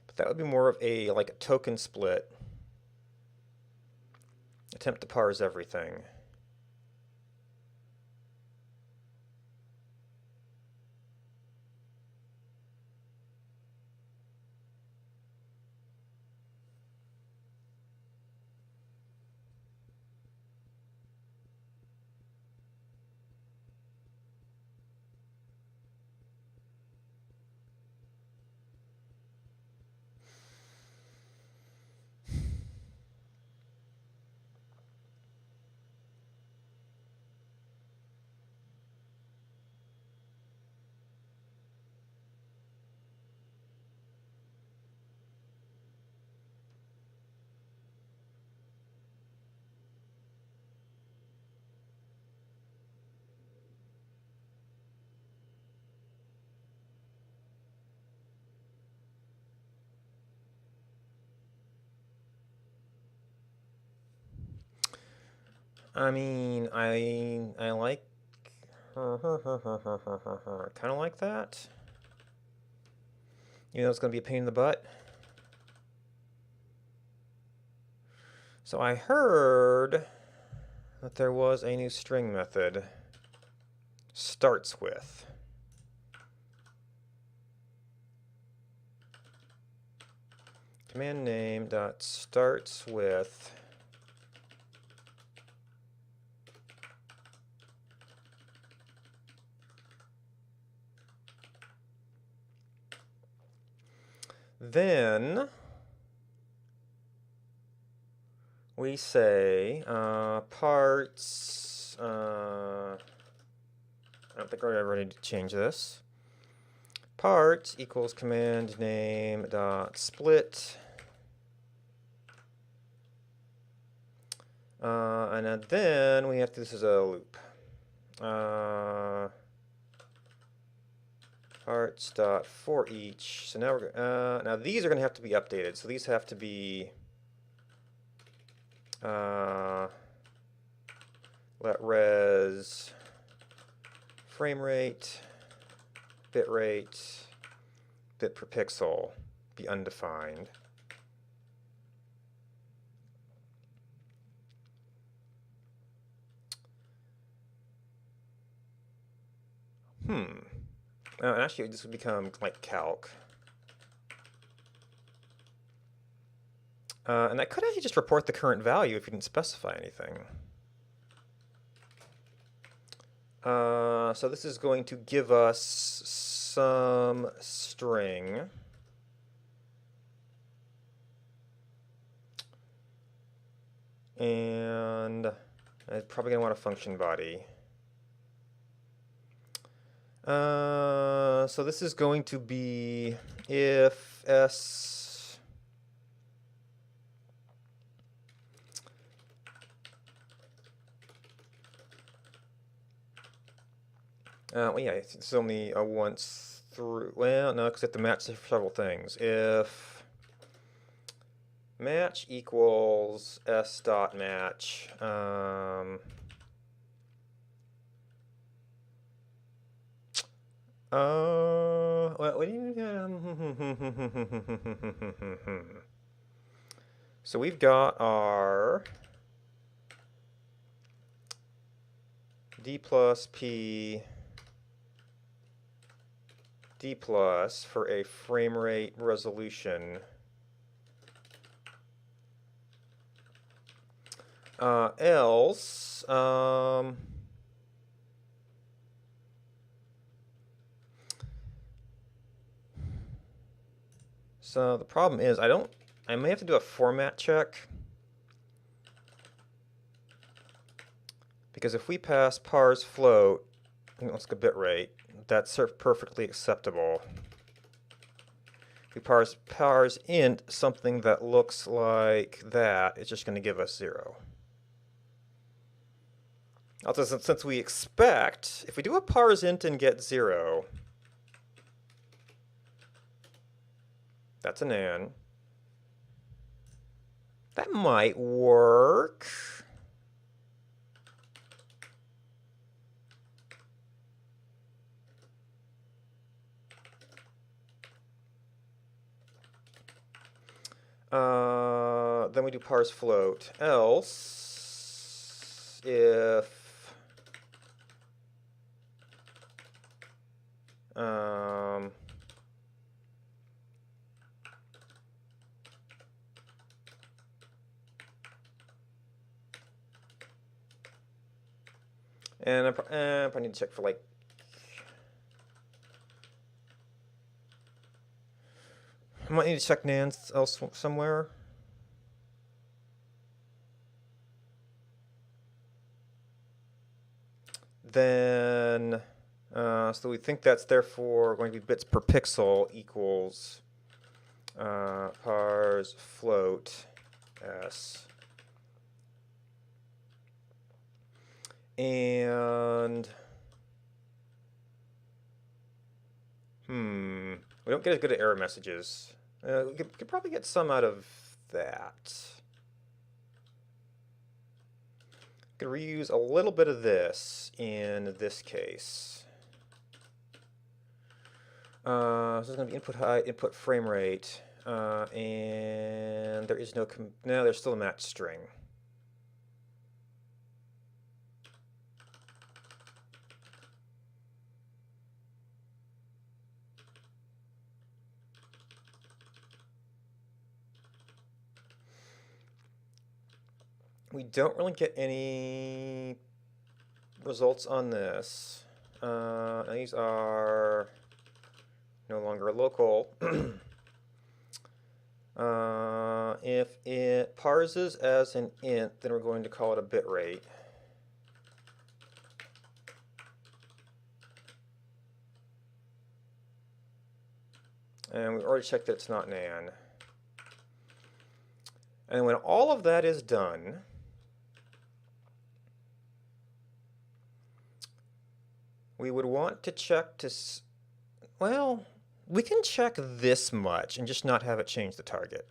But that would be more of a like a token split. Attempt to parse everything. I mean, I like kind of like that. You know, it's going to be a pain in the butt. So I heard that there was a new string method. Starts with. Command name dot starts with. Then we say parts. I don't think we're ever need to change this. Parts equals command name dot split. And then we have to, this is a loop. Parts dot for each. So now we're now these are going to have to be updated. So these have to be let res frame rate, bit rate, bit per pixel be undefined. Actually, this would become like calc. And I could actually just report the current value if you didn't specify anything. So this is going to give us some string. And I'm probably going to want a function body. So this is going to be if s well, yeah, it's only a once through. Well, no, because you have to match several things. If match equals s dot match. What do you? So we've got our d plus p d plus for a frame rate resolution. Else, so the problem is I may have to do a format check. Because if we pass parse float, let's go bit rate, that's perfectly acceptable. If we parse int something that looks like that, it's just going to give us 0. Also, since we expect, if we do a parse int and get 0, that's an AND. That might work. Then we do parse float. Else, if and I probably need to check for like I might need to check nans else somewhere. Then, so we think that's therefore going to be bits per pixel equals parse float s. And we don't get as good at error messages. We could probably get some out of that. Could reuse a little bit of this in this case. So this is going to be input height, input frame rate, and there is no, no, there's still a match string. We don't really get any results on this. These are no longer local. If it parses as an int, then we're going to call it a bitrate. And we already checked that it's not nan. And when all of that is done, we would want to check to, well, we can check this much and just not have it change the target.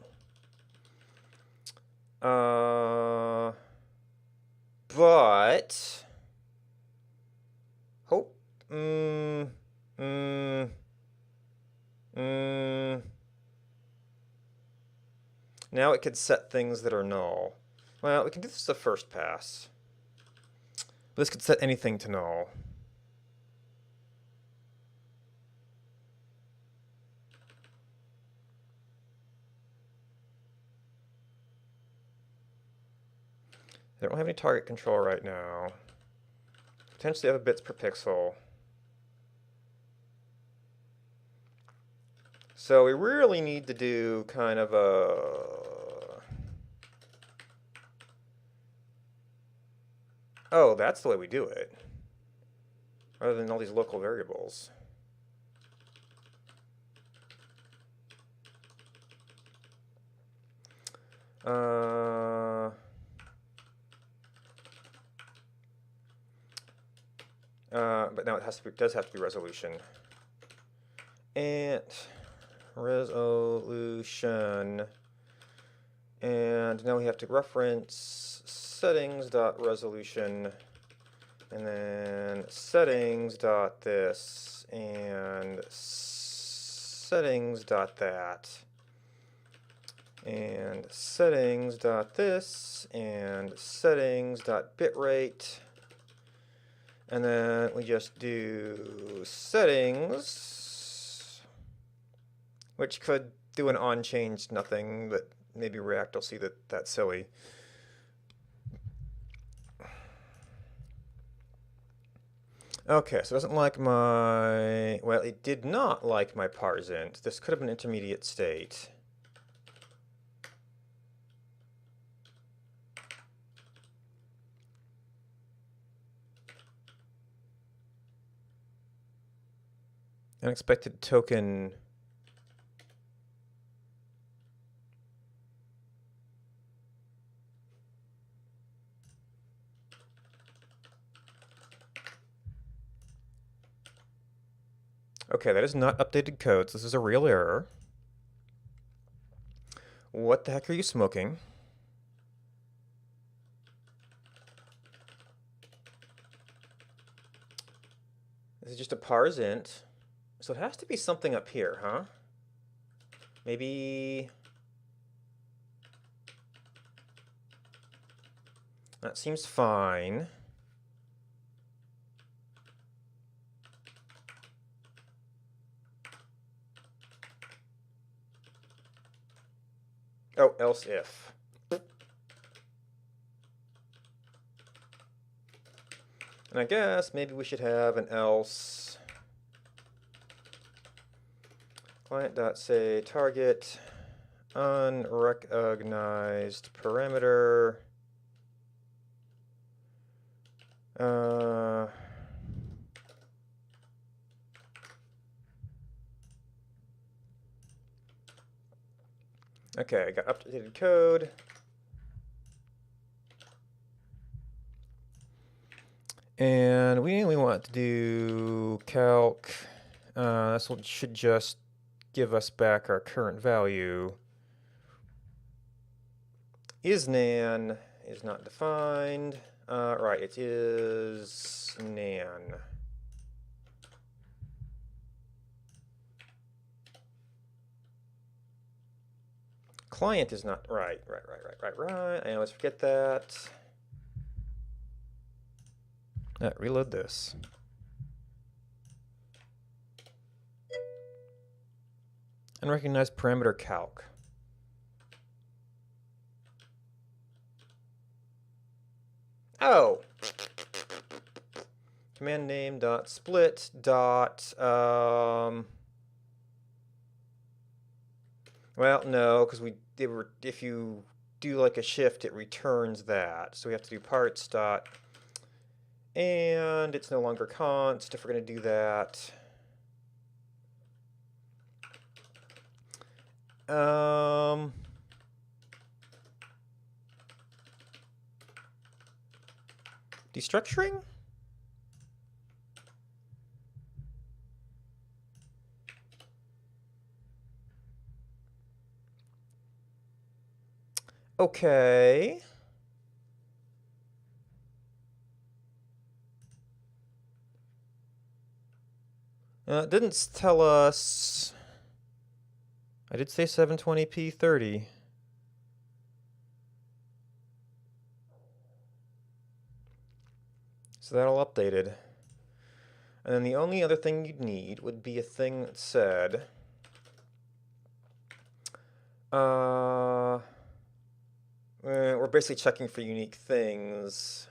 But, now it could set things that are null. Well, we can do this the first pass. This could set anything to null. I don't have any target control right now. Potentially have a bits per pixel. So we really need to do kind of a... Oh, that's the way we do it. Rather than all these local variables. But now it has to be, does have to be resolution. And resolution. And now we have to reference settings.resolution, and then settings.this, and settings.that, and settings.this, and settings.bitrate. And then we just do settings, which could do an on-changed nothing, but maybe React will see that that's silly. Okay, so it doesn't like my, well, it did not like my parseInt. This could have been intermediate state. Unexpected token. Okay, that is not updated code, so this is a real error. What the heck are you smoking? This is just a parseInt. So it has to be something up here, huh? Maybe... That seems fine. Oh, else if. And I guess maybe we should have an else. Client.say target unrecognized parameter. Okay, I got updated code. And we want to do calc. This should just give us back our current value. Is nan is not defined. Right, it is nan. Client is not right. I always forget that. Reload this. Unrecognized parameter calc. Oh. Command name dot split dot well, no, because if you do like a shift, it returns that. So we have to do parts dot, and it's no longer const if we're going to do that. Destructuring? Okay. It didn't tell us. I did say 720p 30. So that all updated. And then the only other thing you'd need would be a thing that said, we're basically checking for unique things.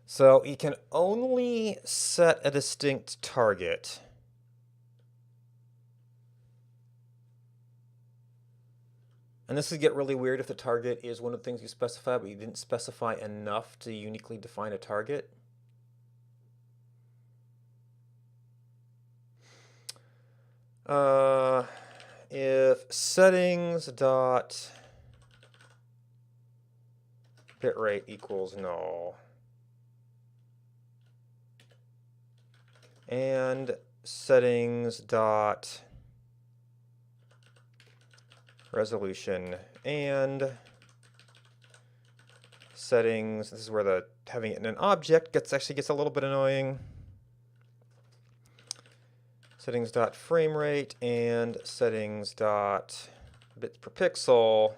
So you can only set a distinct target. And this would get really weird if the target is one of the things you specify, but you didn't specify enough to uniquely define a target. If settings dot bitrate equals null, and settings dot resolution and settings, this is where the having it in an object actually gets a little bit annoying. Settings dot frame rate and settings dot bits per pixel,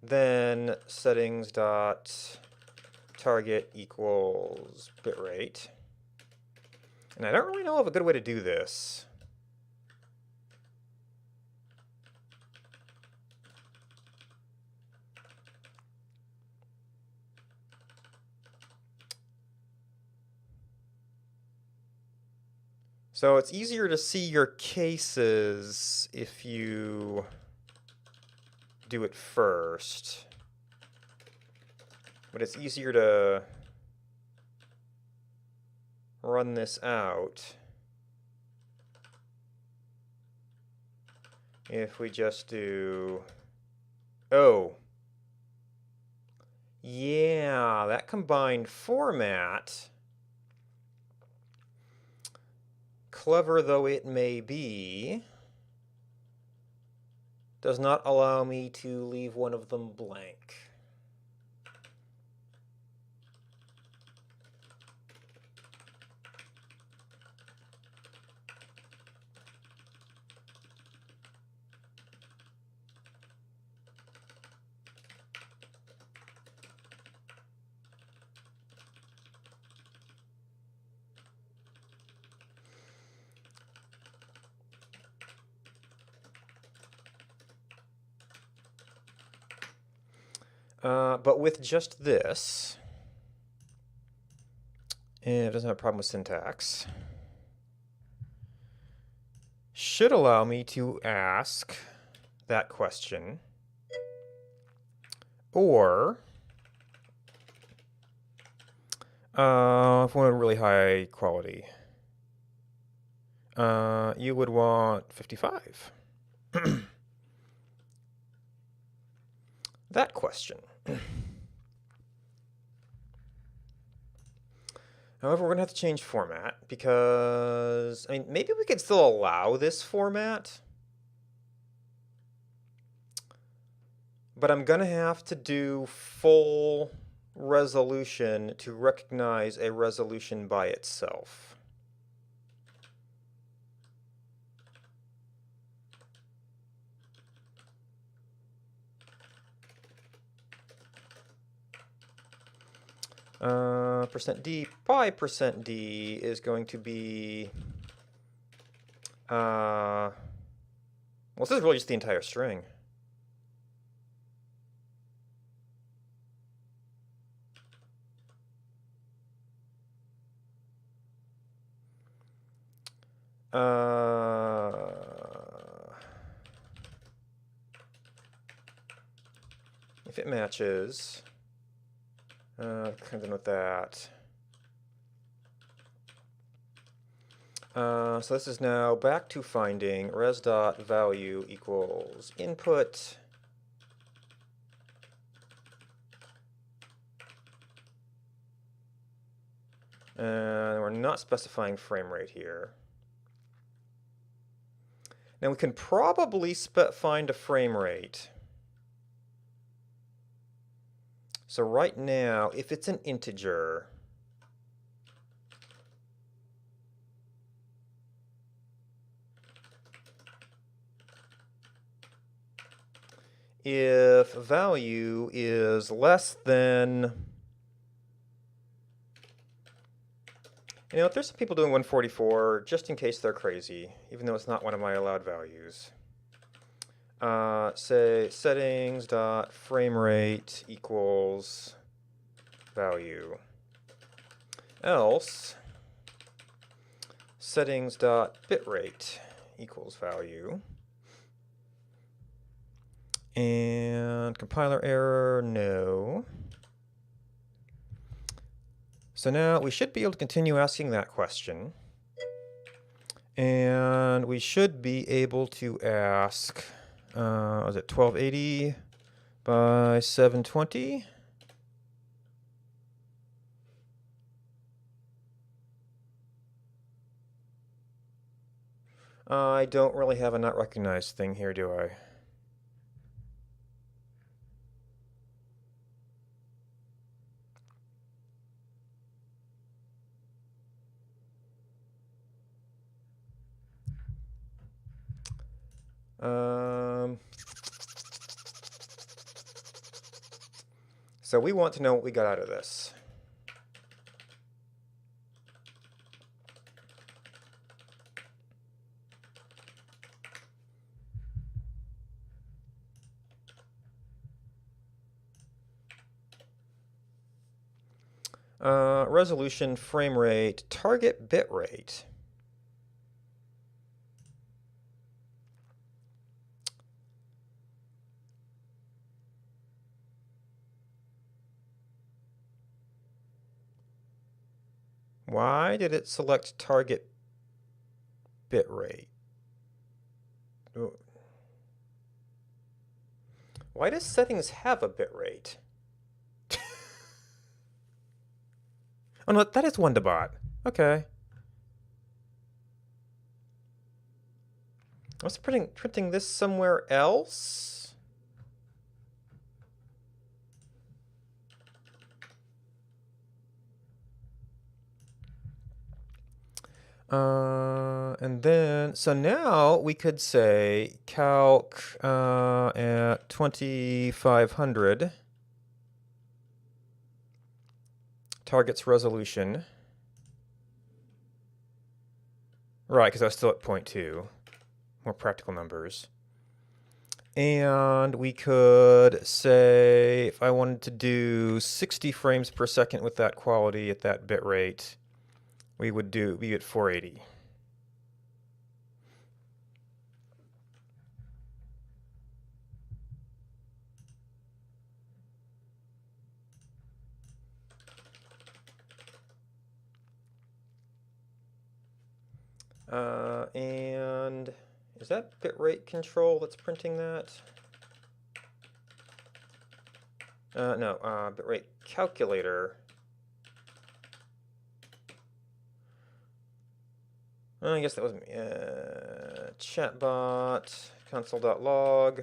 then settings dot target equals bitrate. And I don't really know of a good way to do this. So it's easier to see your cases if you do it first. But it's easier to run this out if we just do, oh, yeah, that combined format, clever though it may be, does not allow me to leave one of them blank. But with just this, it doesn't have a problem with syntax. Should allow me to ask that question, or if we want really high quality, you would want 55. That question. However, we're going to have to change format because, I mean, maybe we could still allow this format, but I'm going to have to do full resolution to recognize a resolution by itself. %d by %d is going to be, well, this is really just the entire string. If it matches, kind of done with that. So this is now back to finding res.value equals input. And we're not specifying frame rate here. Now we can probably find a frame rate. So right now, if it's an integer, if value is less than, there's some people doing 144 just in case they're crazy, even though it's not one of my allowed values. Say settings.framerate equals value. Else settings.bitrate equals value. And compiler error, no. So now we should be able to continue asking that question. And we should be able to ask, was it 1280 by 720? I don't really have a not recognized thing here, do I? So we want to know what we got out of this. Resolution, frame rate, target bit rate. Why did it select target bit rate? Why does settings have a bit rate? Oh no, that is one to bot. Okay. I was printing this somewhere else. And then, so now we could say calc at 2500 targets resolution. Right, because I was still at 0.2. More practical numbers. And we could say, if I wanted to do 60 frames per second with that quality at that bit rate, we would be at 480. And is that bitrate control that's printing that? No, bitrate calculator. I guess that was me. Chatbot, console.log.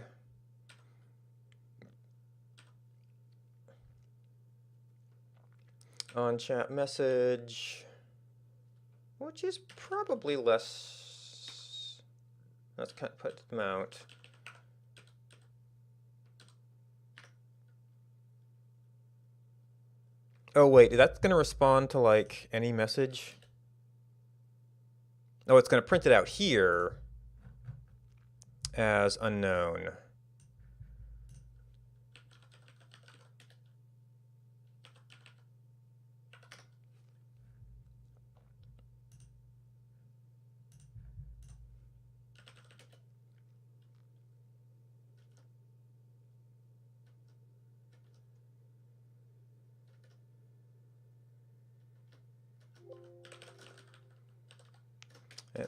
on chat message, which is probably less. Let's kind of put them out. Oh wait, that's going to respond to like any message? Oh, it's going to print it out here as unknown.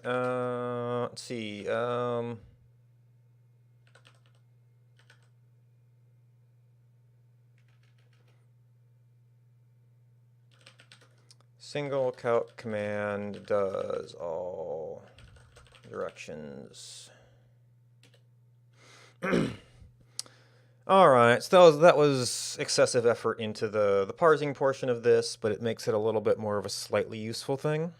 Let's see. Single calc command does all directions. All right, so that was excessive effort into the parsing portion of this, but it makes it a little bit more of a slightly useful thing.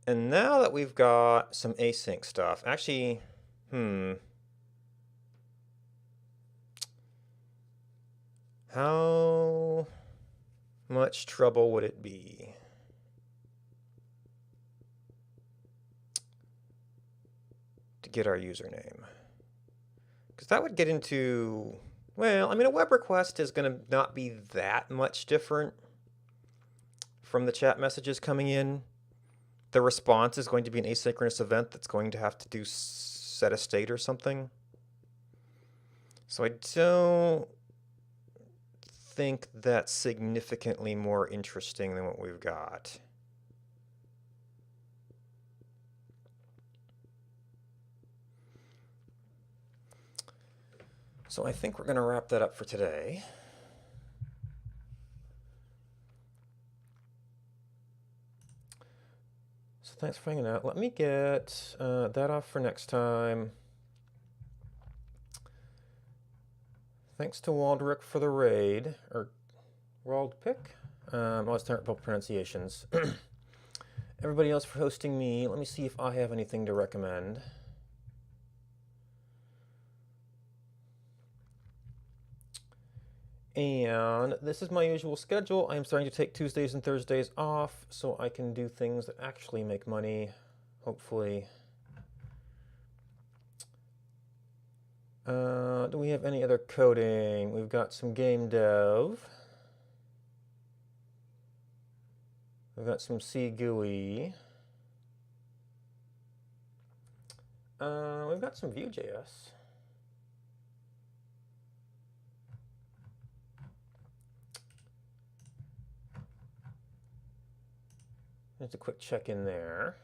And now that we've got some async stuff, actually, how much trouble would it be to get our username? Because that would get into, well, I mean, a web request is going to not be that much different from the chat messages coming in. The response is going to be an asynchronous event that's going to have to do set a state or something. So I don't think that's significantly more interesting than what we've got. So I think we're going to wrap that up for today. So thanks for hanging out. Let me get that off for next time. Thanks to Waldrick for the raid, or Waldpick. Always terrible pronunciations. Everybody else for hosting me. Let me see if I have anything to recommend. And this is my usual schedule. I'm starting to take Tuesdays and Thursdays off so I can do things that actually make money, hopefully. Do we have any other coding? We've got some game dev. We've got some C GUI. We've got some Vue.js. Just a quick check in there.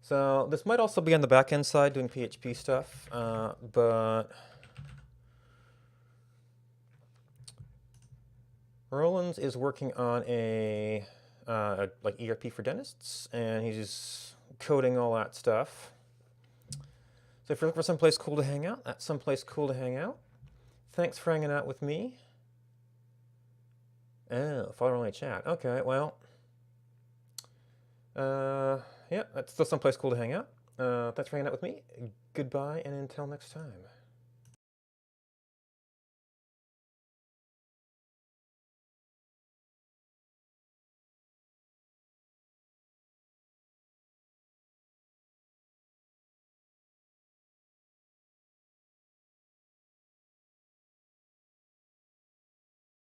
So this might also be on the back-end side doing PHP stuff, but Roland's is working on a like ERP for dentists, and he's coding all that stuff. So if you're looking for someplace cool to hang out, that's someplace cool to hang out. Thanks for hanging out with me. Oh, follow only chat. Okay, well, yeah, that's still someplace cool to hang out. Thanks for hanging out with me. Goodbye, and until next time.